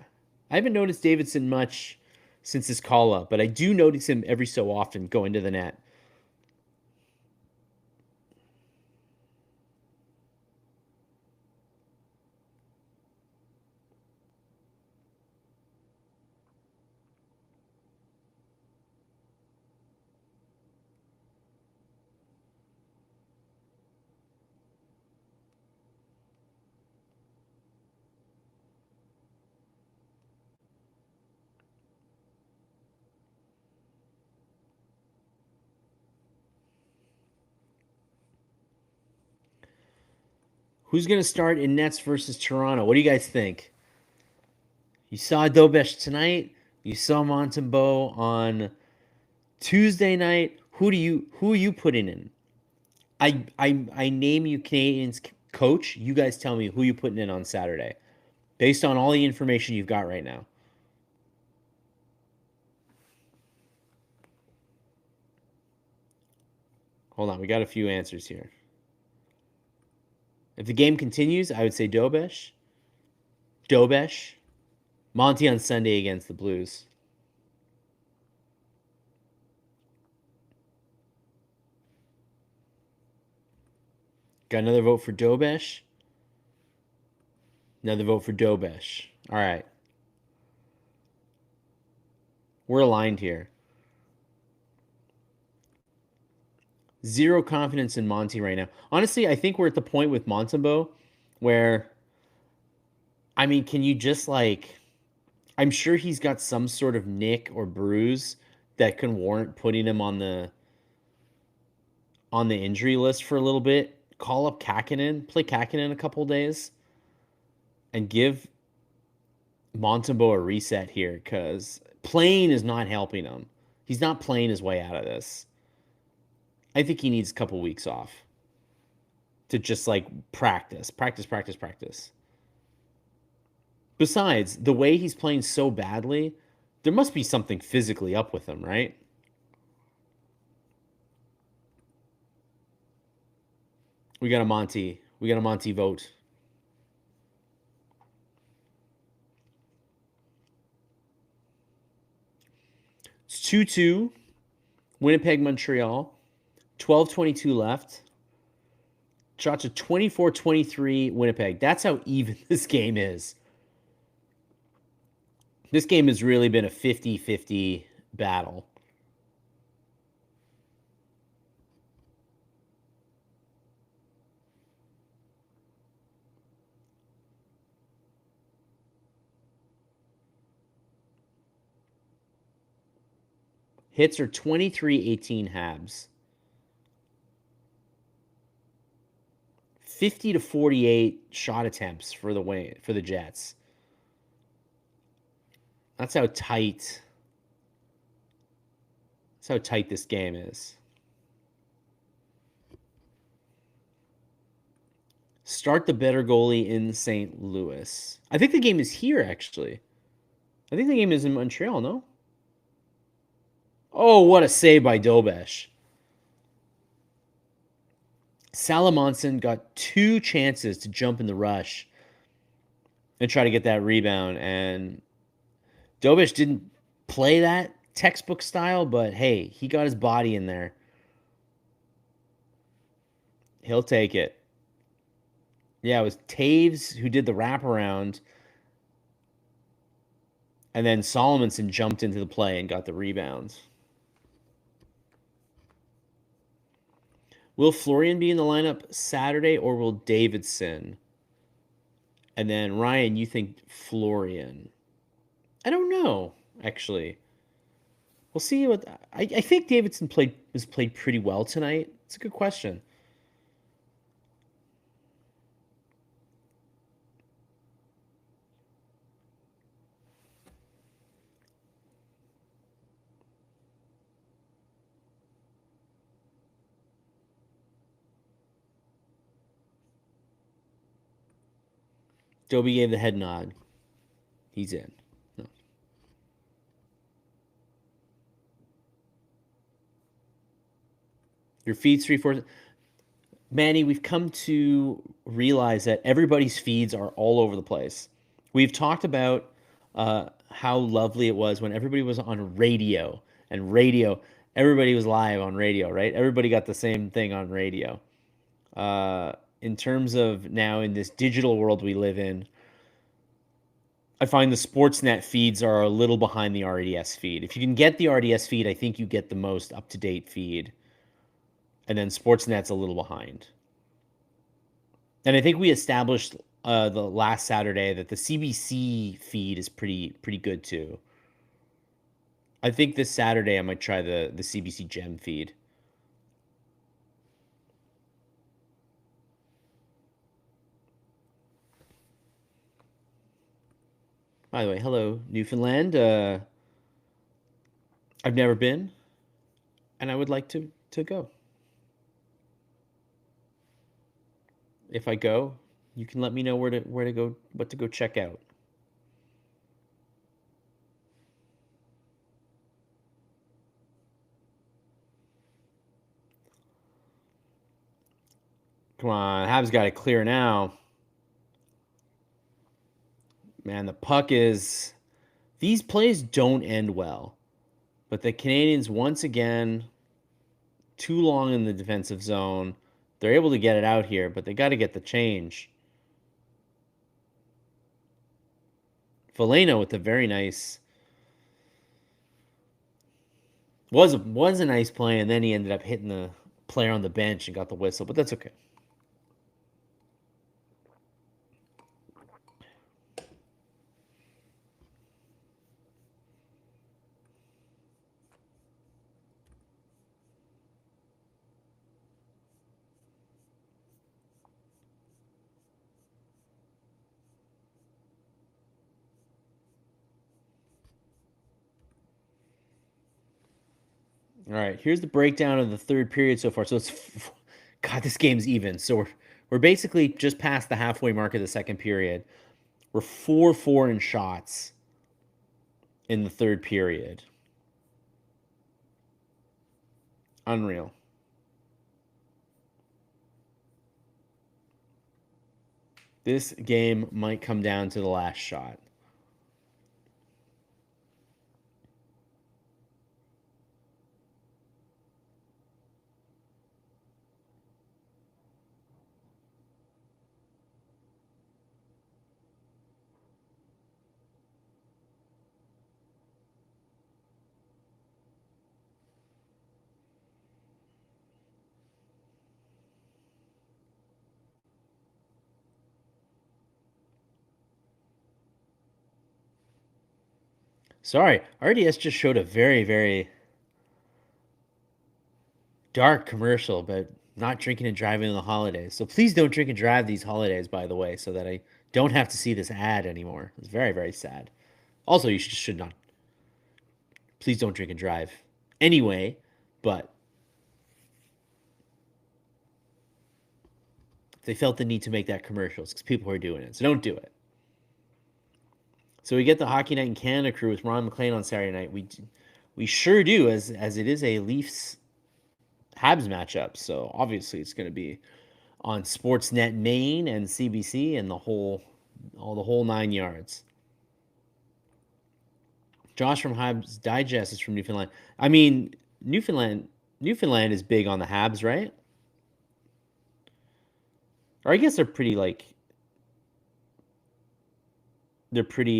I haven't noticed Davidson much since his call up, but I do notice him every so often going to the net. Who's going to start in Nets versus Toronto? What do you guys think? You saw Dobesh tonight. You saw Montembeau on Tuesday night. Who are you putting in? I name you Canadians coach. You guys tell me who you putting in on Saturday, based on all the information you've got right now. Hold on, we got a few answers here. If the game continues, I would say Dobesh, Monty on Sunday against the Blues. Got another vote for Dobesh. Another vote for Dobesh. All right. We're aligned here. Zero confidence in Monty right now. Honestly, I think we're at the point with Montembeau where, I mean, can you just like, I'm sure he's got some sort of nick or bruise that can warrant putting him on the injury list for a little bit. Call up Kakinen, play Kakinen a couple days, and give Montembeau a reset here because playing is not helping him. He's not playing his way out of this. I think he needs a couple weeks off to just like practice. Besides, the way he's playing so badly, there must be something physically up with him, right? We got a Monty. We got a Monty vote. It's 2-2. Winnipeg, Montreal. 12:22 left. Shots are 24-23 Winnipeg. That's how even this game is. This game has really been a 50-50 battle. Hits are 23-18 Habs. 50-48 shot attempts for the Jets. That's how tight this game is. Start the better goalie in St. Louis. I think the game is here, actually. I think the game is in Montreal, no? Oh, what a save by Dobesh. Salamonson got 2 chances to jump in the rush and try to get that rebound, and Dobesh didn't play that textbook style, but hey, he got his body in there. He'll take it. Yeah, it was Taves who did the wraparound, and then Solomonson jumped into the play and got the rebound. Will Florian be in the lineup Saturday or will Davidson? And then Ryan, you think Florian? I don't know, actually. We'll see what I think Davidson played pretty well tonight. It's a good question. Dobie gave the head nod. He's in. No. Your feed's 3-4. Manny, we've come to realize that everybody's feeds are all over the place. We've talked about how lovely it was when everybody was on radio, and radio, everybody was live on radio, right? Everybody got the same thing on radio. In terms of now in this digital world we live in, I find the Sportsnet feeds are a little behind the RDS feed. If you can get the RDS feed, I think you get the most up-to-date feed. And then Sportsnet's a little behind. And I think we established the last Saturday that the CBC feed is pretty good too. I think this Saturday I might try the CBC Gem feed. By the way, hello Newfoundland. I've never been, and I would like to go. If I go, you can let me know where to go, what to go check out. Come on, Habs got it clear now. Man, the puck is. These plays don't end well, but the Canadians once again too long in the defensive zone. They're able to get it out here, but they got to get the change. Veleno with a very nice was a nice play, and then he ended up hitting the player on the bench and got the whistle, but that's okay. All right, here's the breakdown of the third period so far. So it's God, this game's even. So we're basically just past the halfway mark of the second period. We're 4-4 in shots in the third period. Unreal. This game might come down to the last shot. Sorry, RDS just showed a very, very dark commercial about not drinking and driving in the holidays. So please don't drink and drive these holidays, by the way, so that I don't have to see this ad anymore. It's very, very sad. Also, you should not. Please don't drink and drive anyway, but they felt the need to make that commercial because people are doing it. So don't do it. So we get the Hockey Night in Canada crew with Ron McLean on Saturday night. We sure do, as it is a Leafs Habs matchup. So obviously it's going to be on Sportsnet Maine and CBC and the whole 9 yards. Josh from Habs Digest is from Newfoundland. I mean, Newfoundland is big on the Habs, right? Or I guess they're pretty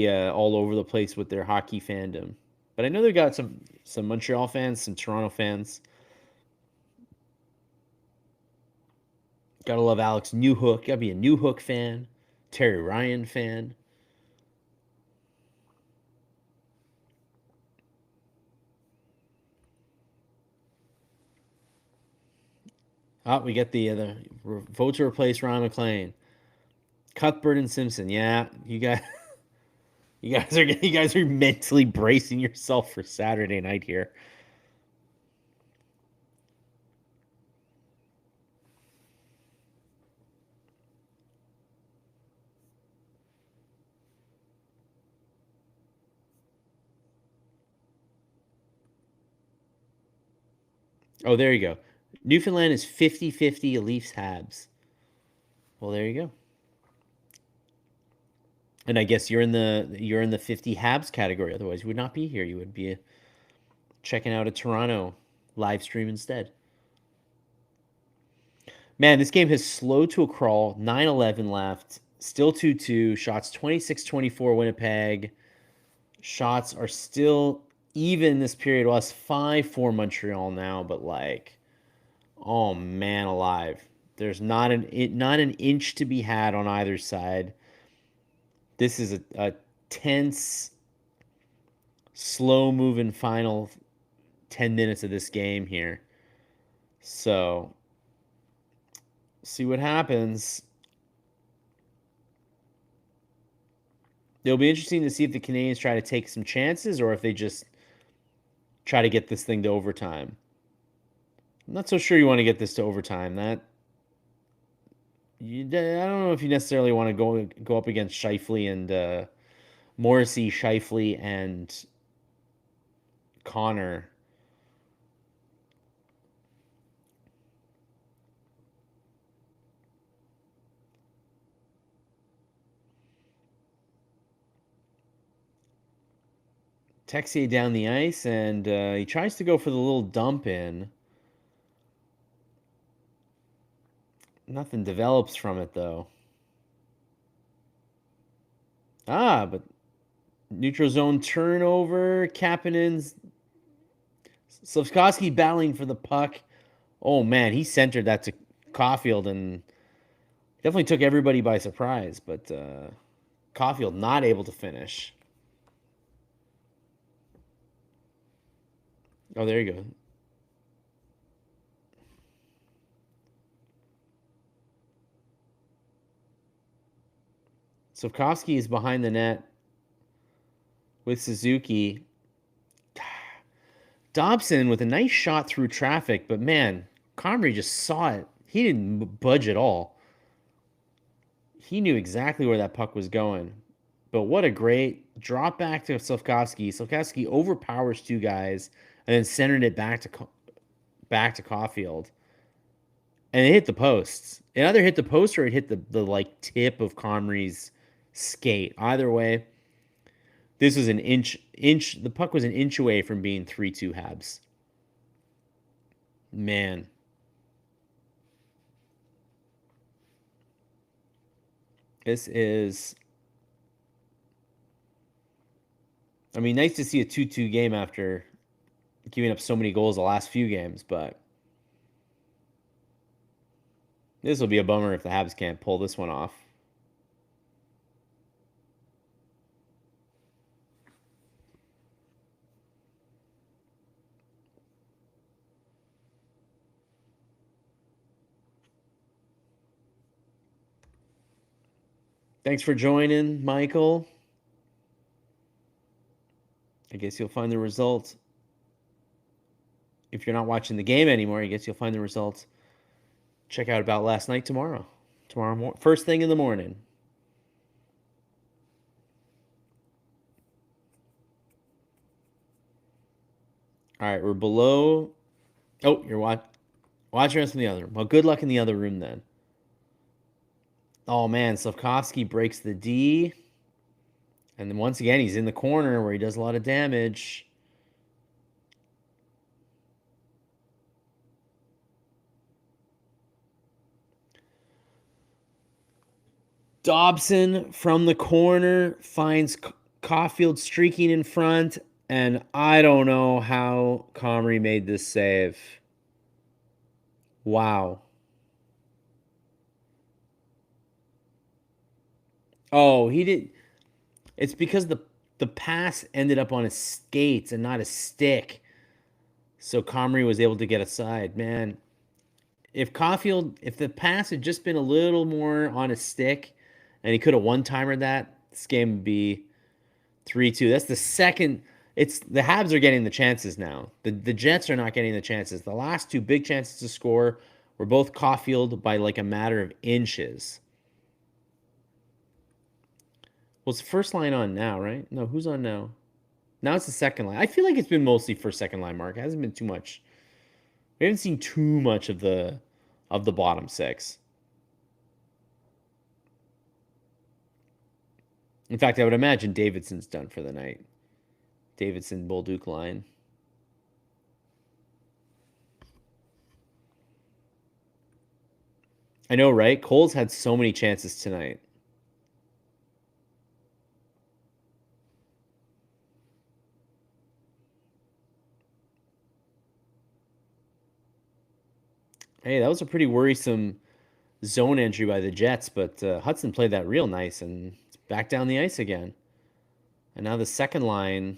all over the place with their hockey fandom. But I know they've got some Montreal fans, some Toronto fans. Gotta love Alex Newhook. Gotta be a Newhook fan. Terry Ryan fan. Oh, we get the vote to replace Ron McLean. Cuthbert and Simpson. Yeah, you guys are mentally bracing yourself for Saturday night here. Oh, there you go. Newfoundland is 50-50 Leafs Habs. Well, there you go. And I guess you're in the 50 Habs category. Otherwise, you would not be here. You would be checking out a Toronto live stream instead. Man, this game has slowed to a crawl. 9-11 left. Still 2-2. Shots 26-24 Winnipeg. Shots are still even this period. Well, it's 5-4 Montreal now, but oh man alive. There's not an inch to be had on either side. This is a tense, slow moving final 10 minutes of this game here. So, see what happens. It'll be interesting to see if the Canadiens try to take some chances or if they just try to get this thing to overtime. I'm not so sure you want to get this to overtime. I don't know if you necessarily want to go up against Scheifele and Morrissey, Scheifele, and Connor. Texier down the ice, and he tries to go for the little dump in. Nothing develops from it, though. But neutral zone turnover. Kapanen's Slavkovsky battling for the puck. Oh, man, he centered that to Caufield and definitely took everybody by surprise, but Caufield not able to finish. Oh, there you go. Slavkovsky is behind the net with Suzuki. Dobson with a nice shot through traffic, but man, Comrie just saw it. He didn't budge at all. He knew exactly where that puck was going. But what a great drop back to Slavkovsky. Slavkovsky overpowers two guys and then centered it back to Caufield. And it hit the posts. It either hit the post or it hit the tip of Comrie's skate. Either way, this was an inch. The puck was an inch away from being 3-2 Habs. Man. This is, I mean, nice to see a 2-2 game after giving up so many goals the last few games, but this will be a bummer if the Habs can't pull this one off. Thanks for joining, Michael. I guess you'll find the results. If you're not watching the game anymore, I guess you'll find the results. Check out About Last Night tomorrow. First thing in the morning. All right, we're below. Oh, you're watching us in the other room. Well, good luck in the other room then. Oh, man, Slavkovsky breaks the D. And then once again, he's in the corner where he does a lot of damage. Dobson from the corner finds Caufield streaking in front. And I don't know how Comrie made this save. Wow. Oh, he did. It's because the pass ended up on his skates and not his stick. So Comrie was able to get aside. Man, if the pass had just been a little more on his stick and he could have one-timered that, this game would be 3-2. That's the second. It's the Habs are getting the chances now. The Jets are not getting the chances. The last two big chances to score were both Caufield by like a matter of inches. Well, it's the first line on now, right? No, who's on now? Now it's the second line. I feel like it's been mostly first second line, Mark. It hasn't been too much. We haven't seen too much of the bottom six. In fact, I would imagine Davidson's done for the night. Davidson Bolduc line. I know, right? Cole's had so many chances tonight. Hey, that was a pretty worrisome zone entry by the Jets, but Hudson played that real nice and it's back down the ice again. And now the second line.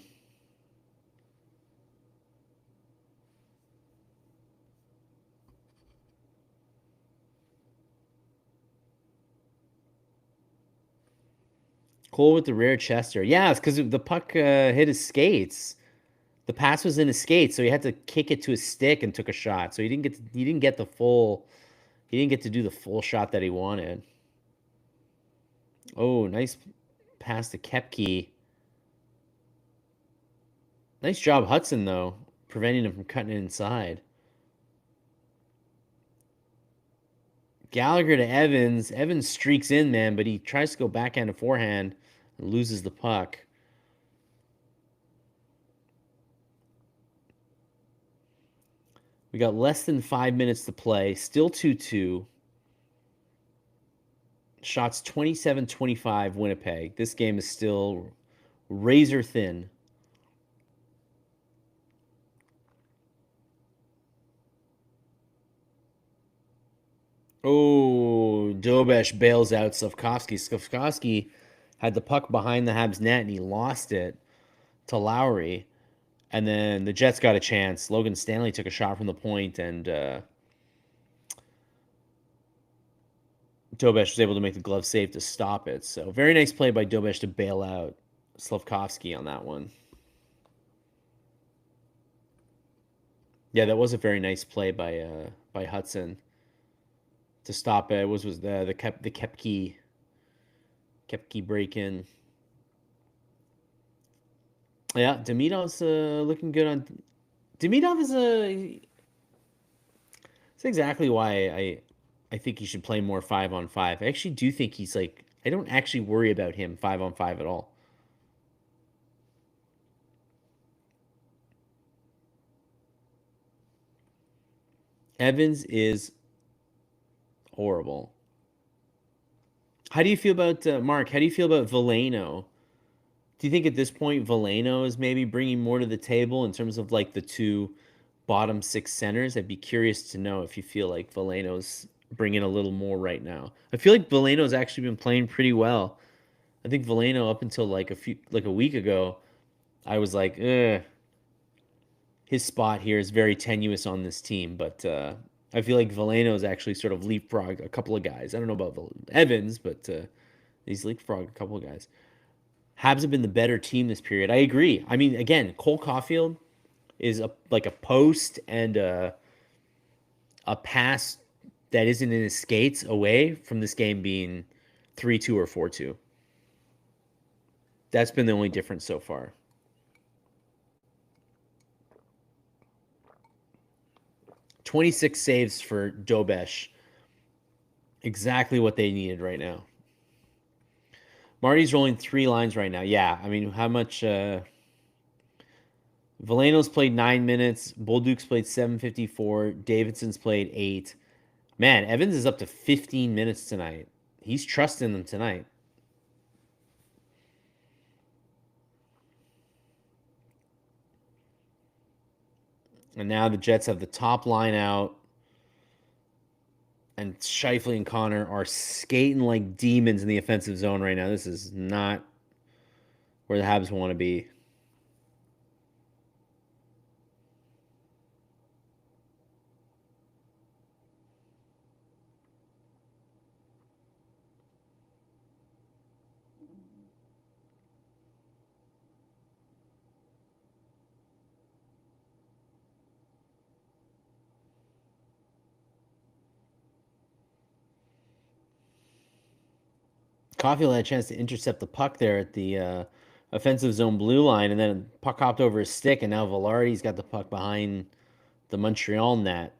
Cole with the rear chester. Yeah, it's because the puck hit his skates. The pass was in his skates, so he had to kick it to his stick and took a shot. So he didn't get the full he didn't get to do the full shot that he wanted. Oh, nice pass to Kepke. Nice job, Hudson, though, preventing him from cutting it inside. Gallagher to Evans. Evans streaks in, man, but he tries to go backhand to forehand and loses the puck. We got less than 5 minutes to play. Still 2-2. Shots 27-25 Winnipeg. This game is still razor thin. Oh, Dobesh bails out Slavkovsky. Slavkovsky had the puck behind the Habs net and he lost it to Lowry. And then the Jets got a chance. Logan Stanley took a shot from the point, and Dobesh was able to make the glove save to stop it. So very nice play by Dobesh to bail out Slavkovsky on that one. Yeah, that was a very nice play by Hudson to stop it. It was the Kepke break in. Yeah, Demidov's looking good on. Demidov is a. It's exactly why I think he should play more 5-on-5. I actually do think he's like. I don't actually worry about him 5-on-5 at all. Evans is horrible. How do you feel about Mark? How do you feel about Veleno? Do you think at this point Veleno is maybe bringing more to the table in terms of like the two bottom six centers? I'd be curious to know if you feel like Veleno's bringing a little more right now. I feel like Veleno's actually been playing pretty well. I think Veleno up until like a week ago, I was like, his spot here is very tenuous on this team, but I feel like Veleno's actually sort of leapfrogged a couple of guys. I don't know about Evans, but he's leapfrogged a couple of guys. Habs have been the better team this period. I agree. I mean, again, Cole Caufield is like a post and a pass that isn't in his skates away from this game being 3-2 or 4-2. That's been the only difference so far. 26 saves for Dobesh. Exactly what they needed right now. Marty's rolling three lines right now. Yeah, I mean, how much? Veleno's played 9 minutes. Bolduc's played 7:54. Davidson's played 8. Man, Evans is up to 15 minutes tonight. He's trusting them tonight. And now the Jets have the top line out. And Scheifele and Connor are skating like demons in the offensive zone right now. This is not where the Habs want to be. Caufield had a chance to intercept the puck there at the offensive zone blue line, and then puck hopped over his stick, and now Velarde's got the puck behind the Montreal net.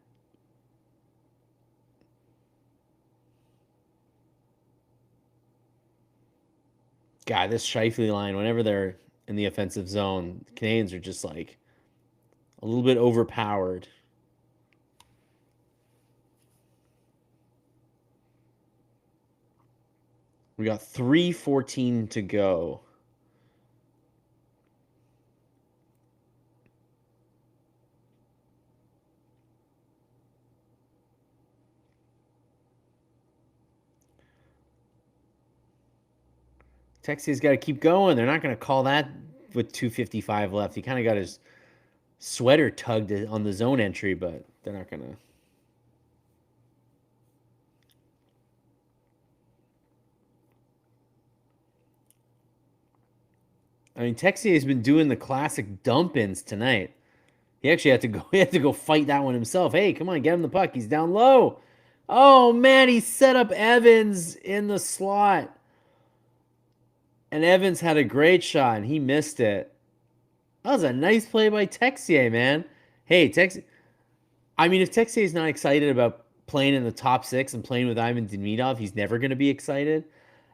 God, this Scheifele line, whenever they're in the offensive zone, the Canadiens are just like a little bit overpowered. We got 3:14 to go. Texas's got to keep going. They're not going to call that with 2:55 left. He kind of got his sweater tugged on the zone entry, but they're not going to. I mean, Texier has been doing the classic dump-ins tonight. He actually had to go. He had to go fight that one himself. Hey, come on, get him the puck. He's down low. Oh man, he set up Evans in the slot, and Evans had a great shot, and he missed it. That was a nice play by Texier, man. Hey, Texier. I mean, if Texier is not excited about playing in the top six and playing with Ivan Demidov, he's never going to be excited.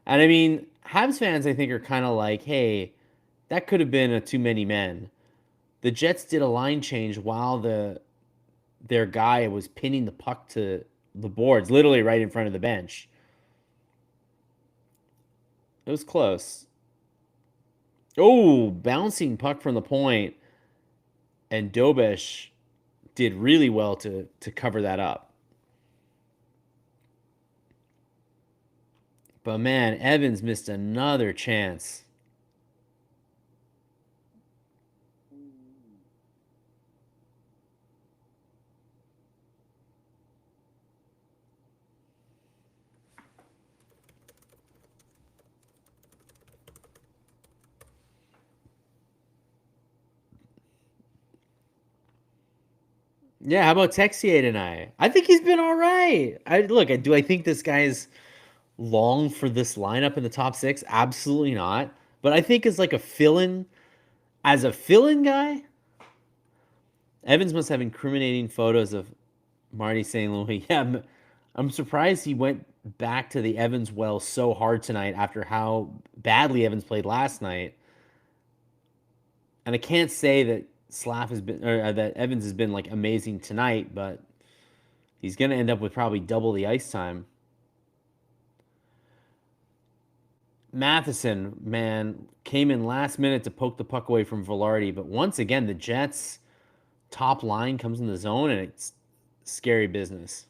And I mean, Habs fans, I think, are kind of like, hey, that could have been a too many men. The Jets did a line change while their guy was pinning the puck to the boards, literally right in front of the bench. It was close. Oh, bouncing puck from the point, and Dobesh did really well to cover that up. But man, Evans missed another chance. Yeah, how about Texier tonight? I think he's been all right. Do I think this guy's long for this lineup in the top six? Absolutely not. But I think as a fill-in guy, Evans must have incriminating photos of Marty St. Louis. Yeah, I'm surprised he went back to the Evans well so hard tonight after how badly Evans played last night. And I can't say that Slav has been or that Evans has been like amazing tonight, but he's going to end up with probably double the ice time. Matheson, man, came in last minute to poke the puck away from Velarde, but once again, the Jets' top line comes in the zone, and it's scary business.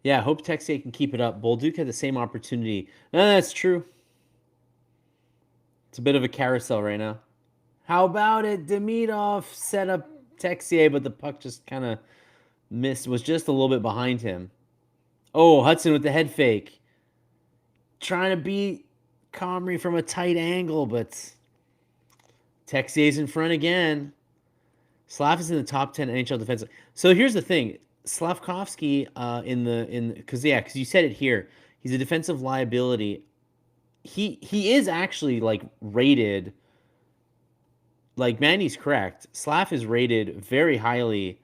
Yeah, hope Texier can keep it up. Bolduc had the same opportunity. No, that's true. It's a bit of a carousel right now. How about it? Demidov set up Texier, but the puck just kind of missed, was just a little bit behind him. Oh, Hudson with the head fake. Trying to beat Comrie from a tight angle, but Texier's in front again. Slav is in the top 10 NHL defense. So here's the thing. Slavkovsky because you said it here. He's a defensive liability. He is actually like rated, like Manny's correct. Slav is rated very highly,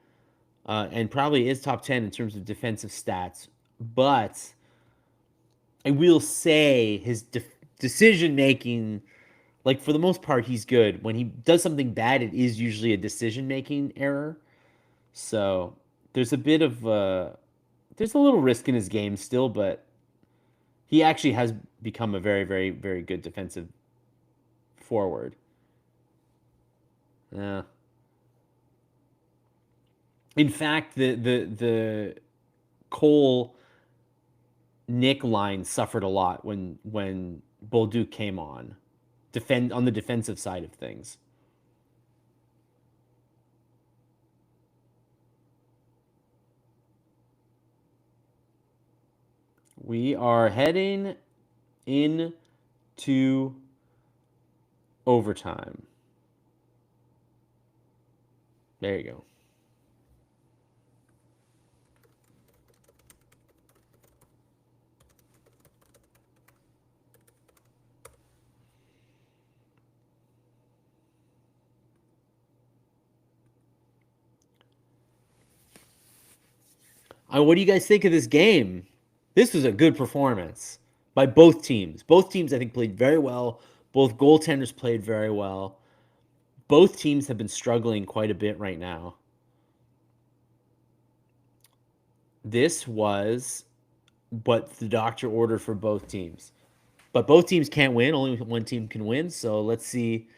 and probably is top 10 in terms of defensive stats. But I will say his decision making, like for the most part, he's good. When he does something bad, it is usually a decision making error. So there's a bit of there's a little risk in his game still, but he actually has become a very, very, very good defensive forward. Yeah. In fact, the Cole Nick line suffered a lot when Bolduc came on, defend on the defensive side of things. We are heading into overtime. There you go. What do you guys think of this game? This was a good performance by both teams. Both teams, I think, played very well. Both goaltenders played very well. Both teams have been struggling quite a bit right now. This was what the doctor ordered for both teams. But both teams can't win. Only one team can win. So let's see.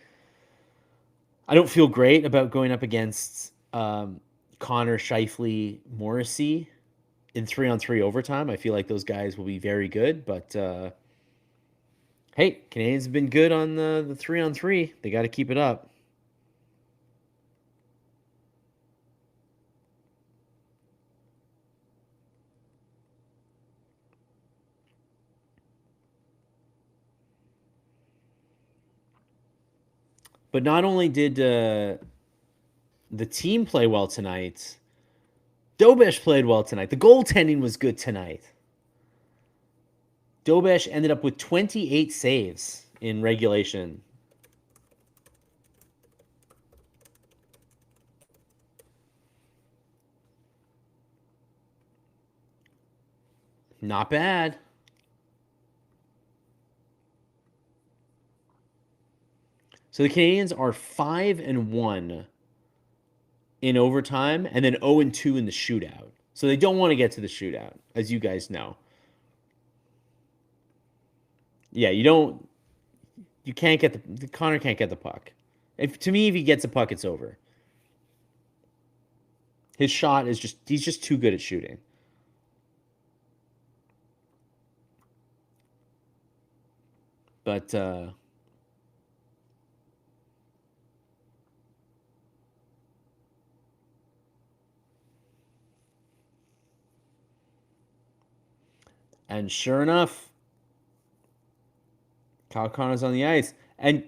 I don't feel great about going up against Connor, Scheifele, Morrissey in 3-on-3 overtime. I feel like those guys will be very good. But hey, Canadians have been good on the 3-on-3. They got to keep it up. But not only did the team play well tonight, Dobesh played well tonight. The goaltending was good tonight. Dobesh ended up with 28 saves in regulation. Not bad. So the Canadiens are 5-1 in overtime and then 0-2 in the shootout. So they don't want to get to the shootout, as you guys know. Yeah, you can't get Connor can't get the puck. To me, if he gets a puck, it's over. His shot is he's just too good at shooting. But and sure enough, Kyle Connor's on the ice. And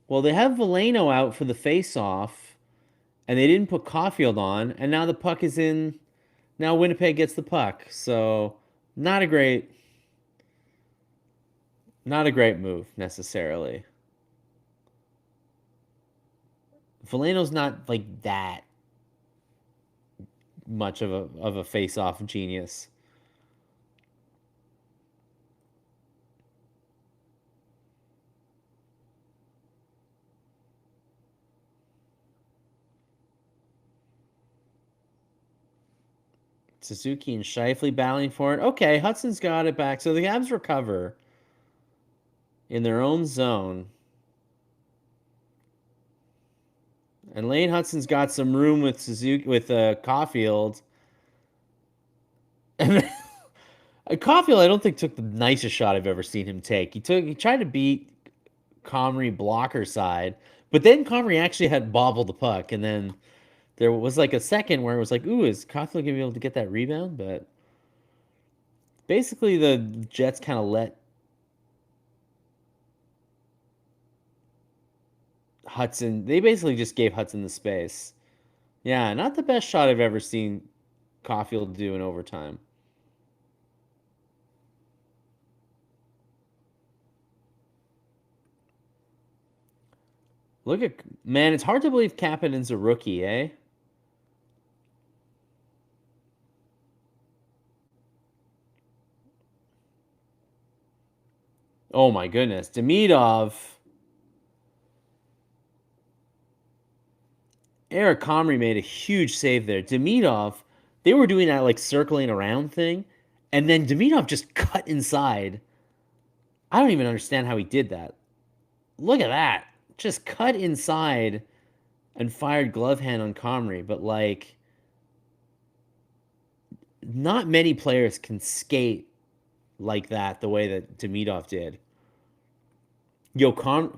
well, they have Veleno out for the face-off, and they didn't put Caufield on, and now the puck is in. Now Winnipeg gets the puck, so not a great, not a great move necessarily. Veleno's not like that much of a face-off genius. Suzuki and Scheifele battling for it. Okay, Hudson's got it back. So the Habs recover in their own zone. And Lane Hudson's got some room with Caufield. And Caufield, I don't think took the nicest shot I've ever seen him take. He tried to beat Comrie blocker side, but then Comrie actually had bobbled the puck, and then there was like a second where it was like, ooh, is Caufield gonna be able to get that rebound? But basically, the Jets kind of let Hudson. They basically just gave Hudson the space. Yeah, not the best shot I've ever seen Caufield do in overtime. Look at man, it's hard to believe Kapanen's a rookie, eh? Oh my goodness. Demidov. Eric Comrie made a huge save there. Demidov, they were doing that like circling around thing, and then Demidov just cut inside. I don't even understand how he did that. Look at that. Just cut inside and fired glove hand on Comrie, but like not many players can skate like that the way that Demidov did. Yo, Connor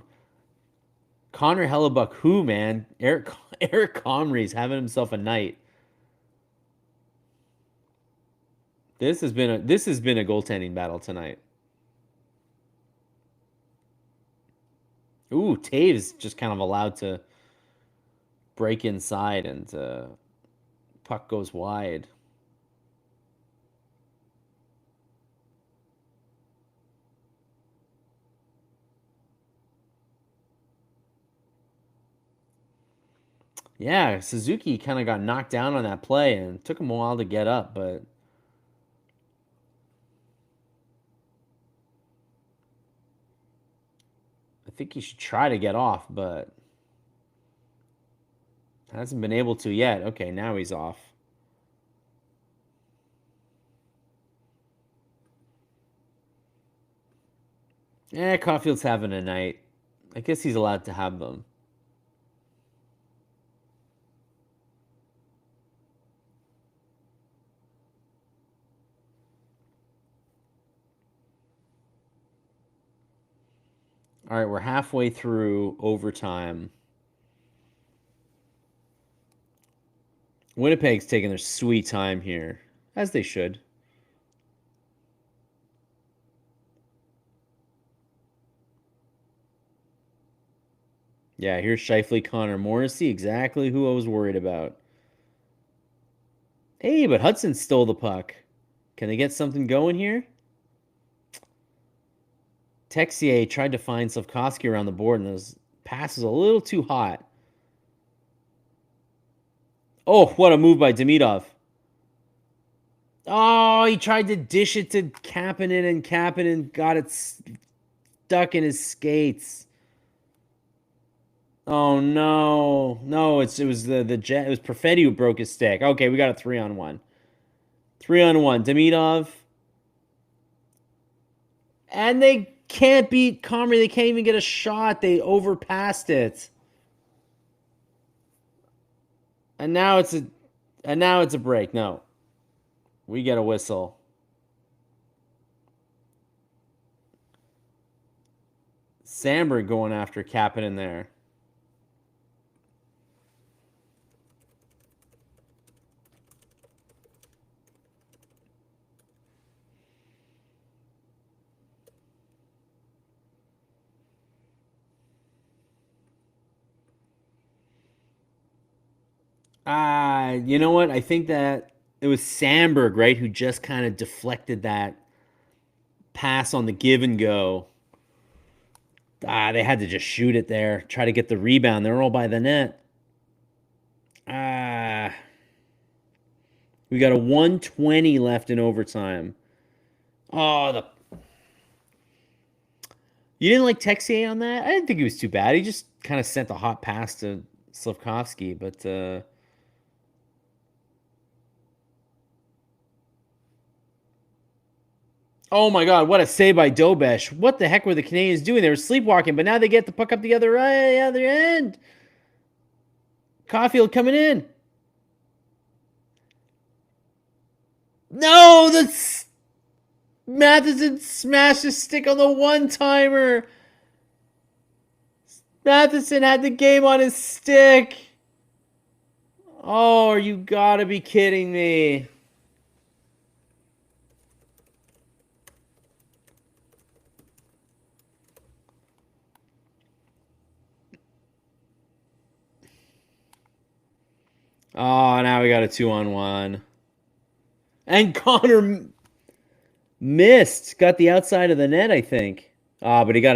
Hellebuyck, who man? Eric Comrie's having himself a night. This has been a goaltending battle tonight. Ooh, Taves just kind of allowed to break inside and puck goes wide. Yeah, Suzuki kind of got knocked down on that play and it took him a while to get up, but I think he should try to get off, but hasn't been able to yet. Okay, now he's off. Yeah, Caufield's having a night. I guess he's allowed to have them. All right, we're halfway through overtime. Winnipeg's taking their sweet time here, as they should. Yeah, here's Scheifele, Connor Morrissey, exactly who I was worried about. Hey, but Hudson stole the puck. Can they get something going here? Texier tried to find Slavkovsky around the board, and those passes a little too hot. Oh, what a move by Demidov. Oh, he tried to dish it to Kapanen, and Kapanen got it stuck in his skates. Oh no, no! It was the Jet. It was Perfetti who broke his stick. Okay, we got a 3-on-1. 3-on-1. Demidov, and they can't beat Comrie. They can't even get a shot. They overpassed it, and now it's a break. No, we get a whistle. Sandberg going after Kapanen there. You know what? I think that it was Sandberg, right, who just kind of deflected that pass on the give and go. They had to just shoot it there, try to get the rebound. They're all by the net. We got a 1:20 left in overtime. Oh, you didn't like Texier on that? I didn't think he was too bad. He just kind of sent a hot pass to Slavkovsky, but oh my God, what a save by Dobesh. What the heck were the Canadians doing? They were sleepwalking, but now they get the puck up the other end. Caufield coming in. No, Matheson smashed his stick on the one-timer. Matheson had the game on his stick. Oh, you gotta be kidding me. Oh, now we got a 2-on-1. And Connor missed. Got the outside of the net, I think. But he got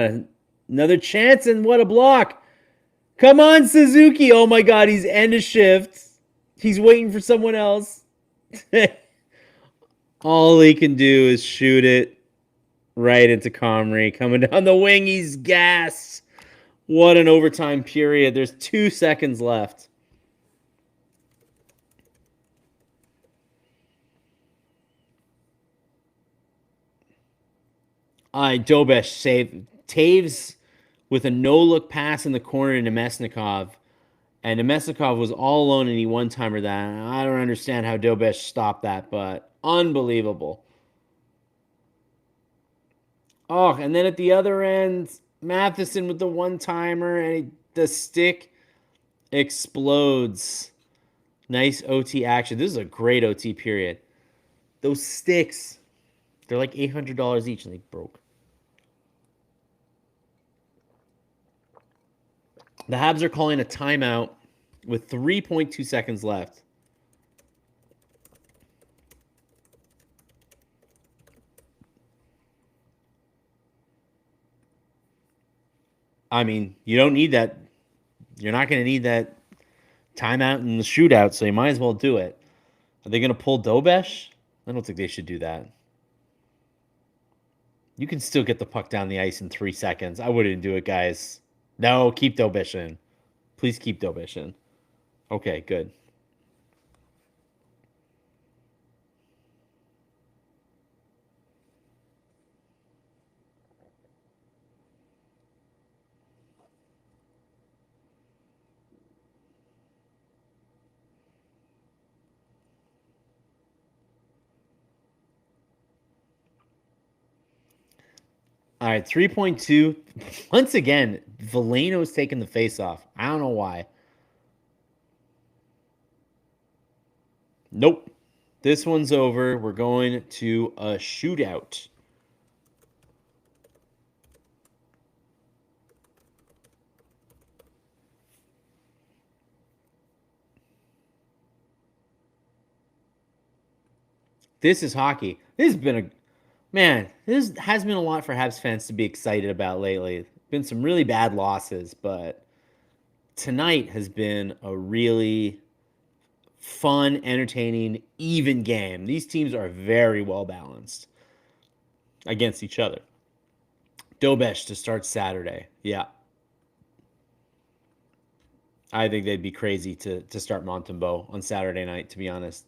another chance, and what a block. Come on, Suzuki. Oh, my God, he's end of shift. He's waiting for someone else. All he can do is shoot it. Right into Comrie. Coming down the wing. He's gassed. What an overtime period. There's 2 seconds left. Dobesh saved. Taves with a no-look pass in the corner to Nemesnikov. And Nemesnikov was all alone and he one-timer that. I don't understand how Dobesh stopped that, but unbelievable. Oh, and then at the other end, Matheson with the one-timer and the stick explodes. Nice OT action. This is a great OT period. Those sticks, they're like $800 each and they broke. The Habs are calling a timeout with 3.2 seconds left. I mean, you don't need that. You're not going to need that timeout in the shootout, so you might as well do it. Are they going to pull Dobesh? I don't think they should do that. You can still get the puck down the ice in 3 seconds. I wouldn't do it, guys. No, keep Dobesh in. Please keep Dobesh in. Okay, good. All right, 3.2. Once again, Veleno's taking the face off. I don't know why. Nope. This one's over. We're going to a shootout. This is hockey. This has been a man. This has been a lot for Habs fans to be excited about lately. Been some really bad losses, but tonight has been a really fun, entertaining, even game. These teams are very well balanced against each other. Dobesh to start Saturday. Yeah. I think they'd be crazy to start Montembeault on Saturday night, to be honest.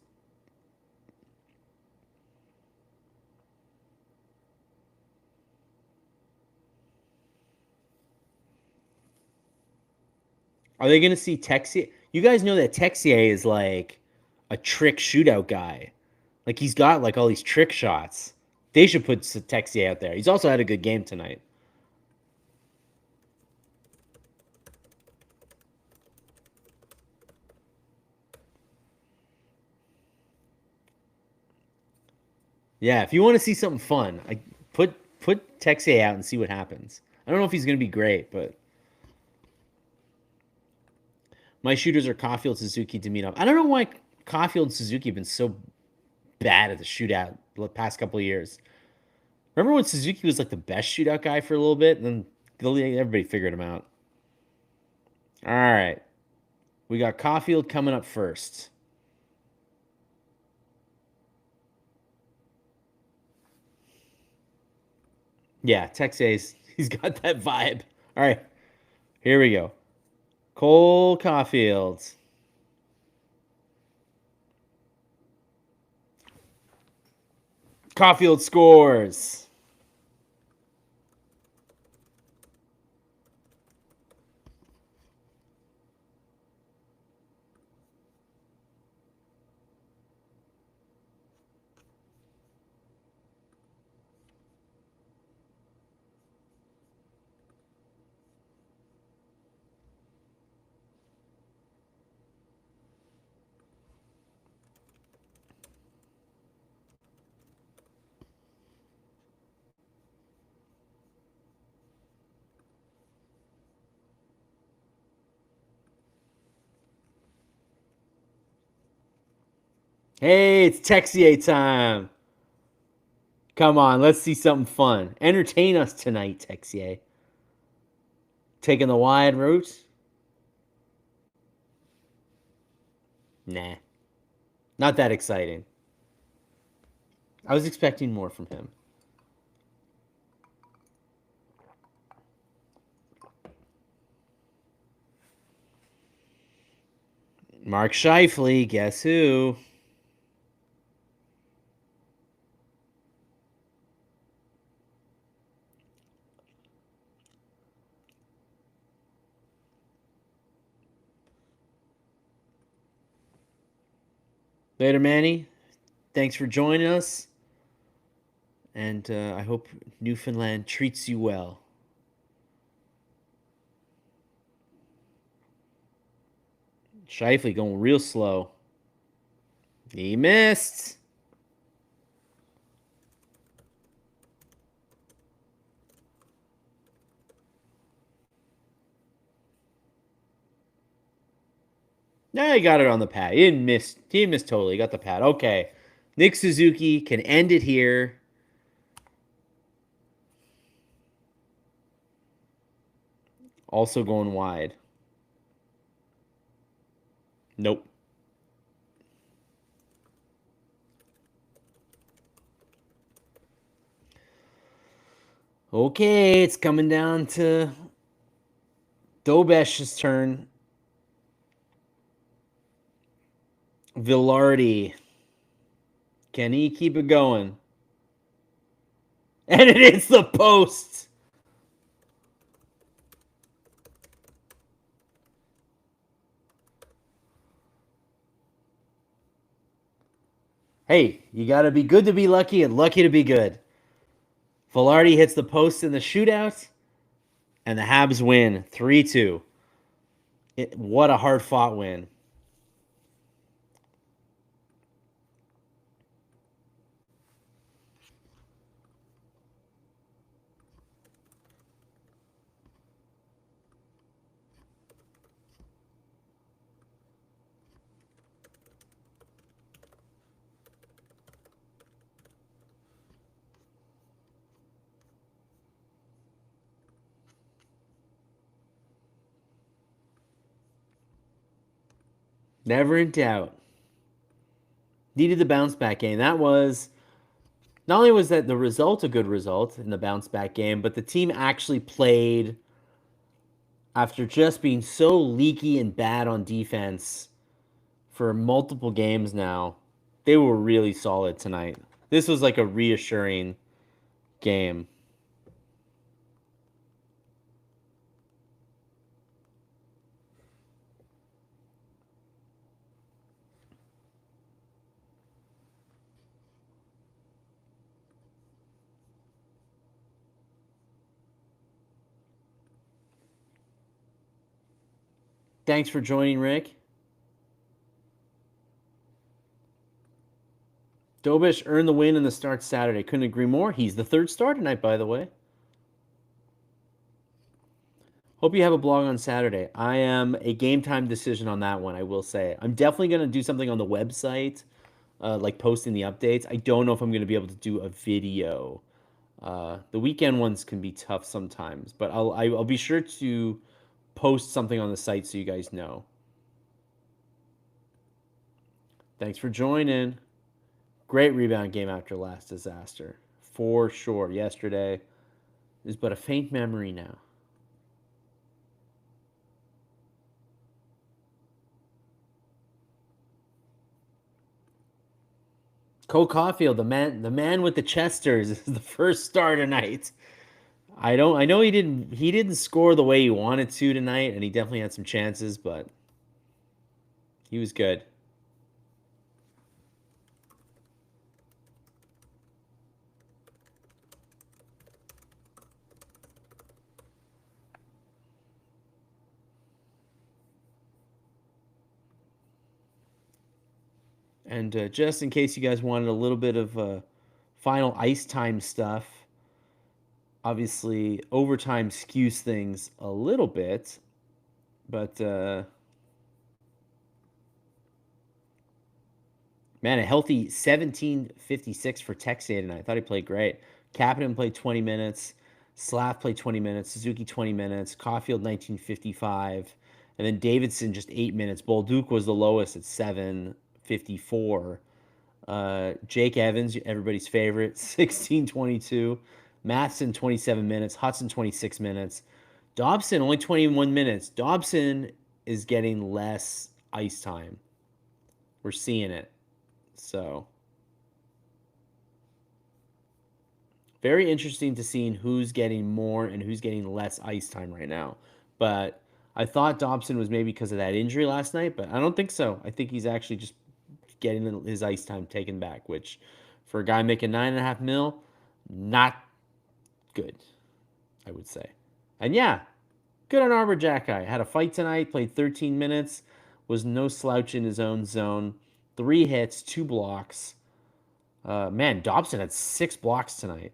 Are they going to see Texier? You guys know that Texier is like a trick shootout guy. Like he's got like all these trick shots. They should put Texier out there. He's also had a good game tonight. Yeah, if you want to see something fun, I put Texier out and see what happens. I don't know if he's going to be great, but my shooters are Caufield, Suzuki, Demidov. I don't know why Caufield and Suzuki have been so bad at the shootout the past couple of years. Remember when Suzuki was like the best shootout guy for a little bit, and then everybody figured him out. All right, we got Caufield coming up first. Yeah, Texas, he's got that vibe. All right, here we go. Cole Caufield. Caufield scores. Hey, it's Texier time. Come on, let's see something fun. Entertain us tonight, Texier. Taking the wide route? Nah. Not that exciting. I was expecting more from him. Mark Scheifele, guess who? Later, Manny. Thanks for joining us. And I hope Newfoundland treats you well. Scheifele going real slow. He missed. Now he got it on the pad. He didn't miss. He didn't miss totally. He got the pad. Okay. Nick Suzuki can end it here. Also going wide. Nope. Okay, it's coming down to Dobesh's turn. Vilardi. Can he keep it going? And it hits the post. Hey, you got to be good to be lucky and lucky to be good. Vilardi hits the post in the shootout, and the Habs win 3-2. What a hard-fought win. Never in doubt. Needed the bounce back game. That was not only was that the result a good result in the bounce back game, but the team actually played after just being so leaky and bad on defense for multiple games now. They were really solid tonight. This was like a reassuring game. Thanks for joining, Rick. Dobish earned the win in the start Saturday. Couldn't agree more. He's the third star tonight, by the way. Hope you have a blog on Saturday. I am a game time decision on that one, I will say. I'm definitely going to do something on the website, like posting the updates. I don't know if I'm going to be able to do a video. The weekend ones can be tough sometimes, but I'll be sure to post something on the site so you guys know. Thanks for joining. Great rebound game after last disaster. For sure. Yesterday is but a faint memory now. Caufield, the man with the chesters, is the first star tonight. I know he didn't score the way he wanted to tonight, and he definitely had some chances, but he was good. And just in case you guys wanted a little bit of final ice time stuff, obviously overtime skews things a little bit, but man, a healthy 17:56 for Texier tonight. I thought he played great. Kapanen played 20 minutes. Slav played 20 minutes. Suzuki 20 minutes. Caufield 19:55. And then Davidson just 8 minutes. Bolduc was the lowest at 7:54. Jake Evans, everybody's favorite, 16:22. Matheson 27 minutes. Hudson 26 minutes. Dobson only 21 minutes. Dobson is getting less ice time. We're seeing it. So very interesting to see who's getting more and who's getting less ice time right now. But I thought Dobson was maybe because of that injury last night, but I don't think so. I think he's actually just getting his ice time taken back, which for a guy making $9.5 million, not good, I would say. And yeah, good on Arbor Jack guy. Had a fight tonight, played 13 minutes, was no slouch in his own zone. 3 hits, 2 blocks. Man, Dobson had 6 blocks tonight.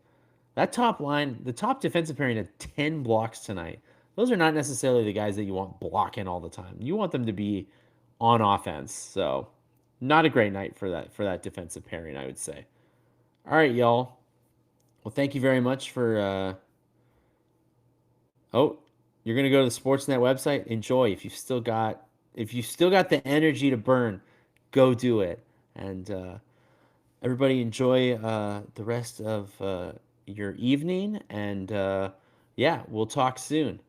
That top line, the top defensive pairing had 10 blocks tonight. Those are not necessarily the guys that you want blocking all the time. You want them to be on offense. So, not a great night for that defensive pairing, I would say. All right, y'all. Well, thank you very much for oh, you're going to go to the Sportsnet website. Enjoy. If you still got the energy to burn, go do it. And everybody enjoy the rest of your evening. And yeah, we'll talk soon.